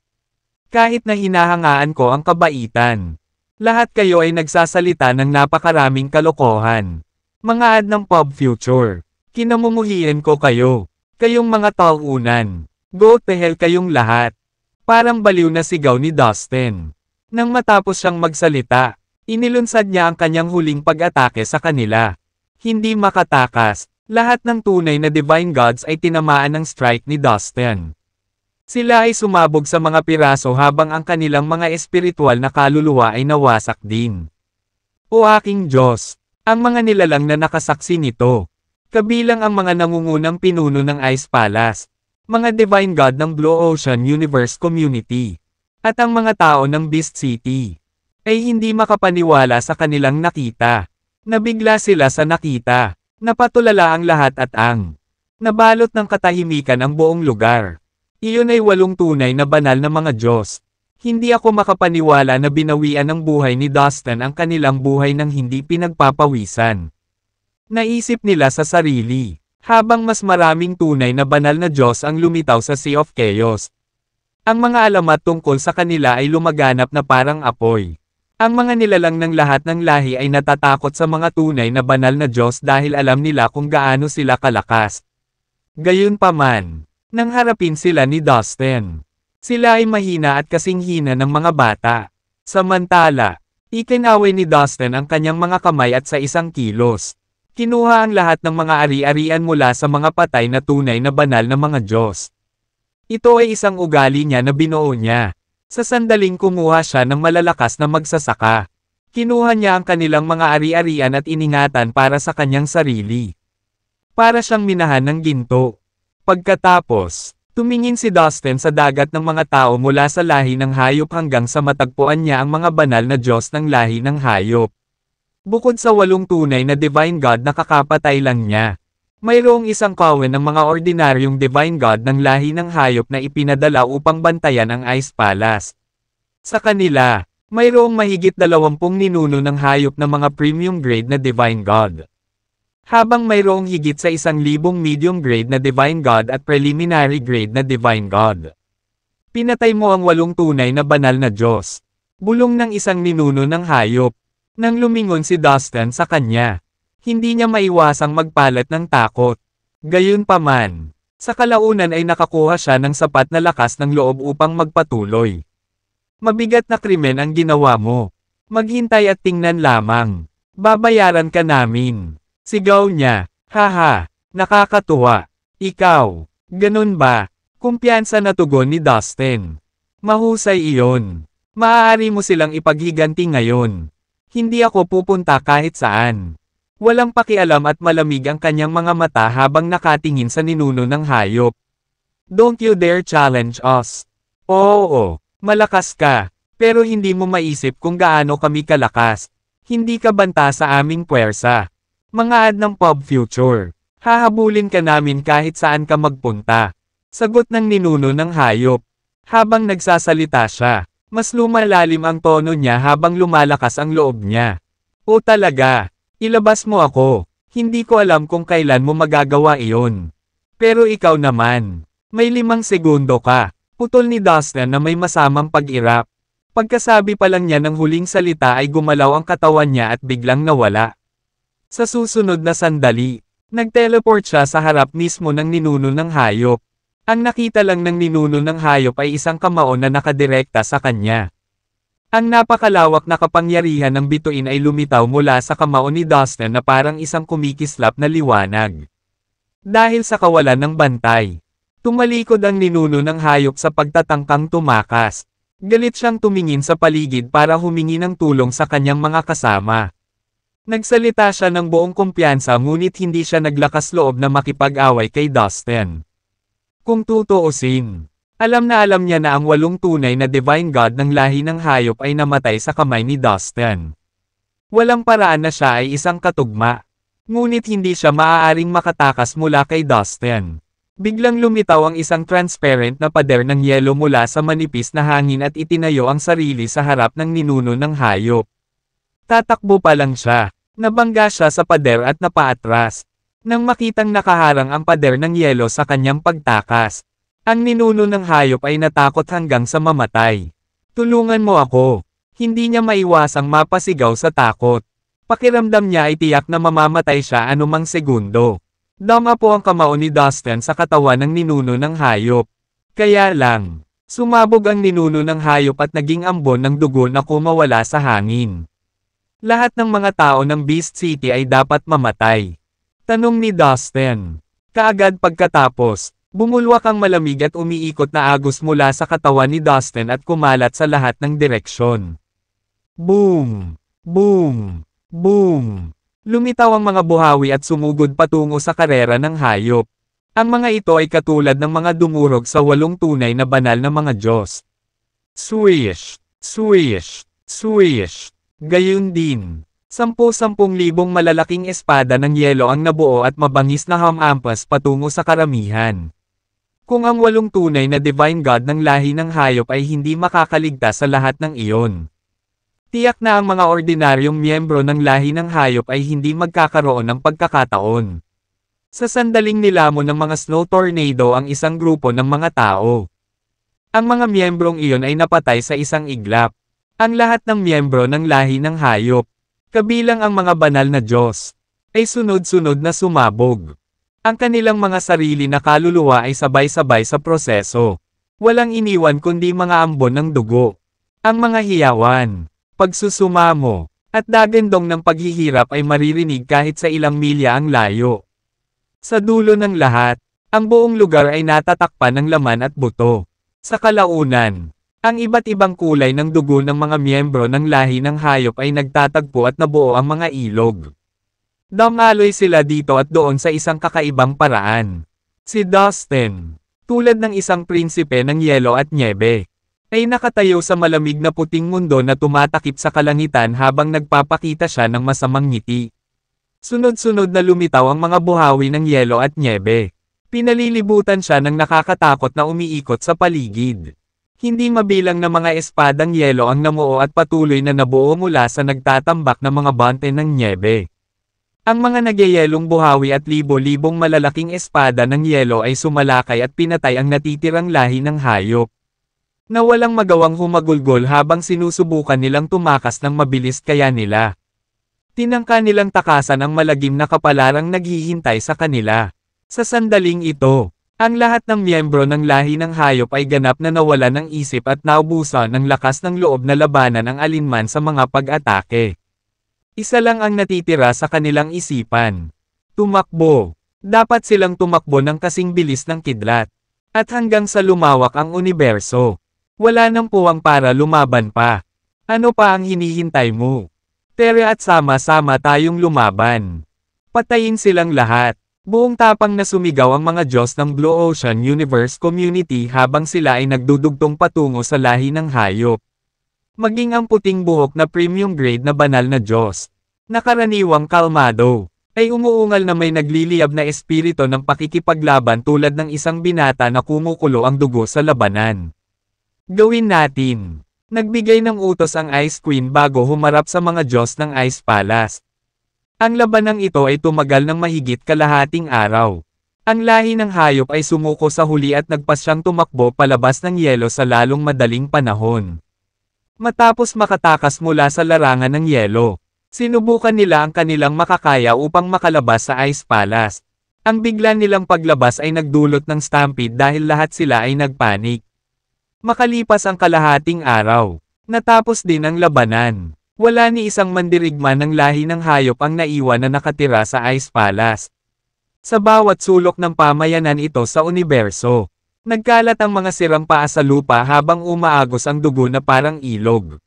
Kahit na hinahangaan ko ang kabaitan, lahat kayo ay nagsasalita ng napakaraming kalokohan. Mga ad ng pop future. Kinamumuhian ko kayo. Kayong mga taunan. Go to hell kayong lahat. Parang baliw na sigaw ni Dustin. Nang matapos siyang magsalita, inilunsad niya ang kanyang huling pag-atake sa kanila. Hindi makatakas, lahat ng tunay na divine gods ay tinamaan ng strike ni Dustin. Sila ay sumabog sa mga piraso habang ang kanilang mga espiritual na kaluluwa ay nawasak din. O aking Diyos! Ang mga nilalang na nakasaksi nito, kabilang ang mga nangungunang pinuno ng Ice Palace, mga divine god ng Blue Ocean Universe Community, at ang mga tao ng Beast City, ay hindi makapaniwala sa kanilang nakita. Nabigla sila sa nakita, napatulala ang lahat at nabalot ng katahimikan ang buong lugar. Iyon ay 8 tunay na banal na mga Diyos. Hindi ako makapaniwala na binawian ng buhay ni Dustin ang kanilang buhay ng hindi pinagpapawisan. Naisip nila sa sarili, habang mas maraming tunay na banal na Diyos ang lumitaw sa Sea of Chaos. Ang mga alamat tungkol sa kanila ay lumaganap na parang apoy. Ang mga nilalang ng lahat ng lahi ay natatakot sa mga tunay na banal na Diyos dahil alam nila kung gaano sila kalakas. Gayunpaman, nang harapin sila ni Dustin, sila ay mahina at kasing hina ng mga bata. Samantala, itinaway ni Dustin ang kanyang mga kamay at sa isang kilos, kinuha ang lahat ng mga ari-arian mula sa mga patay na tunay na banal na mga Diyos. Ito ay isang ugali niya na binuo niya. Sa sandaling kumuha siya ng malalakas na magsasaka. Kinuha niya ang kanilang mga ari-arian at iningatan para sa kanyang sarili. Para siyang minahan ng ginto. Pagkatapos, tumingin si Dustin sa dagat ng mga tao mula sa lahi ng hayop hanggang sa matagpuan niya ang mga banal na Diyos ng lahi ng hayop. Bukod sa 8 tunay na divine god na kakapatay lang niya, mayroong isang kawan ng mga ordinaryong divine god ng lahi ng hayop na ipinadala upang bantayan ang Ice Palace. Sa kanila, mayroong mahigit 20 ninuno ng hayop na mga premium grade na divine god. Habang mayroong higit sa 1,000 medium grade na divine god at preliminary grade na divine god. Pinatay mo ang 8 tunay na banal na Diyos. Bulong ng isang ninuno ng hayop. Nang lumingon si Dustin sa kanya, hindi niya maiwasang magpalat ng takot. Gayunpaman, sa kalaunan ay nakakuha siya ng sapat na lakas ng loob upang magpatuloy. Mabigat na krimen ang ginawa mo. Maghintay at tingnan lamang. Babayaran ka namin. Sigaw niya. Haha, nakakatuwa. Ikaw, ganun ba? Kumpiyansa na tugon ni Dustin. Mahusay iyon. Maaari mo silang ipaghiganti ngayon. Hindi ako pupunta kahit saan. Walang pakialam at malamig ang kanyang mga mata habang nakatingin sa ninuno ng hayop. Don't you dare challenge us. Oo, malakas ka. Pero hindi mo maisip kung gaano kami kalakas. Hindi ka banta sa aming puwersa. Mga ad ng Pub Future. Hahabulin ka namin kahit saan ka magpunta. Sagot ng ninuno ng hayop. Habang nagsasalita siya, mas lumalalim ang tono niya habang lumalakas ang loob niya. O talaga, ilabas mo ako. Hindi ko alam kung kailan mo magagawa iyon. Pero ikaw naman, may 5 segundo ka. Putol ni Dustin na may masamang pag-irap. Pagkasabi pa lang niya ng huling salita ay gumalaw ang katawan niya at biglang nawala. Sa susunod na sandali, nag-teleport siya sa harap mismo ng ninuno ng hayop. Ang nakita lang ng ninuno ng hayop ay isang kamao na nakadirekta sa kanya. Ang napakalawak na kapangyarihan ng bituin ay lumitaw mula sa kamao ni Dustin na parang isang kumikislap na liwanag. Dahil sa kawalan ng bantay, tumalikod ang ninuno ng hayop sa pagtatangkang tumakas. Galit siyang tumingin sa paligid para humingi ng tulong sa kanyang mga kasama. Nagsalita siya ng buong kumpiyansa ngunit hindi siya naglakas loob na makipag-away kay Dustin. Kung tutuusin, alam niya na ang 8 tunay na Divine God ng lahi ng hayop ay namatay sa kamay ni Dustin. Walang paraan na siya ay isang katugma. Ngunit hindi siya maaaring makatakas mula kay Dustin. Biglang lumitaw ang isang transparent na pader ng yelo mula sa manipis na hangin at itinayo ang sarili sa harap ng ninuno ng hayop. Tatakbo pa lang siya. Nabangga siya sa pader at napaatras. Nang makitang nakaharang ang pader ng yelo sa kanyang pagtakas, ang ninuno ng hayop ay natakot hanggang sa mamatay. Tulungan mo ako. Hindi niya maiwasang mapasigaw sa takot. Pakiramdam niya ay tiyak na mamamatay siya anumang segundo. Dama po ang kamao ni Dustin sa katawan ng ninuno ng hayop. Kaya lang, sumabog ang ninuno ng hayop at naging ambon ng dugo na kumawala sa hangin. Lahat ng mga tao ng Beast City ay dapat mamatay. Tanong ni Dustin. Kaagad pagkatapos, bumulwak ang malamig at umiikot na agos mula sa katawan ni Dustin at kumalat sa lahat ng direksyon. Boom! Boom! Boom! Lumitaw ang mga buhawi at sumugod patungo sa karera ng hayop. Ang mga ito ay katulad ng mga dumurog sa 8 tunay na banal na mga Diyos. Swish! Swish! Swish! Gayun din. 10,000 malalaking espada ng yelo ang nabuo at mabangis na hamampas patungo sa karamihan. Kung ang 8 tunay na Divine God ng lahi ng hayop ay hindi makakaligtas sa lahat ng iyon, tiyak na ang mga ordinaryong miyembro ng lahi ng hayop ay hindi magkakaroon ng pagkakataon. Sa sandaling nilamon ng mga snow tornado ang isang grupo ng mga tao. Ang mga miyembrong iyon ay napatay sa isang iglap. Ang lahat ng miyembro ng lahi ng hayop, kabilang ang mga banal na Diyos, ay sunod-sunod na sumabog. Ang kanilang mga sarili na kaluluwa ay sabay-sabay sa proseso. Walang iniwan kundi mga ambon ng dugo. Ang mga hiyawan, pagsusumamo, at dagandong ng paghihirap ay maririnig kahit sa ilang milya ang layo. Sa dulo ng lahat, ang buong lugar ay natatakpan ng laman at buto. Sa kalaunan, ang iba't ibang kulay ng dugo ng mga miyembro ng lahi ng hayop ay nagtatagpo at nabuo ang mga ilog. Damaloy sila dito at doon sa isang kakaibang paraan. Si Dustin, tulad ng isang prinsipe ng yelo at nyebe, ay nakatayo sa malamig na puting mundo na tumatakip sa kalangitan habang nagpapakita siya ng masamang ngiti. Sunod-sunod na lumitaw ang mga buhawi ng yelo at nyebe. Pinalilibutan siya ng nakakatakot na umiikot sa paligid. Hindi mabilang na mga espadang yelo ang namuo at patuloy na nabuo mula sa nagtatambak na mga bante ng nyebe. Ang mga nagyayelong buhawi at libo-libong malalaking espada ng yelo ay sumalakay at pinatay ang natitirang lahi ng hayop. Na walang magawang humagulgol habang sinusubukan nilang tumakas ng mabilis kaya nila. Tinangka nilang takasan ang malagim na kapalarang naghihintay sa kanila. Sa sandaling ito, Ang lahat ng miyembro ng lahi ng hayop ay ganap na nawala ng isip at naubusan ng lakas ng loob na labanan ang alinman sa mga pag-atake. Isa lang ang natitira sa kanilang isipan. Tumakbo. Dapat silang tumakbo ng kasing bilis ng kidlat. At hanggang sa lumawak ang universo. Wala nang puwang para lumaban pa. Ano pa ang hinihintay mo? Tara at sama-sama tayong lumaban. Patayin silang lahat. Buong tapang na sumigaw ang mga Diyos ng Blue Ocean Universe Community habang sila ay nagdudugtong patungo sa lahi ng hayop. Maging ang puting buhok na premium grade na banal na Diyos, na karaniwang kalmado, ay umuungal na may nagliliyab na espiritu ng pakikipaglaban tulad ng isang binata na kumukulo ang dugo sa labanan. Gawin natin. Nagbigay ng utos ang Ice Queen bago humarap sa mga Diyos ng Ice Palace. Ang labanang ito ay tumagal ng mahigit kalahating araw. Ang lahi ng hayop ay sumuko sa huli at nagpasyang tumakbo palabas ng yelo sa lalong madaling panahon. Matapos makatakas mula sa larangan ng yelo, sinubukan nila ang kanilang makakaya upang makalabas sa Ice Palace. Ang bigla nilang paglabas ay nagdulot ng stampede dahil lahat sila ay nagpanik. Makalipas ang kalahating araw, natapos din ang labanan. Wala ni isang mandirigma ng lahi ng hayop ang naiwan na nakatira sa Ice Palace. Sa bawat sulok ng pamayanan ito sa universo, nagkalat ang mga sirang paa sa lupa habang umaagos ang dugo na parang ilog.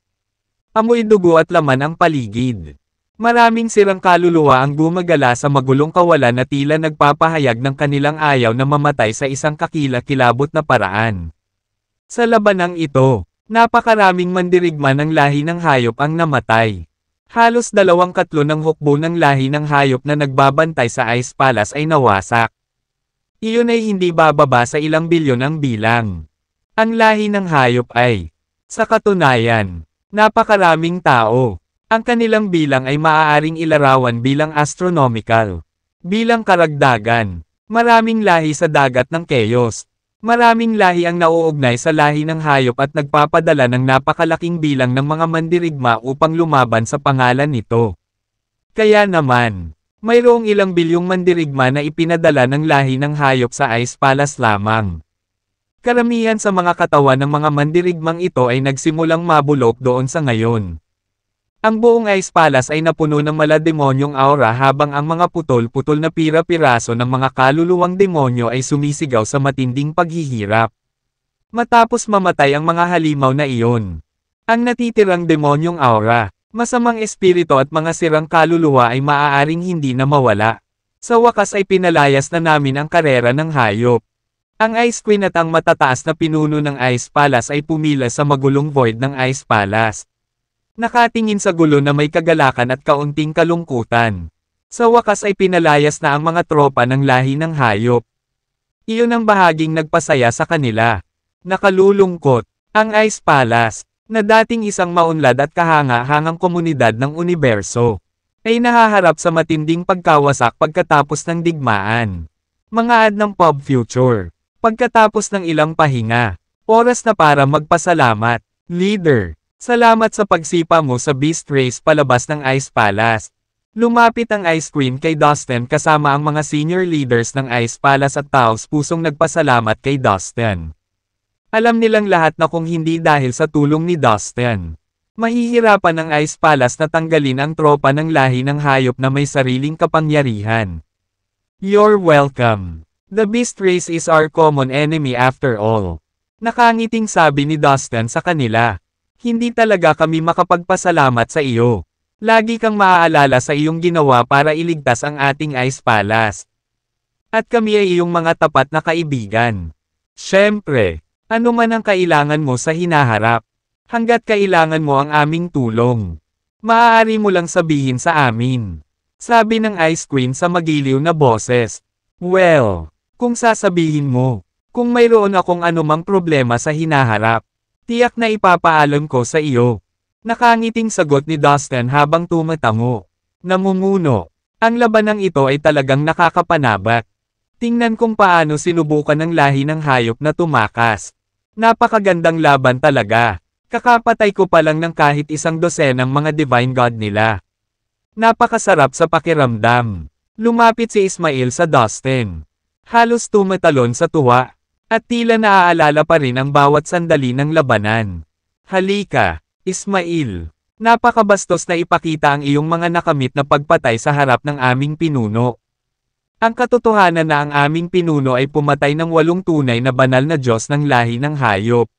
Amoy dugo at laman ang paligid. Maraming sirang kaluluwa ang gumagala sa magulong kawalan na tila nagpapahayag ng kanilang ayaw na mamatay sa isang kakilakilabot na paraan. Sa labanang ito, napakaraming mandirigma ng lahi ng hayop ang namatay. Halos 2/3 ng hukbo ng lahi ng hayop na nagbabantay sa Ice Palace ay nawasak. Iyon ay hindi bababa sa ilang bilyon ang bilang. Ang lahi ng hayop ay, sa katunayan, napakaraming tao. Ang kanilang bilang ay maaaring ilarawan bilang astronomical. Bilang karagdagan, maraming lahi sa dagat ng Chaos. Maraming lahi ang nauugnay sa lahi ng hayop at nagpapadala ng napakalaking bilang ng mga mandirigma upang lumaban sa pangalan nito. Kaya naman, mayroong ilang bilyong mandirigma na ipinadala ng lahi ng hayop sa Ice Palace lamang. Karamihan sa mga katawan ng mga mandirigmang ito ay nagsimulang mabulok doon sa ngayon. Ang buong Ice Palace ay napuno ng malademonyong aura habang ang mga putol-putol na pira-piraso ng mga kaluluwang demonyo ay sumisigaw sa matinding paghihirap. Matapos mamatay ang mga halimaw na iyon, ang natitirang demonyong aura, masamang espiritu at mga sirang kaluluwa ay maaaring hindi na mawala. Sa wakas ay pinalayas na namin ang karera ng hayop. Ang Ice Queen at ang matataas na pinuno ng Ice Palace ay pumila sa magulong void ng Ice Palace. Nakatingin sa gulo na may kagalakan at kaunting kalungkutan. Sa wakas ay pinalayas na ang mga tropa ng lahi ng hayop. Iyon ang bahaging nagpasaya sa kanila. Nakalulungkot, ang Ice Palace, na dating isang maunlad at kahanga-hangang komunidad ng universo, ay nahaharap sa matinding pagkawasak pagkatapos ng digmaan. Mga ad ng pop future. Pagkatapos ng ilang pahinga, oras na para magpasalamat. Leader, salamat sa pagsipa mo sa Beast Race palabas ng Ice Palace. Lumapit ang Ice Queen kay Dustin kasama ang mga senior leaders ng Ice Palace at taos pusong nagpasalamat kay Dustin. Alam nilang lahat na kung hindi dahil sa tulong ni Dustin, mahihirapan ang Ice Palace na tanggalin ang tropa ng lahi ng hayop na may sariling kapangyarihan. You're welcome. The Beast Race is our common enemy after all. Nakangiting sabi ni Dustin sa kanila. Hindi talaga kami makapagpasalamat sa iyo. Lagi kang maaalala sa iyong ginawa para iligtas ang ating Ice Palace. At kami ay iyong mga tapat na kaibigan. Siyempre, ano man ang kailangan mo sa hinaharap, hanggat kailangan mo ang aming tulong, maaari mo lang sabihin sa amin. Sabi ng Ice Queen sa magiliw na boses. Well, kung sasabihin mo, kung mayroon akong anumang problema sa hinaharap, tiyak na ipapaalam ko sa iyo. Nakangiting sagot ni Dustin habang tumatango. Namumuno. Ang labanang ito ay talagang nakakapanabak. Tingnan kung paano sinubukan ng lahi ng hayop na tumakas. Napakagandang laban talaga. Kakapatay ko pa lang ng kahit isang dosenang mga divine god nila. Napakasarap sa pakiramdam. Lumapit si Ismail sa Dustin. Halos tumatalon sa tuwa. At tila naaalala pa rin ang bawat sandali ng labanan. Halika, Ismail. Napakabastos na ipakita ang iyong mga nakamit na pagpatay sa harap ng aming pinuno. Ang katotohanan na ang aming pinuno ay pumatay ng 8 tunay na banal na Diyos ng lahi ng hayop.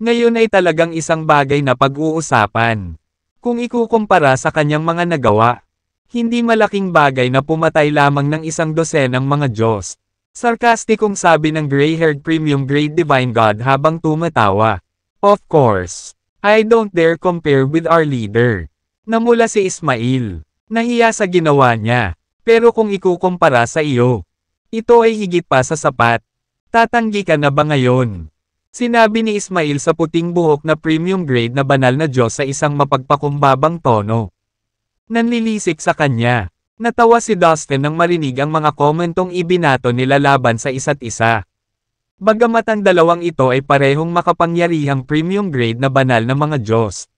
Ngayon ay talagang isang bagay na pag-uusapan. Kung ikukumpara sa kanyang mga nagawa, hindi malaking bagay na pumatay lamang ng 12 mga Diyos. Sarkastikong sabi ng gray-haired premium grade divine god habang tumatawa. Of course, I don't dare compare with our leader. Namula si Ismail. Nahiya sa ginawa niya. Pero kung ikukumpara sa iyo, ito ay higit pa sa sapat. Tatanggi ka na ba ngayon? Sinabi ni Ismail sa puting buhok na premium grade na banal na Diyos sa isang mapagpakumbabang tono. Nanlilisik sa kanya. Natawa si Dustin nang marinig ang mga komentong ibinato nila laban sa isa't isa. Bagamat ang dalawang ito ay parehong makapangyarihang premium grade na banal na mga Diyos.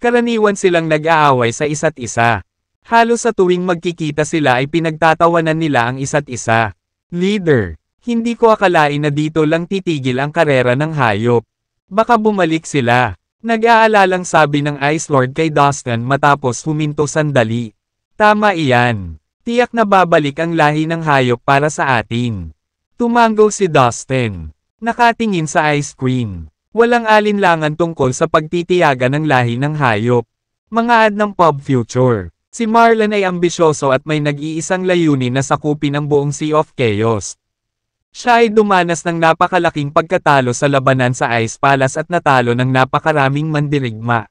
Karaniwan silang nag-aaway sa isa't isa. Halos sa tuwing magkikita sila ay pinagtatawanan nila ang isa't isa. Leader, hindi ko akalain na dito lang titigil ang karera ng hayop. Baka bumalik sila. Nag-aalalang sabi ng Ice Lord kay Dustin matapos huminto sandali. Tama iyan. Tiyak na babalik ang lahi ng hayop para sa atin. Tumango si Dustin. Nakatingin sa Ice Queen. Walang alinlangan tungkol sa pagtitiyaga ng lahi ng hayop. Mga ad ng pop future. Si Marlon ay ambisyoso at may nag-iisang layunin na sakupin ang buong Sea of Chaos. Siya ay dumanas ng napakalaking pagkatalo sa labanan sa Ice Palace at natalo ng napakaraming mandirigma.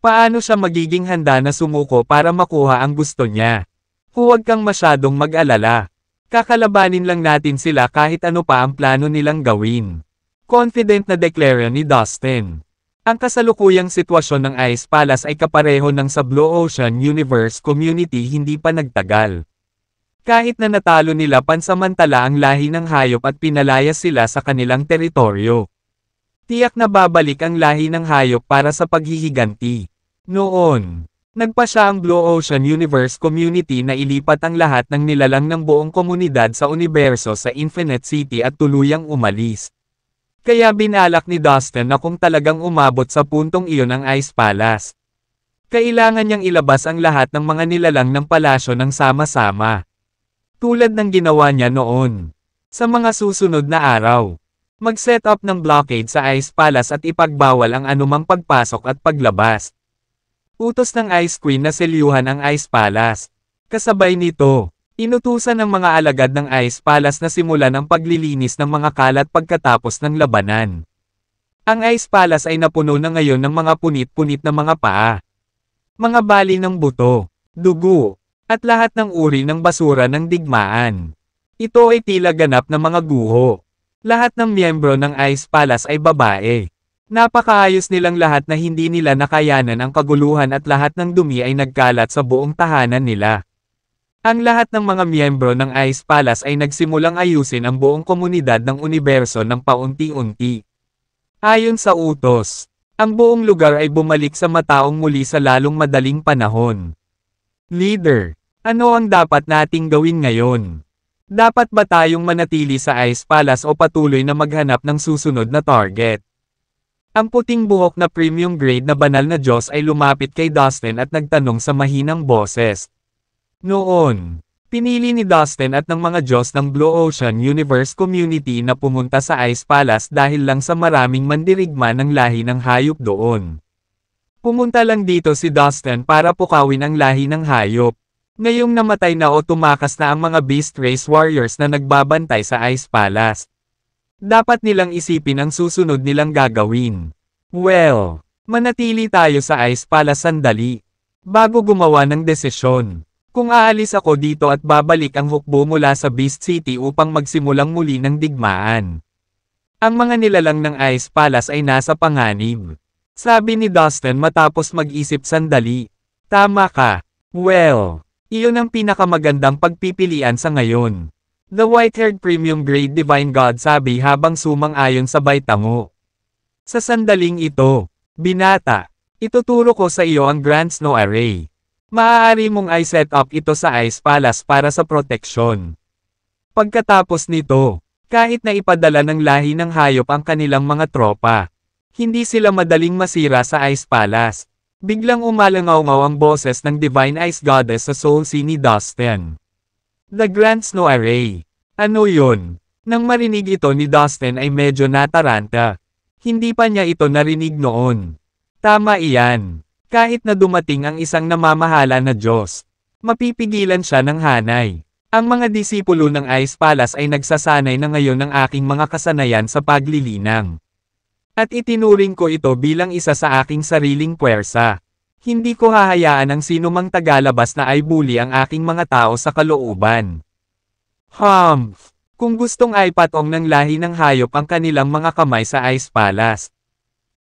Paano siya magiging handa na sumuko para makuha ang gusto niya? Huwag kang masyadong mag-alala. Kakalabanin lang natin sila kahit ano pa ang plano nilang gawin. Confident na deklara ni Dustin. Ang kasalukuyang sitwasyon ng Ice Palace ay kapareho ng sa Blue Ocean Universe Community hindi pa nagtagal. Kahit na natalo nila pansamantala ang lahi ng hayop at pinalayas sila sa kanilang teritoryo. Tiyak na babalik ang lahi ng hayop para sa paghihiganti. Noon, nagpa siya ang Blue Ocean Universe Community na ilipat ang lahat ng nilalang ng buong komunidad sa universo sa Infinite City at tuluyang umalis. Kaya binalak ni Dustin na kung talagang umabot sa puntong iyon ang Ice Palace, kailangan niyang ilabas ang lahat ng mga nilalang ng palasyo ng sama-sama. Tulad ng ginawa niya noon. Sa mga susunod na araw, mag-set up ng blockade sa Ice Palace at ipagbawal ang anumang pagpasok at paglabas. Utos ng Ice Queen na selyuhan ang Ice Palace. Kasabay nito, inutusan ng mga alagad ng Ice Palace na simulan ang paglilinis ng mga kalat pagkatapos ng labanan. Ang Ice Palace ay napuno na ngayon ng mga punit-punit na mga paa, mga bali ng buto, dugo, at lahat ng uri ng basura ng digmaan. Ito ay tila ganap na mga guho. Lahat ng miyembro ng Ice Palace ay babae. Napakaayos nilang lahat na hindi nila nakayanan ang kaguluhan at lahat ng dumi ay nagkalat sa buong tahanan nila. Ang lahat ng mga miyembro ng Ice Palace ay nagsimulang ayusin ang buong komunidad ng universo ng paunti-unti. Ayon sa utos, ang buong lugar ay bumalik sa mataong muli sa lalong madaling panahon. Leader, ano ang dapat nating gawin ngayon? Dapat ba tayong manatili sa Ice Palace o patuloy na maghanap ng susunod na target? Ang puting buhok na premium grade na banal na Diyos ay lumapit kay Dustin at nagtanong sa mahinang boses. Noon, pinili ni Dustin at ng mga Diyos ng Blue Ocean Universe Community na pumunta sa Ice Palace dahil lang sa maraming mandirigma ng lahi ng hayop doon. Pumunta lang dito si Dustin para pukawin ang lahi ng hayop. Ngayong namatay na o tumakas na ang mga Beast Race Warriors na nagbabantay sa Ice Palace. Dapat nilang isipin ang susunod nilang gagawin. Well, manatili tayo sa Ice Palace sandali, bago gumawa ng desisyon. Kung aalis ako dito at babalik ang hukbo mula sa Beast City upang magsimulang muli ng digmaan. Ang mga nilalang ng Ice Palace ay nasa panganib. Sabi ni Dustin matapos mag-isip sandali. Tama ka. Well, iyon ang pinakamagandang pagpipilian sa ngayon. The white-haired premium grade divine god sabi habang sumang-ayon sa baytango. Sa sandaling ito, binata, ituturo ko sa iyo ang Grand Snow Array. Maaari mong i-set up ito sa Ice Palace para sa proteksyon. Pagkatapos nito, kahit na ipadala ng lahi ng hayop ang kanilang mga tropa, hindi sila madaling masira sa Ice Palace. Biglang umalangaw-ngaw ang boses ng Divine Ice Goddess sa Soul Sea ni Dustin. The Grand Snow Array. Ano yun? Nang marinig ito ni Dustin ay medyo nataranta. Hindi pa niya ito narinig noon. Tama iyan. Kahit na dumating ang isang namamahala na Diyos, mapipigilan siya ng hanay. Ang mga disipulo ng Ice Palace ay nagsasanay na ngayon ng aking mga kasanayan sa paglilinang. At itinuring ko ito bilang isa sa aking sariling puwersa. Hindi ko hahayaan ang sino mang tagalabas na ay bully ang aking mga tao sa kalooban. Kung gustong ay patong ng lahi ng hayop ang kanilang mga kamay sa Ice Palace,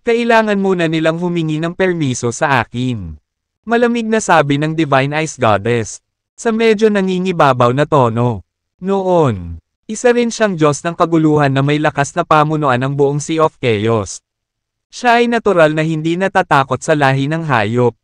kailangan muna nilang humingi ng permiso sa akin. Malamig na sabi ng Divine Ice Goddess, sa medyo nangingibabaw na tono. Noon, isa rin siyang Diyos ng kaguluhan na may lakas na pamunuan ng buong Sea of Chaos. Siya ay natural na hindi natatakot sa lahi ng hayop.